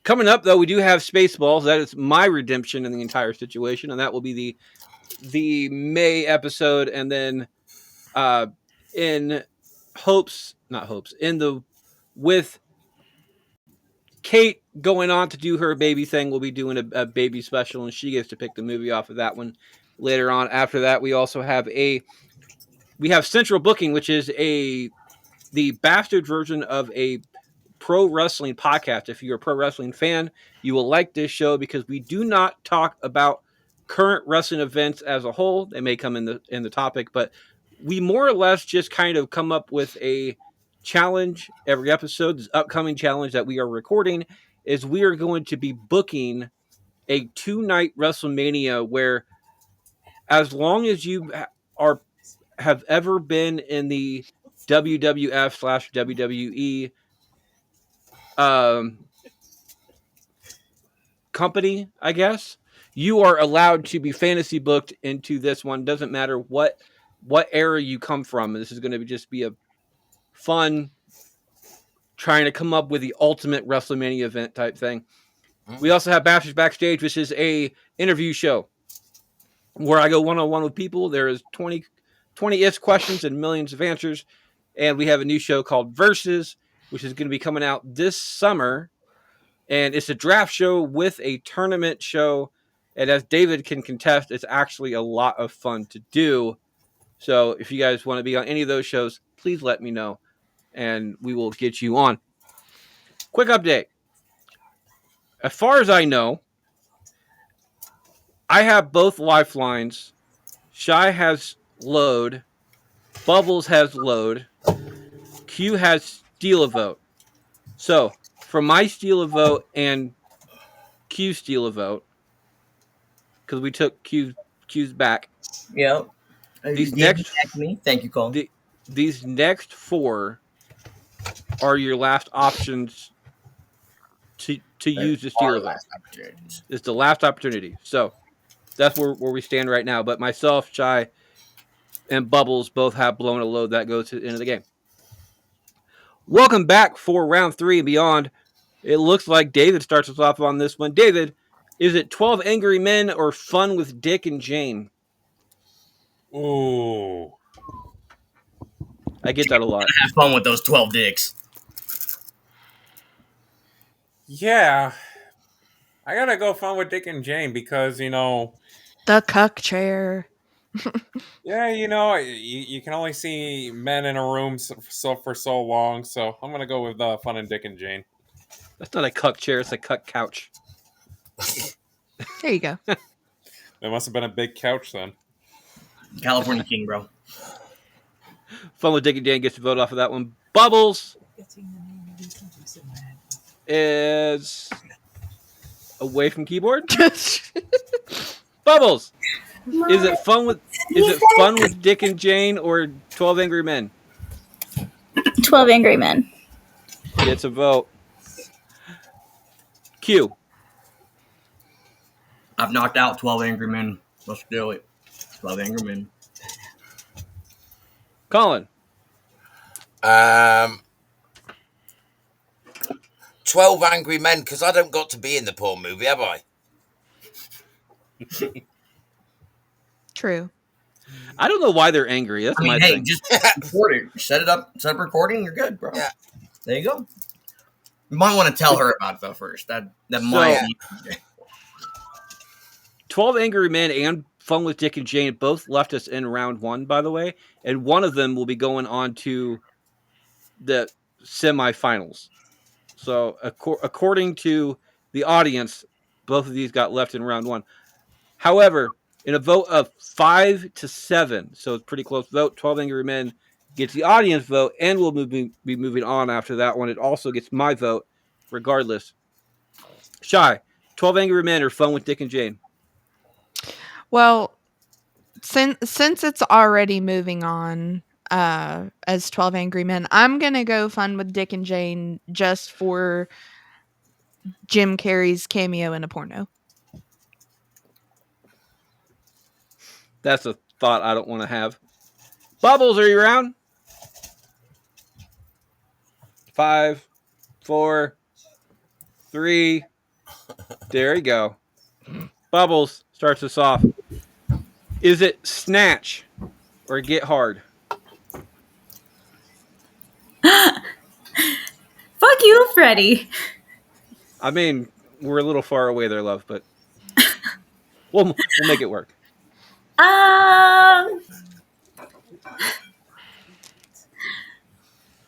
Coming up, though, we do have Spaceballs. That is my redemption in the entire situation, and that will be the May episode, and then with Kate going on to do her baby thing, we'll be doing a baby special, and she gets to pick the movie off of that one later on. After that, we also have Central Booking, which is the bastard version of a pro wrestling podcast. If you're a pro wrestling fan, you will like this show, because we do not talk about current wrestling events as a whole. They may come in the topic, but we more or less just kind of come up with a challenge every episode. This upcoming challenge that we are recording is we are going to be booking a 2-night WrestleMania, where as long as you have ever been in the WWF/WWE company, I guess, you are allowed to be fantasy booked into this one. Doesn't matter what era you come from. This is going to just be a fun trying to come up with the ultimate WrestleMania event type thing. We also have Bastards Backstage, which is a interview show where I go one-on-one with people. There is 20-ish questions and millions of answers. And we have a new show called Versus, which is going to be coming out this summer. And it's a draft show with a tournament show. And as David can contest, it's actually a lot of fun to do. So if you guys want to be on any of those shows, please let me know, and we will get you on. Quick update. As far as I know, I have both lifelines. Shy has load. Bubbles has load. Q has steal a vote. So, for my steal a vote and Q steal a vote, because we took Q's back. Yep. These Thank you, Cole. These next 4 are your last options to use the steal a vote. It's the last opportunity. So that's where we stand right now. But myself, Shy, and Bubbles both have blown a load that goes to the end of the game. Welcome back for round 3 and beyond. It looks like David starts us off on this one. David, is it 12 Angry Men or Fun with Dick and Jane? Ooh. I get that a lot. Have fun with those 12 dicks. Yeah. I gotta go Fun with Dick and Jane because, The cuck chair. Yeah, you can only see men in a room for so long, so I'm gonna go with Fun and Dick and Jane. That's not a cuck chair; it's a cuck couch. There you go. There must have been a big couch then. California King, bro. Fun with Dick and Jane gets to vote off of that one. Bubbles is away from keyboard. Bubbles. Is it fun with Dick and Jane or 12 Angry Men? 12 Angry Men. Gets a vote. Q. I've knocked out 12 Angry Men. Let's do it. 12 Angry Men. Colin. 12 Angry Men, because I don't got to be in the porn movie, have I? True. I don't know why they're angry. That's I mean, my hey, thing. just record it. Set up recording. You're good, bro. Yeah. There you go. You might want to tell her about it though first. That might. 12 Angry Men and Fun with Dick and Jane both left us in round 1, by the way, and one of them will be going on to the semifinals. So, according to the audience, both of these got left in round 1. However, in a vote of 5-7, so it's pretty close vote, 12 Angry Men gets the audience vote, and we'll be moving on after that one. It also gets my vote, regardless. Shy, 12 Angry Men or Fun with Dick and Jane? Well, since it's already moving on as 12 Angry Men, I'm going to go Fun with Dick and Jane just for Jim Carrey's cameo in a porno. That's a thought I don't want to have. Bubbles, are you around? 5, 4, 3. There you go. Bubbles starts us off. Is it Snatch or Get Hard? Fuck you, Freddie. I mean, we're a little far away there, love, but we'll make it work. I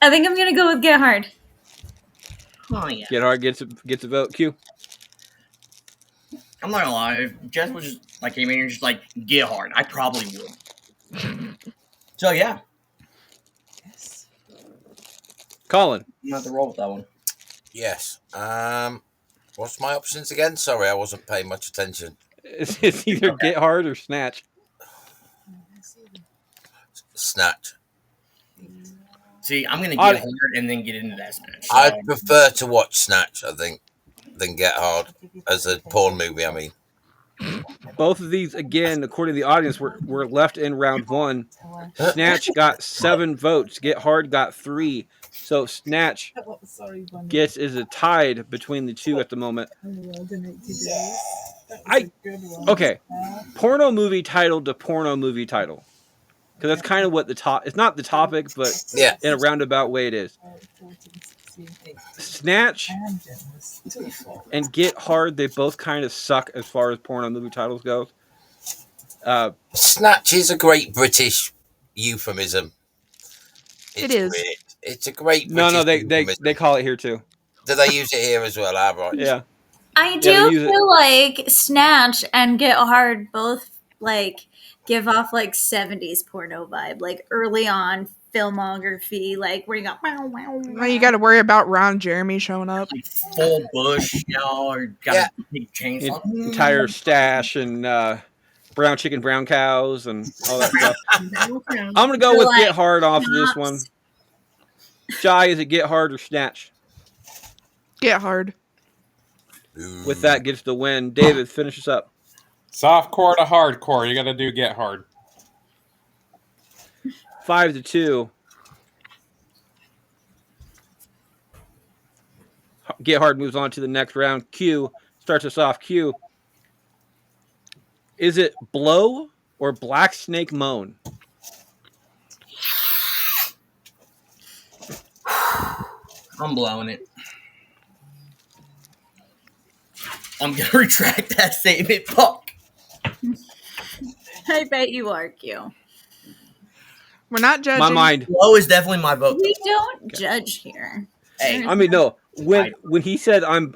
think I'm gonna go with Get Hard. Oh yeah. Get Hard gets a vote. Q. I'm not gonna lie. If Jess was just like came in here and just like Get Hard, I probably would. So yeah, Colin. I'm gonna have to roll with that one. Yes. What's my options again? Sorry, I wasn't paying much attention. It's either Get Hard or Snatch. Snatch. See, I'm gonna get hard and then get into that Snatch. So. I'd prefer to watch Snatch, I think, than Get Hard as a porn movie. I mean, both of these, again, according to the audience, were left in round 1. Snatch got 7 votes. Get Hard got 3. So Snatch is a tied between the two at the moment. Okay, porno movie title to porno movie title, because that's kind of what it's not the topic, but yeah, in a roundabout way it is. Snatch and Get Hard, they both kind of suck as far as porno movie titles goes. Snatch is a great British euphemism. It is. It's a great British euphemism. they call it here too. Do they use it here as well? Right. Yeah. I do feel like Snatch and Get Hard both like give off like 70s porno vibe, like early on filmography, like where you go. Well, you got to worry about Ron Jeremy showing up. Like full bush, or got a big chainsaw. Entire stash and brown chicken, brown cows, and all that stuff. I'm gonna go with Get Hard off of this one. Jai, is it Get Hard or Snatch? Get Hard. With that gets the win. David, finish us up. Softcore to hardcore. You got to do Get Hard. 5-2. Get Hard moves on to the next round. Q starts us off. Q. Is it Blow or Black Snake Moan? I'm blowing it. I'm gonna retract that statement. Fuck. I bet you are, Q. We're not judging. My mind. Blow is definitely my vote. We don't judge here. Hey, I mean, no. When he said I'm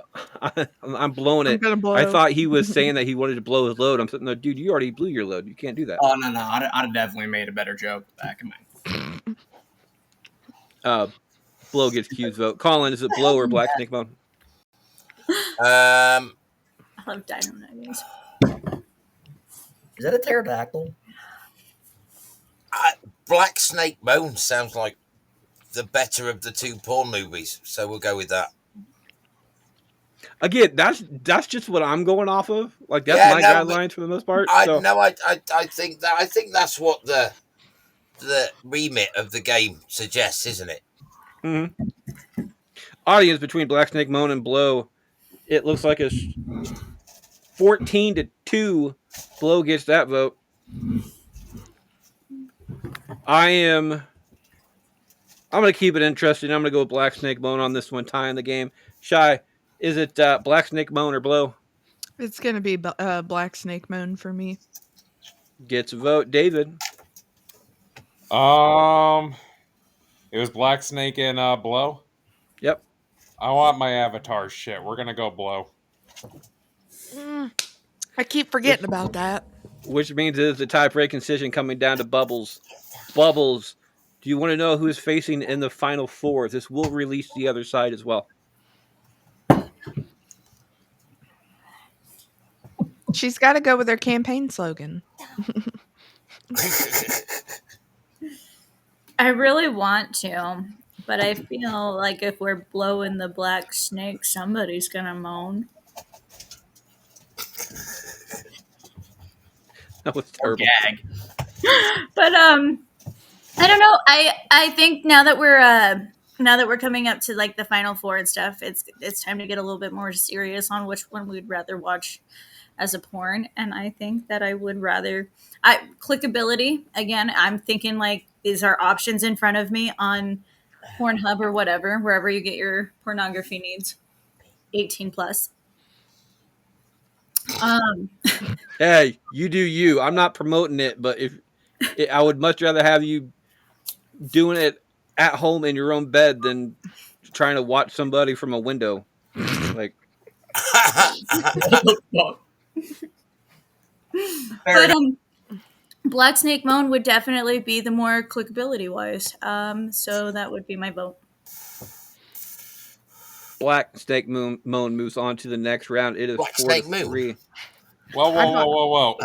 blowing it, gonna blow. I thought he was saying that he wanted to blow his load. I'm sitting there, dude. You already blew your load. You can't do that. Oh no, I'd have definitely made a better joke back in my. Blow gets Q's vote. Colin, is it Blow or Black Snake Moan? I love Dino Nuggies. Is that a pterodactyl? Black Snake Moan sounds like the better of the two porn movies, so we'll go with that. Again, that's just what I'm going off of. Like that's my guidelines for the most part. I think that's what the remit of the game suggests, isn't it? Mm-hmm. audience between Black Snake Moan and Blow, it looks like it's 14-2. Blow gets that vote. I'm going to keep it interesting. I'm going to go with Black Snake Moan on this one, tying the game. Shy, is it Black Snake Moan or Blow? It's gonna be Black Snake Moan for me. Gets a vote. David? It was Black Snake and Blow. Yep. I want my Avatar shit. We're gonna go Blow. I keep forgetting about that. Which means it is the tie-breaking decision coming down to Bubbles. Bubbles, do you want to know who is facing in the final four? This will release the other side as well. She's got to go with her campaign slogan. I really want to, but I feel like if we're blowing the Black Snake, somebody's gonna moan. That was terrible. Gag. But I don't know. I think now that we're coming up to like the final four and stuff, it's time to get a little bit more serious on which one we'd rather watch as a porn. And I think that I would rather clickability again. I'm thinking like these are options in front of me on Pornhub or whatever, wherever you get your pornography needs, 18 plus. Hey, you do you. I'm not promoting it, but I would much rather have you doing it at home in your own bed than trying to watch somebody from a window. Like, but Black Snake Moan would definitely be the more clickability wise. So that would be my vote. Black Snake Moan moves on to the next round. It is Black Snake 4-3. Whoa.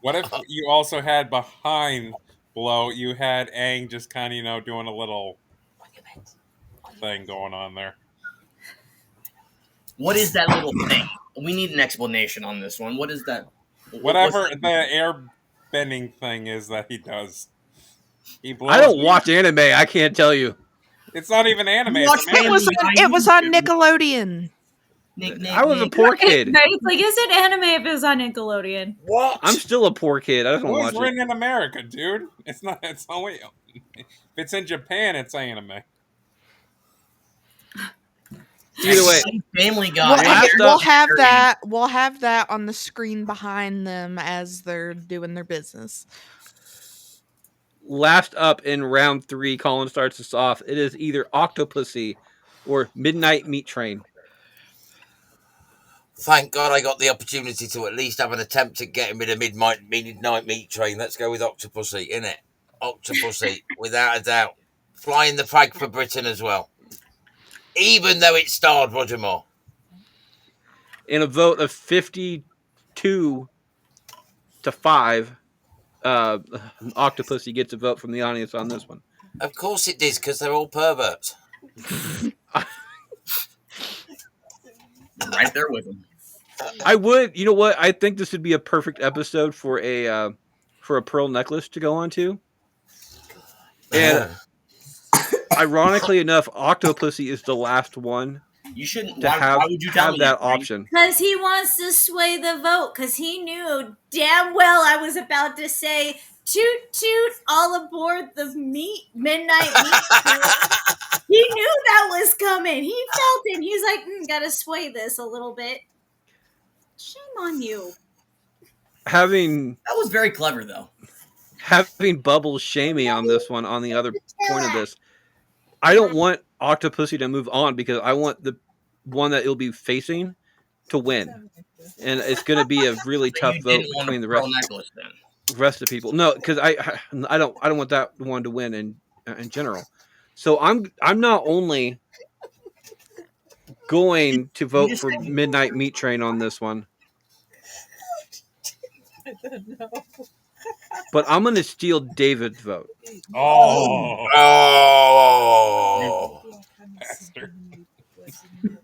What if you also had behind Blow, you had Aang just kind of, doing a little thing going on there? What is that little thing? We need an explanation on this one. What is that? Whatever the air bending thing is that he does. He blows. I don't watch anime. I can't tell you. It's not even anime. Watch It's a It was on Nickelodeon. I was a poor kid. Right? Like, is it anime if it was on Nickelodeon? What? I'm still a poor kid. I don't It was watch written it. in America, dude. It's not. It's only. If it's in Japan, it's anime. Either way, Family We'll, Guy. Last we'll up- have that. We'll have that on the screen behind them as they're doing their business. last up in round 3, Colin starts us off. It is either Octopussy or Midnight Meat Train. Thank God I got the opportunity to at least have an attempt at getting rid of Midnight Meat Train. Let's go with Octopussy, innit? Octopussy, without a doubt. Flying the flag for Britain as well. Even though it starred Roger Moore. In a vote of 52 to 5, Octopussy gets a vote from the audience on this one. Of course it is, because they're all perverts. Right there with him. I would, you know what? I think this would be a perfect episode for a pearl necklace to go on to. And ironically enough, Octopussy is the last one You shouldn't. to Why would you tell have me that Frank? option. Because he wants to sway the vote. Because he knew damn well I was about to say, toot toot, all aboard the midnight meat. He knew that was coming. He felt it. He's like, gotta sway this a little bit. Shame on you. Having That was very clever, though. Bubbles shame me on this one, on the other point of this, I don't want Octopussy to move on because I want the one that it'll be facing to win. And it's going to be a really So tough you vote didn't want between a the pearl necklace, then. rest of the people. No, because I don't want that one to win in general. So I'm not only going to vote for Midnight Meat Train on this one, but I'm going to steal David's vote. Oh, Oh. bastard.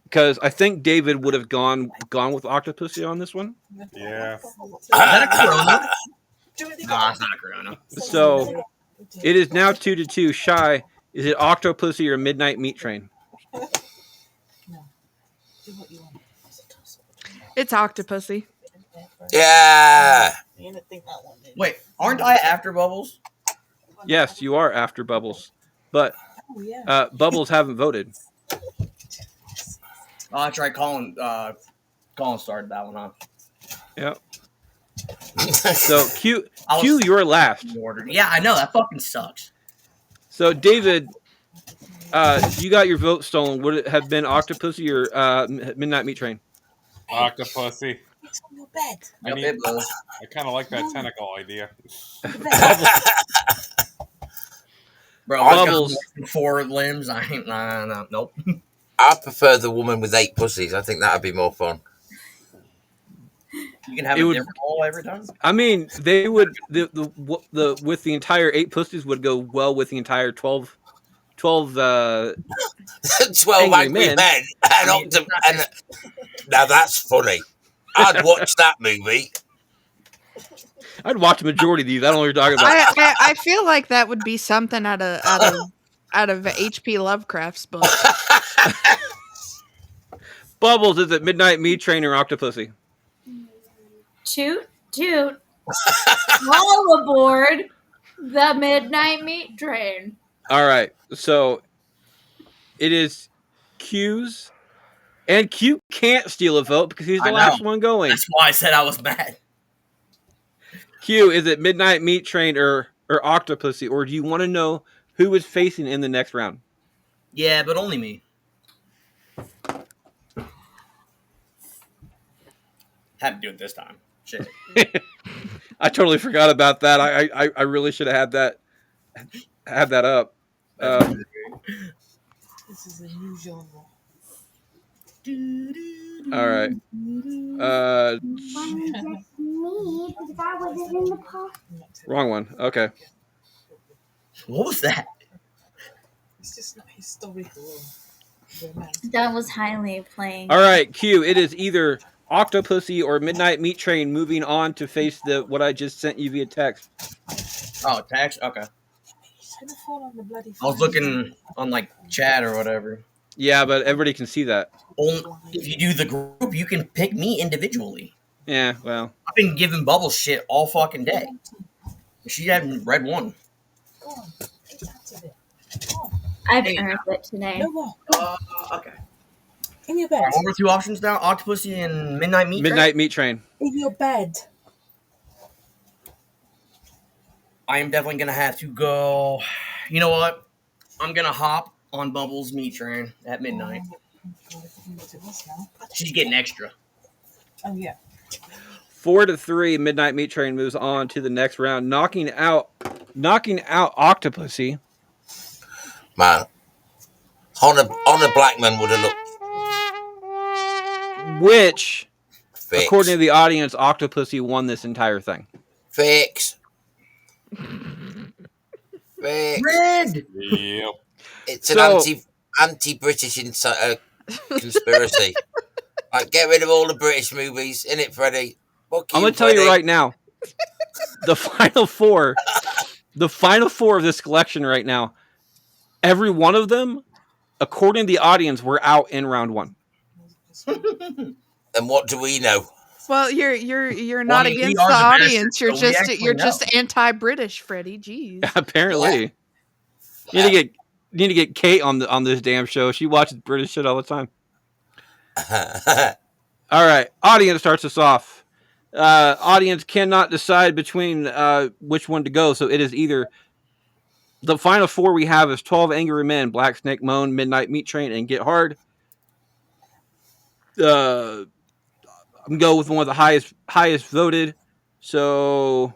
Because I think David would have gone with Octopussy on this one. Yeah. Is that a Corona? No, it's not a Corona. So it is now 2-2. Shy, is it Octopussy or Midnight Meat Train? It's Octopussy. Yeah. Wait, aren't I after Bubbles? Yes, you are after Bubbles, but Bubbles haven't voted. Oh, that's right. Colin started that one, huh? Yep. So Q, I was- Q, you're last. Yeah, I know. That fucking sucks. So David, you got your vote stolen. Would it have been Octopussy or Midnight Meat Train? Octopussy. I Yep, it was. I kind of like that tentacle idea. Bro, I Bubbles. got 4 limbs. I ain't. No, nope. I prefer the woman with 8 pussies. I think that'd be more fun. You can have It a would- different hole every time. I mean, they would the with the entire 8 pussies would go well with the entire 12 12 Angry angry Men. men. And now that's funny. I'd watch that movie. I'd watch a majority of these. I don't know what you're talking about. I feel like that would be something out of H.P. Lovecraft's book. Bubbles, is it Midnight Meat Train or Octopussy? Toot toot. All aboard the Midnight Meat Train. All right, so it is Q's, and Q can't steal a vote because he's the I know. last one going. That's why I said I was mad. Q, is it Midnight Meat Train or Octopussy, or do you want to know who is facing in the next round? Yeah, but only me. Had to do it this time. Shit. I totally forgot about that. I really should have had that up. This is a new genre. All right. Me, because I wasn't in the park. Wrong one. Okay. What was that? It's just not historical. Romantic. That was highly playing. All right, Q. It is either Octopussy or Midnight Meat Train moving on to face what I just sent you via text. Oh, text? Okay. It's gonna fall on the bloody I was fire. looking on like chat or whatever. Yeah, but everybody can see that. If you do the group, you can pick me individually. Yeah, well. I've been giving Bubbles shit all fucking day. She hadn't read one. Go on. Get out of it. Go on. I've earned it today. No more. Okay. In your bed. What were 2 options now? Octopussy and Midnight Meat Train? Midnight Meat Train. In your bed. I am definitely going to have to go. You know what? I'm going to hop on Bubbles Meat Train at midnight. God, I forgot what it was now. She's getting extra. Oh, yeah. 4-3, Midnight Meat Train moves on to the next round, knocking out Octopussy. Man. Honor Blackman would have looked Which, fixed. according to the audience, Octopussy won this entire thing. Fix. Fix. Red! Yep. It's an So- anti-British conspiracy. Like, get rid of all the British movies, innit, Freddie? Fuck I'm you, going to tell you Freddie. right now, the final four of this collection right now, every one of them, according to the audience, were out in round 1. And what do we know? Well, you're not I mean, we against are the the audience. British, so we actually You're know. just anti-British, Freddie. Jeez. Apparently. You need to get Kate on this damn show. She watches British shit all the time. All right, audience starts us off. Audience cannot decide between which one to go, so it is either the final 4 we have is 12 Angry Men, Black Snake Moan, Midnight Meat Train, and Get Hard. I'm gonna go with one of the highest voted. So,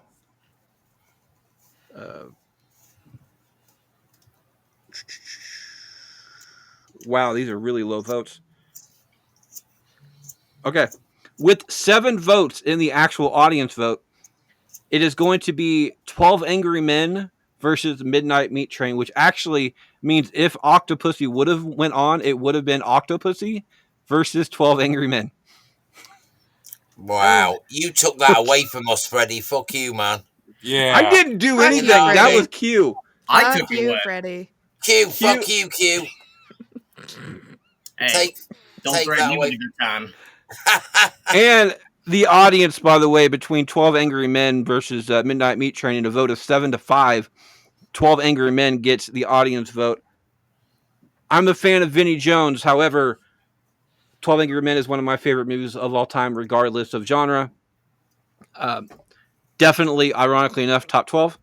wow, these are really low votes. Okay. With 7 votes in the actual audience vote, it is going to be 12 Angry Men versus Midnight Meat Train, which actually means if Octopussy would have went on, it would have been Octopussy versus 12 Angry Men. Wow. You took that away from us, Freddie. Fuck you, man. Yeah. I didn't do Fuck anything. you, That Freddie. was Q. I Fuck took it you, away. Freddie. Q, fuck you, Q. Hey, Don't take threaten that me away. with a good time. And the audience, by the way, between 12 Angry Men versus Midnight Meat Train, in a vote of 7-5, 12 Angry Men gets the audience vote. I'm a fan of Vinnie Jones. However, 12 Angry Men is one of my favorite movies of all time, regardless of genre. Definitely, ironically enough, top 12.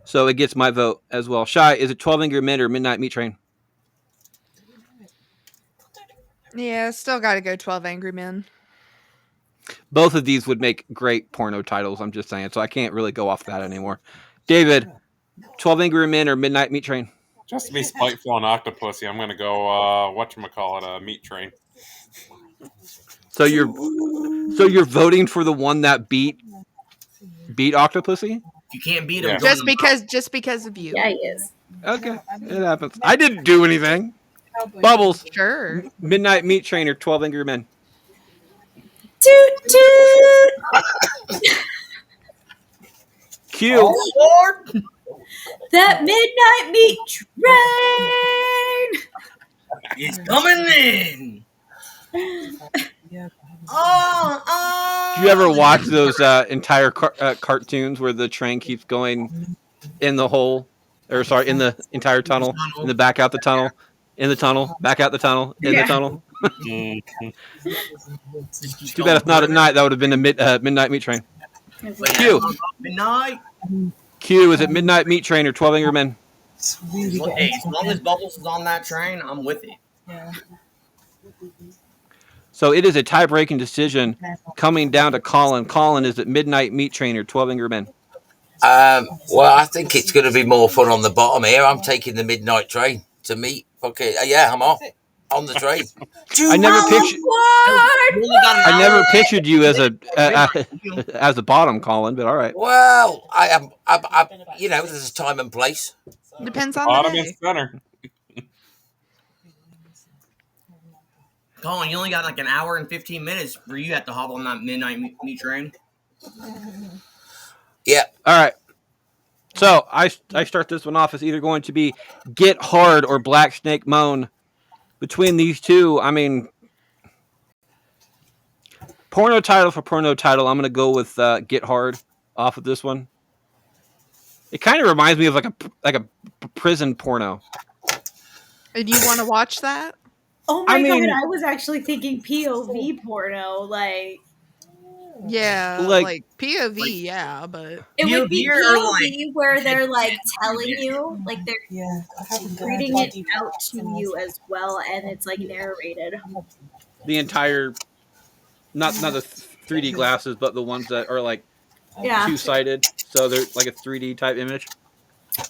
So it gets my vote as well. Shy, is it 12 Angry Men or Midnight Meat Train? Yeah, still got to go 12 Angry Men. Both of these would make great porno titles, I'm just saying. So I can't really go off that anymore. David, 12 Angry Men or Midnight Meat Train? Just to be spiteful and Octopussy, I'm gonna go whatchamacallit, Meat Train. So you're voting for the one that beat Octopussy? You can't beat him. Yeah. Just because of you. Yeah, he is. Okay, it happens. I didn't do anything. Bubbles, Sure. Midnight Meat Train or 12 Angry Men? Toot toot. Q. Oh, Lord! That midnight meat train. He's coming in. Oh. Do you ever watch those entire cartoons where the train keeps going in the hole, or sorry, in the entire tunnel, in the back out the tunnel, in the tunnel, back out the tunnel, in the tunnel? Too bad it's not at night. That would have been a Midnight Meat Train. Q. Midnight. Q, is it Midnight Meat Train or 12 Angry Men? Hey, as long as Bubbles is on that train, I'm with it. Yeah. So it is a tie-breaking decision coming down to Colin. Colin, is it Midnight Meat Train or 12 Angry Men? Well, I think it's going to be more fun on the bottom here. I'm taking the Midnight Train to meet. Okay, yeah, I'm off on the train. I never pictured you as a bottom, Colin. But all right. Well, I am. You know, there's a time and place. Depends on Bottom the and day. center. Colin, you only got like an hour and 15 minutes where you have to hop on that midnight meat train. Yeah. All right. So I start this one off as either going to be Get Hard or Black Snake Moan. Between these two, I mean, porno title for porno title, I'm going to go with Get Hard off of this one. It kind of reminds me of like a prison porno. And you want to watch that? Oh my I mean- god, I was actually thinking POV porno. Like, Yeah, Like- like POV, yeah, but it would be POV or, POV where they're like telling you, like they're Yeah. I haven't done reading that it deep out to you as well, and it's like narrated. The entire, not the 3D glasses, but the ones that are like Yeah. two-sided, so they're like a 3D type image.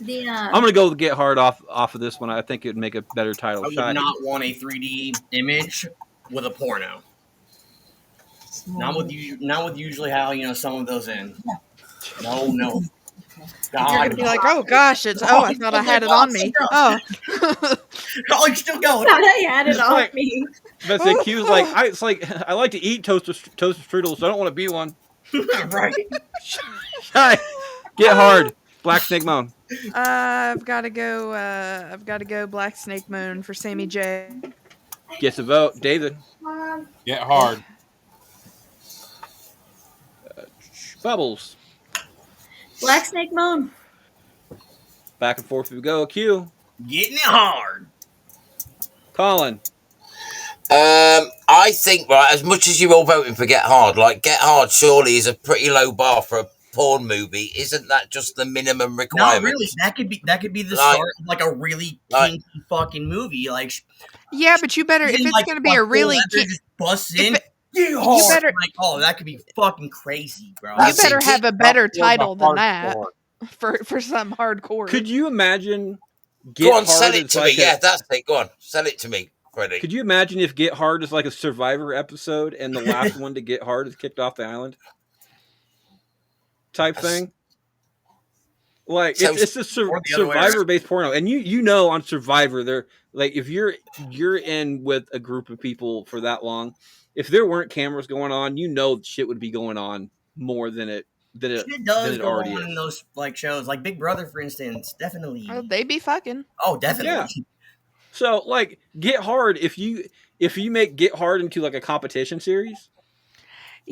The I'm gonna go with Get Hard off of this one. I think it would make a better title. I would Shy. not want a 3D image with a porno. Not with usually how some of those end. No. you're God, gonna be like, oh gosh, I thought I had it on me. Oh, oh, you're still going. thought I had it on Like- me. But the Q's like, I like to eat toasted strudels, so I don't want to be one. Right. Shy. Get Hard. Black Snake Moan. I've got to go Black Snake Moon for Sammy J. Gets a vote. David. Get hard. Bubbles. Black Snake Moan. Back and forth we go. Q. Getting it hard. Colin. I think, right, as much as you're all voting for Get Hard, like Get Hard surely is a pretty low bar for a porn movie. Isn't that just the minimum No, requirement? really, that could be the Like- start of like a really like- kinky fucking movie. Like, Yeah, but you better if then, it's like, gonna be a fuck, really Leather just busts in. if Get hard. better- Like, oh, that could be fucking crazy, bro. you That's better it. have a better That's more the title than that hardcore. for some hardcore. Could you imagine Get Go on, Hard sell it is to like me. Yeah, that's it. Go on, sell it to me, Freddie. Could you imagine if Get Hard is like a Survivor episode and the last one to get hard is kicked off the island? Type thing? Like So- it's a Or the other way around. Survivor-based porno, and you know on Survivor, they're like if you're in with a group of people for that long, if there weren't cameras going on, shit would be going on more than it Shit does than it go already on is. in those like shows, like Big Brother, for instance. Definitely. Oh, they be fucking. Oh, definitely. Yeah. So like Get Hard, if you make Get Hard into like a competition series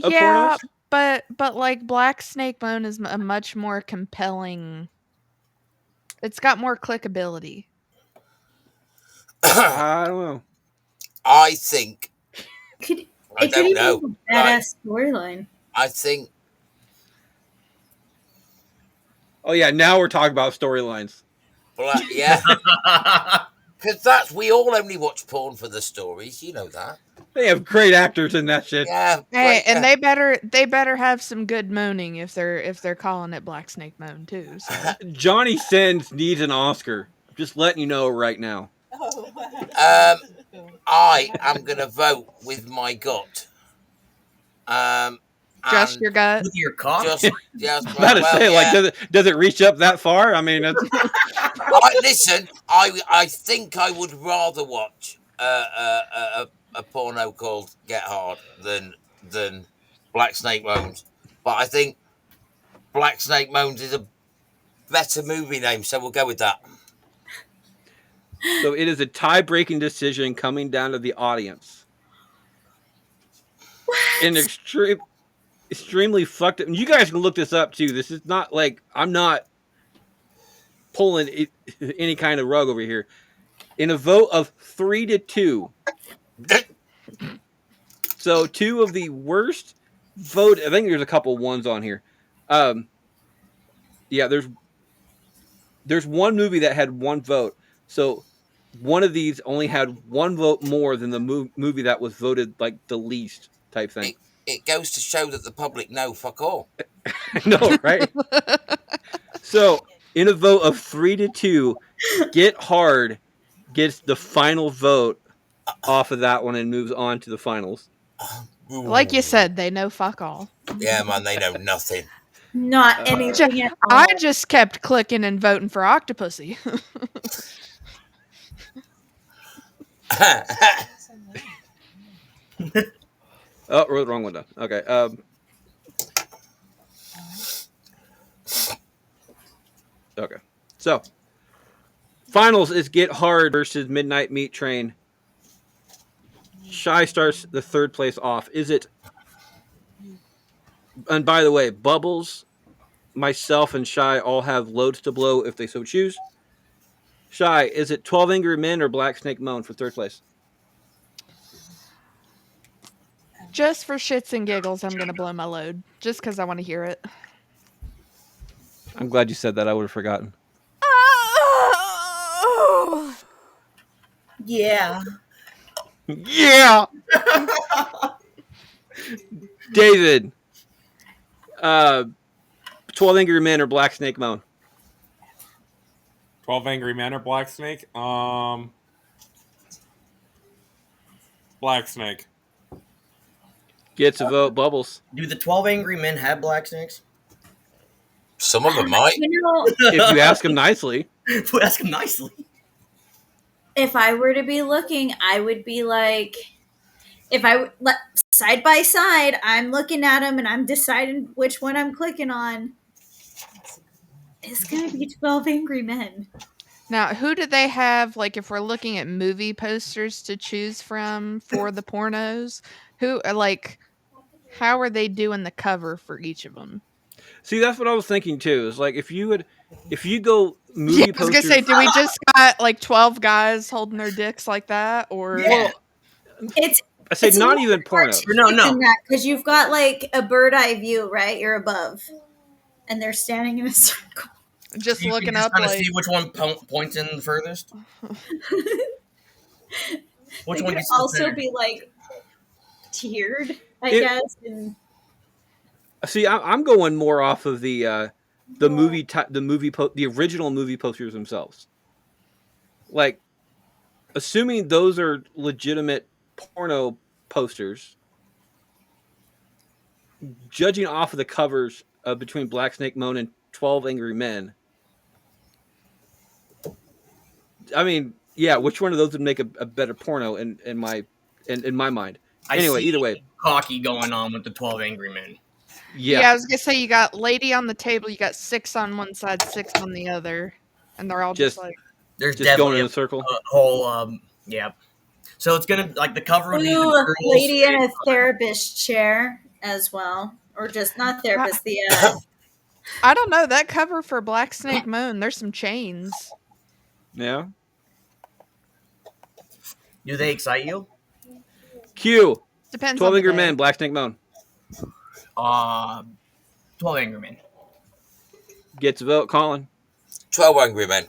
of Yeah, pornos, but like Black Snake Bone is a much more compelling. It's got more clickability. I don't know. I think Could I it could don't even know. be a badass storyline. I think Oh yeah, now we're talking about storylines. yeah, because we all only watch porn for the stories. You know that. They have great actors in that shit. Yeah, Hey, great, and they better have some good moaning if they're calling it Black Snake Moan too. So. Johnny Sins needs an Oscar. Just letting you know right now. I am gonna vote with my gut. Just and your gut. With your cock. just yes, I was about to say, like, does it reach up that far? I mean, it's... listen, I think I would rather watch a porno called Get Hard than Black Snake Moans, but I think Black Snake Moans is a better movie name, so we'll go with that. So it is a tie-breaking decision coming down to the audience. An extremely fucked up. And you guys can look this up too. This is not like I'm not pulling any kind of rug over here. In a vote of 3-2, so two of the worst vote. I think there's a couple ones on here. Yeah, there's one movie that had one vote. So one of these only had one vote more than the movie that was voted like the least type thing. It goes to show that the public know fuck all. No, right? So in a vote of 3-2, Get Hard gets the final vote off of that one and moves on to the finals. Like you said, they know fuck all. Yeah, man, they know nothing. Not anything at all. I just kept clicking and voting for Octopussy. Oh, wrote the wrong one down. Okay. Okay. So, finals is Get Hard versus Midnight Meat Train. Shy starts the third place off. Is it? And by the way, Bubbles, myself, and Shy all have loads to blow if they so choose. Shy, is it 12 Angry Men or Black Snake Moan for third place? Just for shits and giggles, I'm gonna blow my load. Just because I want to hear it. I'm glad you said that. I would have forgotten. Yeah. Yeah. David, 12 Angry Men or Black Snake Moan? 12 Angry Men or Black Snake? Black Snake. Gets a vote. Bubbles. Do the 12 Angry Men have black snakes? Some of them might. You know, If you ask him nicely. Ask them nicely. if I were to be looking, I would be like, side by side, I'm looking at them and I'm deciding which one I'm clicking on. It's gonna be 12 Angry Men. Now, who do they have? Like, if we're looking at movie posters to choose from for the pornos, who like, how are they doing the cover for each of them? See, that's what I was thinking too. Is like if you go movie Yeah, I was gonna say, do we just got like 12 guys holding their dicks like that, or Yeah. It's I say it's not more even porno. No. because you've got like a bird eye view, right? You're above, and they're standing in a circle. just You looking can up kind of like see which one points in the furthest. Which They one could gets to the also center? be like tiered, I It- guess. And See, I'm going more off of the the original movie posters themselves. Like, assuming those are legitimate porno posters, judging off of the covers between Black Snake Moan and 12 Angry Men. I mean, yeah, which one of those would make a better porno in my mind? Anyway, I see either way, cocky going on with the 12 Angry Men. yeah. I was gonna say you got lady on the table, you got 6 on one side, 6 on the other, and they're all just like There's Just going definitely in a circle. a whole yeah. So it's gonna like the cover would be the Ooh, a girls. lady in a therapist chair as well, or just not therapist. The I don't know. That cover for Black Snake Moon, there's some chains. Yeah. Do they excite you? Q. Depends 12 on the Angry day. Men, Black Snake Moan. 12 Angry Men. Gets a vote. Colin 12 Angry Men.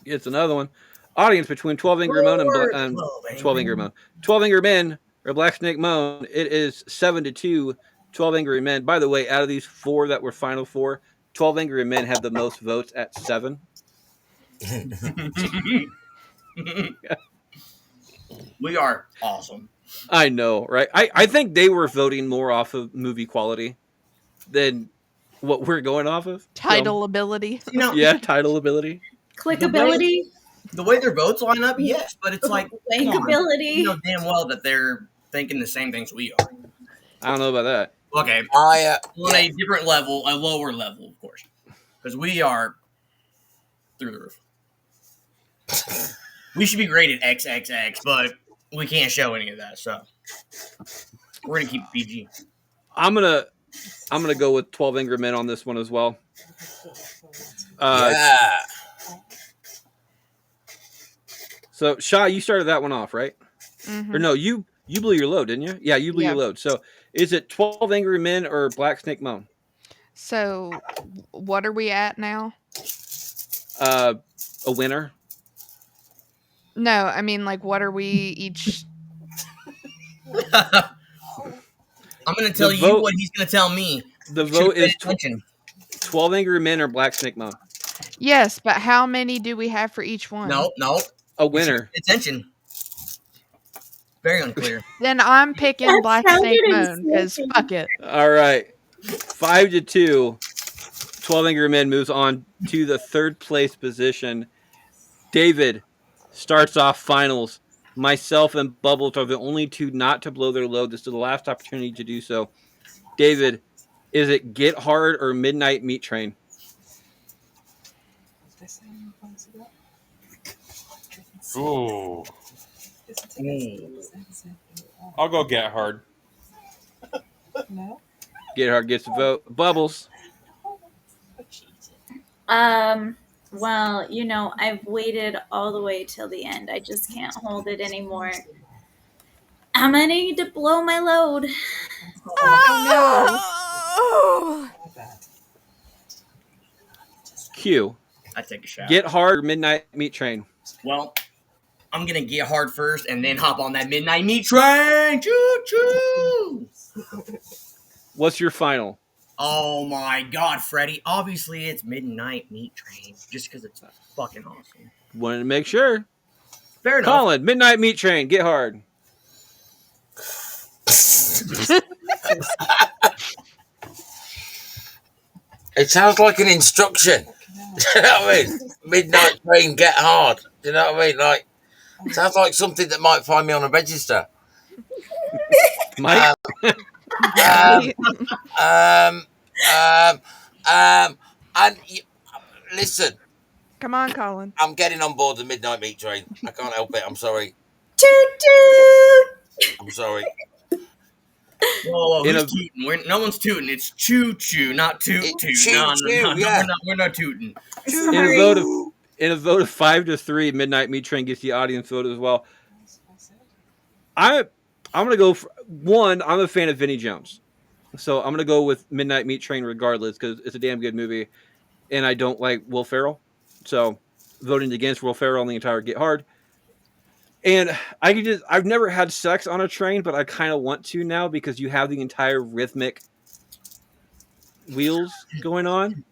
gets another one. Audience between 12 Angry Men and 12 Angry Men. 12 Angry Men or Black Snake Moan. It is 7-2. 12 Angry Men. By the way, out of these 4 that were final 4, 12 Angry Men had the most votes at 7. We are awesome. I know, right? I think they were voting more off of movie quality than what we're going off of. Title ability. You know, Yeah, title ability. clickability, the way their votes line up, yes, but it's like come on. linkability. You know damn well that they're thinking the same things we are. I don't know about that. Okay, I on a different level, a lower level, of course, because we are through the roof. We should be graded XXX, but we can't show any of that, so we're gonna keep it PG. I'm gonna go with 12 Angry Men on this one as well. yeah. So Sha, you started that one off, right? Mhm. Or no, you blew your load, didn't you? Yeah, you blew Yeah. your load. So is it 12 Angry Men or Black Snake Moan? So, what are we at now? A winner. No, I mean, like, what are we each? I'm gonna tell The you vote- what he's gonna tell me. The You vote should pay is attention. 12 Angry Men or Black Snake Moan. Yes, but how many do we have for each one? No. A You should winner. pay attention. Very unclear. Then I'm picking That Black sounded Snake Moon because insane. fuck it. All right. 5-2. 12 Angry Men moves on to the third place position. David starts off finals. Myself and Bubbles are the only 2 not to blow their load. This is the last opportunity to do so. David, is it Get Hard or Midnight Meat Train? Ooh. I'll go Get Hard. No. Get Hard gets a vote. Bubbles. Well, you know, I've waited all the way till the end. I just can't hold it anymore. I'm gonna need to blow my load. Oh Q. I take a shot. Get Hard or Midnight Meat Train? Well, I'm gonna get hard first and then hop on that midnight meat train. Choo choo! What's your final? Oh my god, Freddy. Obviously, it's midnight meat train just because it's fucking awesome. Wanted to make sure. Fair enough. Colin, Midnight Meat Train, Get Hard. It sounds like an instruction. Do you know what I mean? Midnight Train, Get Hard. Do you know what I mean? Like, sounds like something that might find me on a register. Mike? And listen, Come on, Colin. I'm getting on board the Midnight Meat Train. I can't help it. I'm sorry. Toot toot. I'm sorry. Whoa, In who's a- tooting? No one's tooting. It's choo choo, not toot It's toot. choo No, choo, yeah. we're not tooting. In a vote of 5-3, Midnight Meat Train gets the audience vote as well. I'm gonna go for one. I'm a fan of Vinnie Jones, so I'm gonna go with Midnight Meat Train regardless because it's a damn good movie, and I don't like Will Ferrell, so voting against Will Ferrell on the entire Get Hard. And I've never had sex on a train, but I kind of want to now because you have the entire rhythmic wheels going on.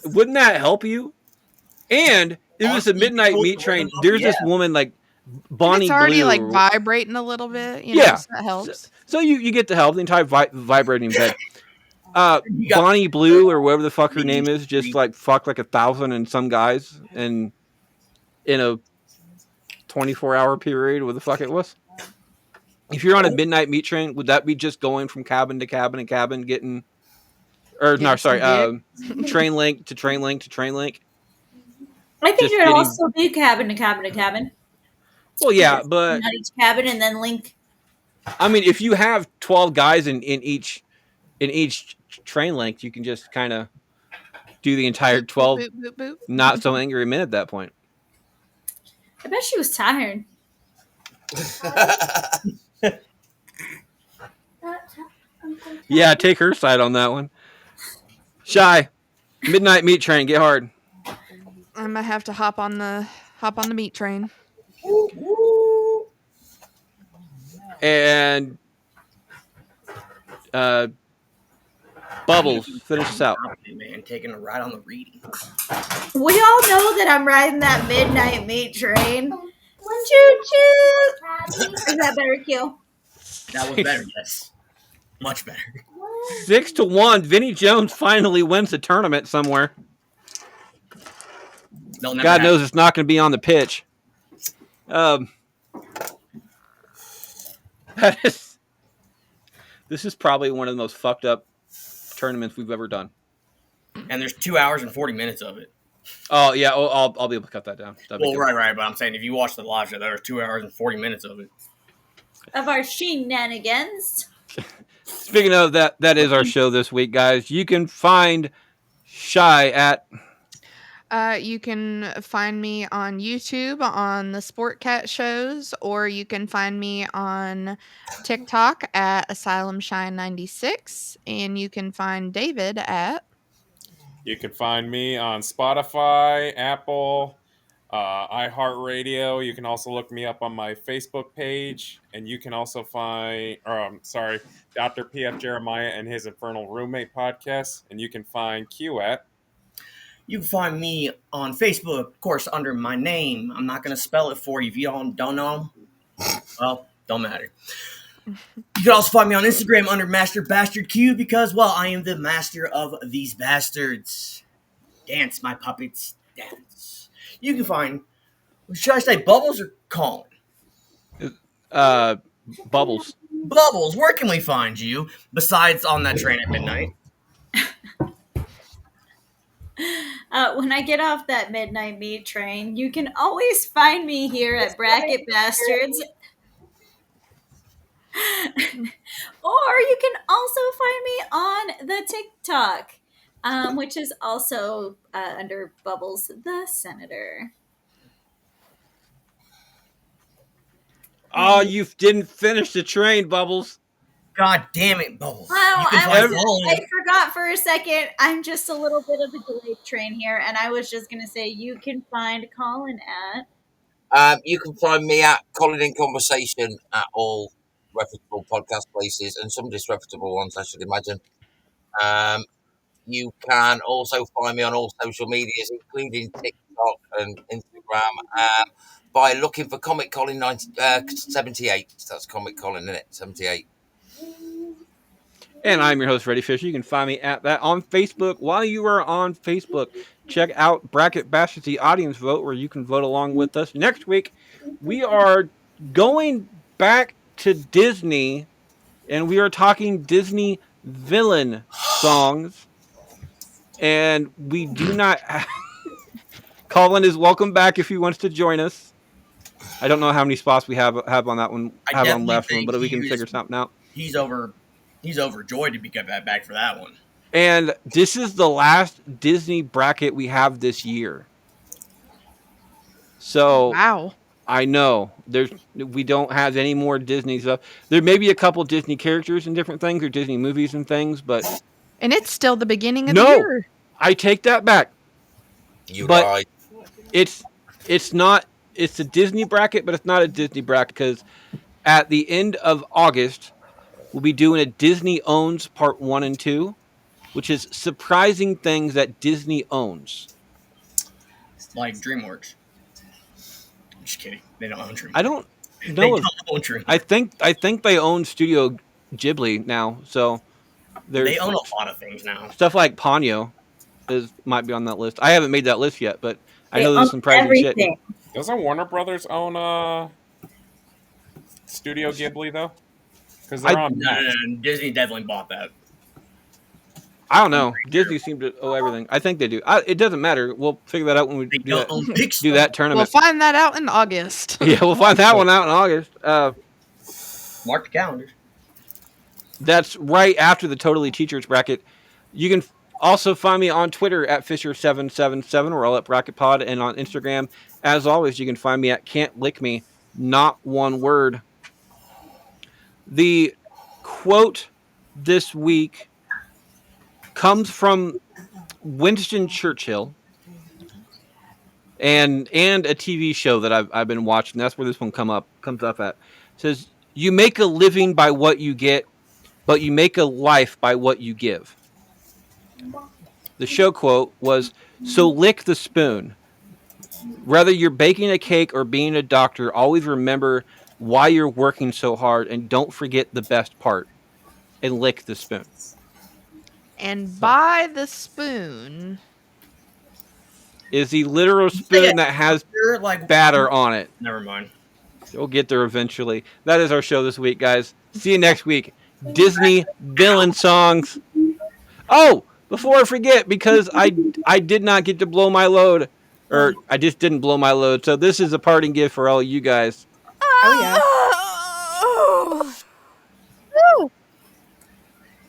Wouldn't that help you? And if it's a Midnight Meat Train, there's this woman like Bonnie It's already Blue. like vibrating a little bit. You know, Yeah. so that helps. So you get to help the entire vibrating bed. You got- Bonnie Blue or whatever the fuck her name is, just like fucked like 1,000 and some guys in a 24-hour period, what the fuck it was. If you're on a Midnight Meat Train, would that be just going from cabin to cabin and cabin, getting, or no, Getting sorry, some train link to train link to train link? I think Just there'd getting- also be cabin to cabin to cabin. Well, yeah, but Not each cabin, and then link. I mean, if you have 12 guys in each train length, you can just kind of do the entire 12 Boop, boop, boop. not so angry men at that point. I bet she was tired. Yeah, take her side on that one. Shy, midnight meat train, get hard. I'm gonna have to hop on the meat train. And Bubbles, finish us out. Man, taking a ride on the reading. We all know that I'm riding that midnight meat train. Choo choo. Is that better, Q? That was better, yes. Much better. 6-1. Vinny Jones finally wins the tournament somewhere. They'll never God have knows it's not going to be on the pitch. This is probably one of the most fucked up tournaments we've ever done. And there's 2 hours and 40 minutes of it. Oh yeah, I'll be able to cut that down. That'd be Well, good. right. But I'm saying if you watch the live show, there's 2 hours and 40 minutes of it. Of our shenanigans. Speaking of that, that is our show this week, guys. You can find Shy at. You can find me on YouTube on the Sport Cat shows, or you can find me on TikTok at Asylum Shine 96, and you can find David at. You can find me on Spotify, Apple, iHeartRadio. You can also look me up on my Facebook page, and you can also find, Dr. P.F. Jeremiah and his Infernal Roommate podcast, and you can find Q at. You can find me on Facebook, of course, under my name. I'm not going to spell it for you if you don't know. Well, don't matter. You can also find me on Instagram under Master Bastard Q because, well, I am the master of these bastards. Dance, my puppets, dance. You can find, should I say Bubbles or Colin? Bubbles. Bubbles, where can we find you besides on that train at midnight? When I get off that midnight meat train, you can always find me here at Bracket Bastards. Or you can also find me on the TikTok, which is also under Bubbles the Senator. Oh, you didn't finish the train, Bubbles. God damn it, Bubbles. Well, You can find Colin. I forgot for a second. I'm just a little bit of a delayed train here, and I was just going to say you can find Colin at. You can find me at Colin in Conversation at all reputable podcast places and some disreputable ones, I should imagine. You can also find me on all social medias, including TikTok and Instagram, by looking for Comic Colin 78. That's Comic Colin, isn't it? 78. And I'm your host, Reddy Fisher. You can find me at that on Facebook. While you are on Facebook, check out Bracket Bastards, the audience vote, where you can vote along with us. Next week, we are going back to Disney, and we are talking Disney villain songs. And we do not... Colin is welcome back if he wants to join us. I don't know how many spots we have on that one, have on left one, but we can figure something out. He's overjoyed to be back for that one. And this is the last Disney bracket we have this year. So Wow. I know we don't have any more Disney stuff. There may be a couple Disney characters and different things, or Disney movies and things, but And it's still the beginning of No. the year. I take that back. You But- lied. It's not. It's a Disney bracket, but it's not a Disney bracket because at the end of August we'll be doing a Disney Owns Part 1 and 2, which is surprising things that Disney owns. Like DreamWorks. I'm just kidding. They don't own DreamWorks. I don't They know. don't own DreamWorks. I think they own Studio Ghibli now, so They own a lot of things now. stuff like Ponyo might be on that list. I haven't made that list yet, but I They know there's own some surprising shit. everything. Doesn't Warner Brothers own Studio Ghibli though? Because they're on Max. And Disney definitely bought that. I don't know. Disney seemed to owe everything. I think they do. It doesn't matter. We'll figure that out when we They do don't that, own do Pixar. that We'll tournament. find that out in August. Yeah, we'll find that one out in August. Mark the calendar. That's right after the Totally Teachers bracket. You can also find me on Twitter at Fisher777. We're all at Bracket Pod, and on Instagram, as always, you can find me at Can't Lick Me, not one word. The quote this week comes from Winston Churchill and a TV show that I've been watching. That's where this one comes up at. It says, "You make a living by what you get, but you make a life by what you give." The show quote was, "So lick the spoon. Whether you're baking a cake or being a doctor, always remember why you're working so hard, and don't forget the best part, and lick the spoon." And by the spoon is the literal spoon that has You're like batter on it. Never mind. We'll get there eventually. That is our show this week, guys. See you next week. Disney villain songs. Oh, before I forget, because I did not get to blow my load, or I just didn't blow my load. So this is a parting gift for all you guys. Oh yeah.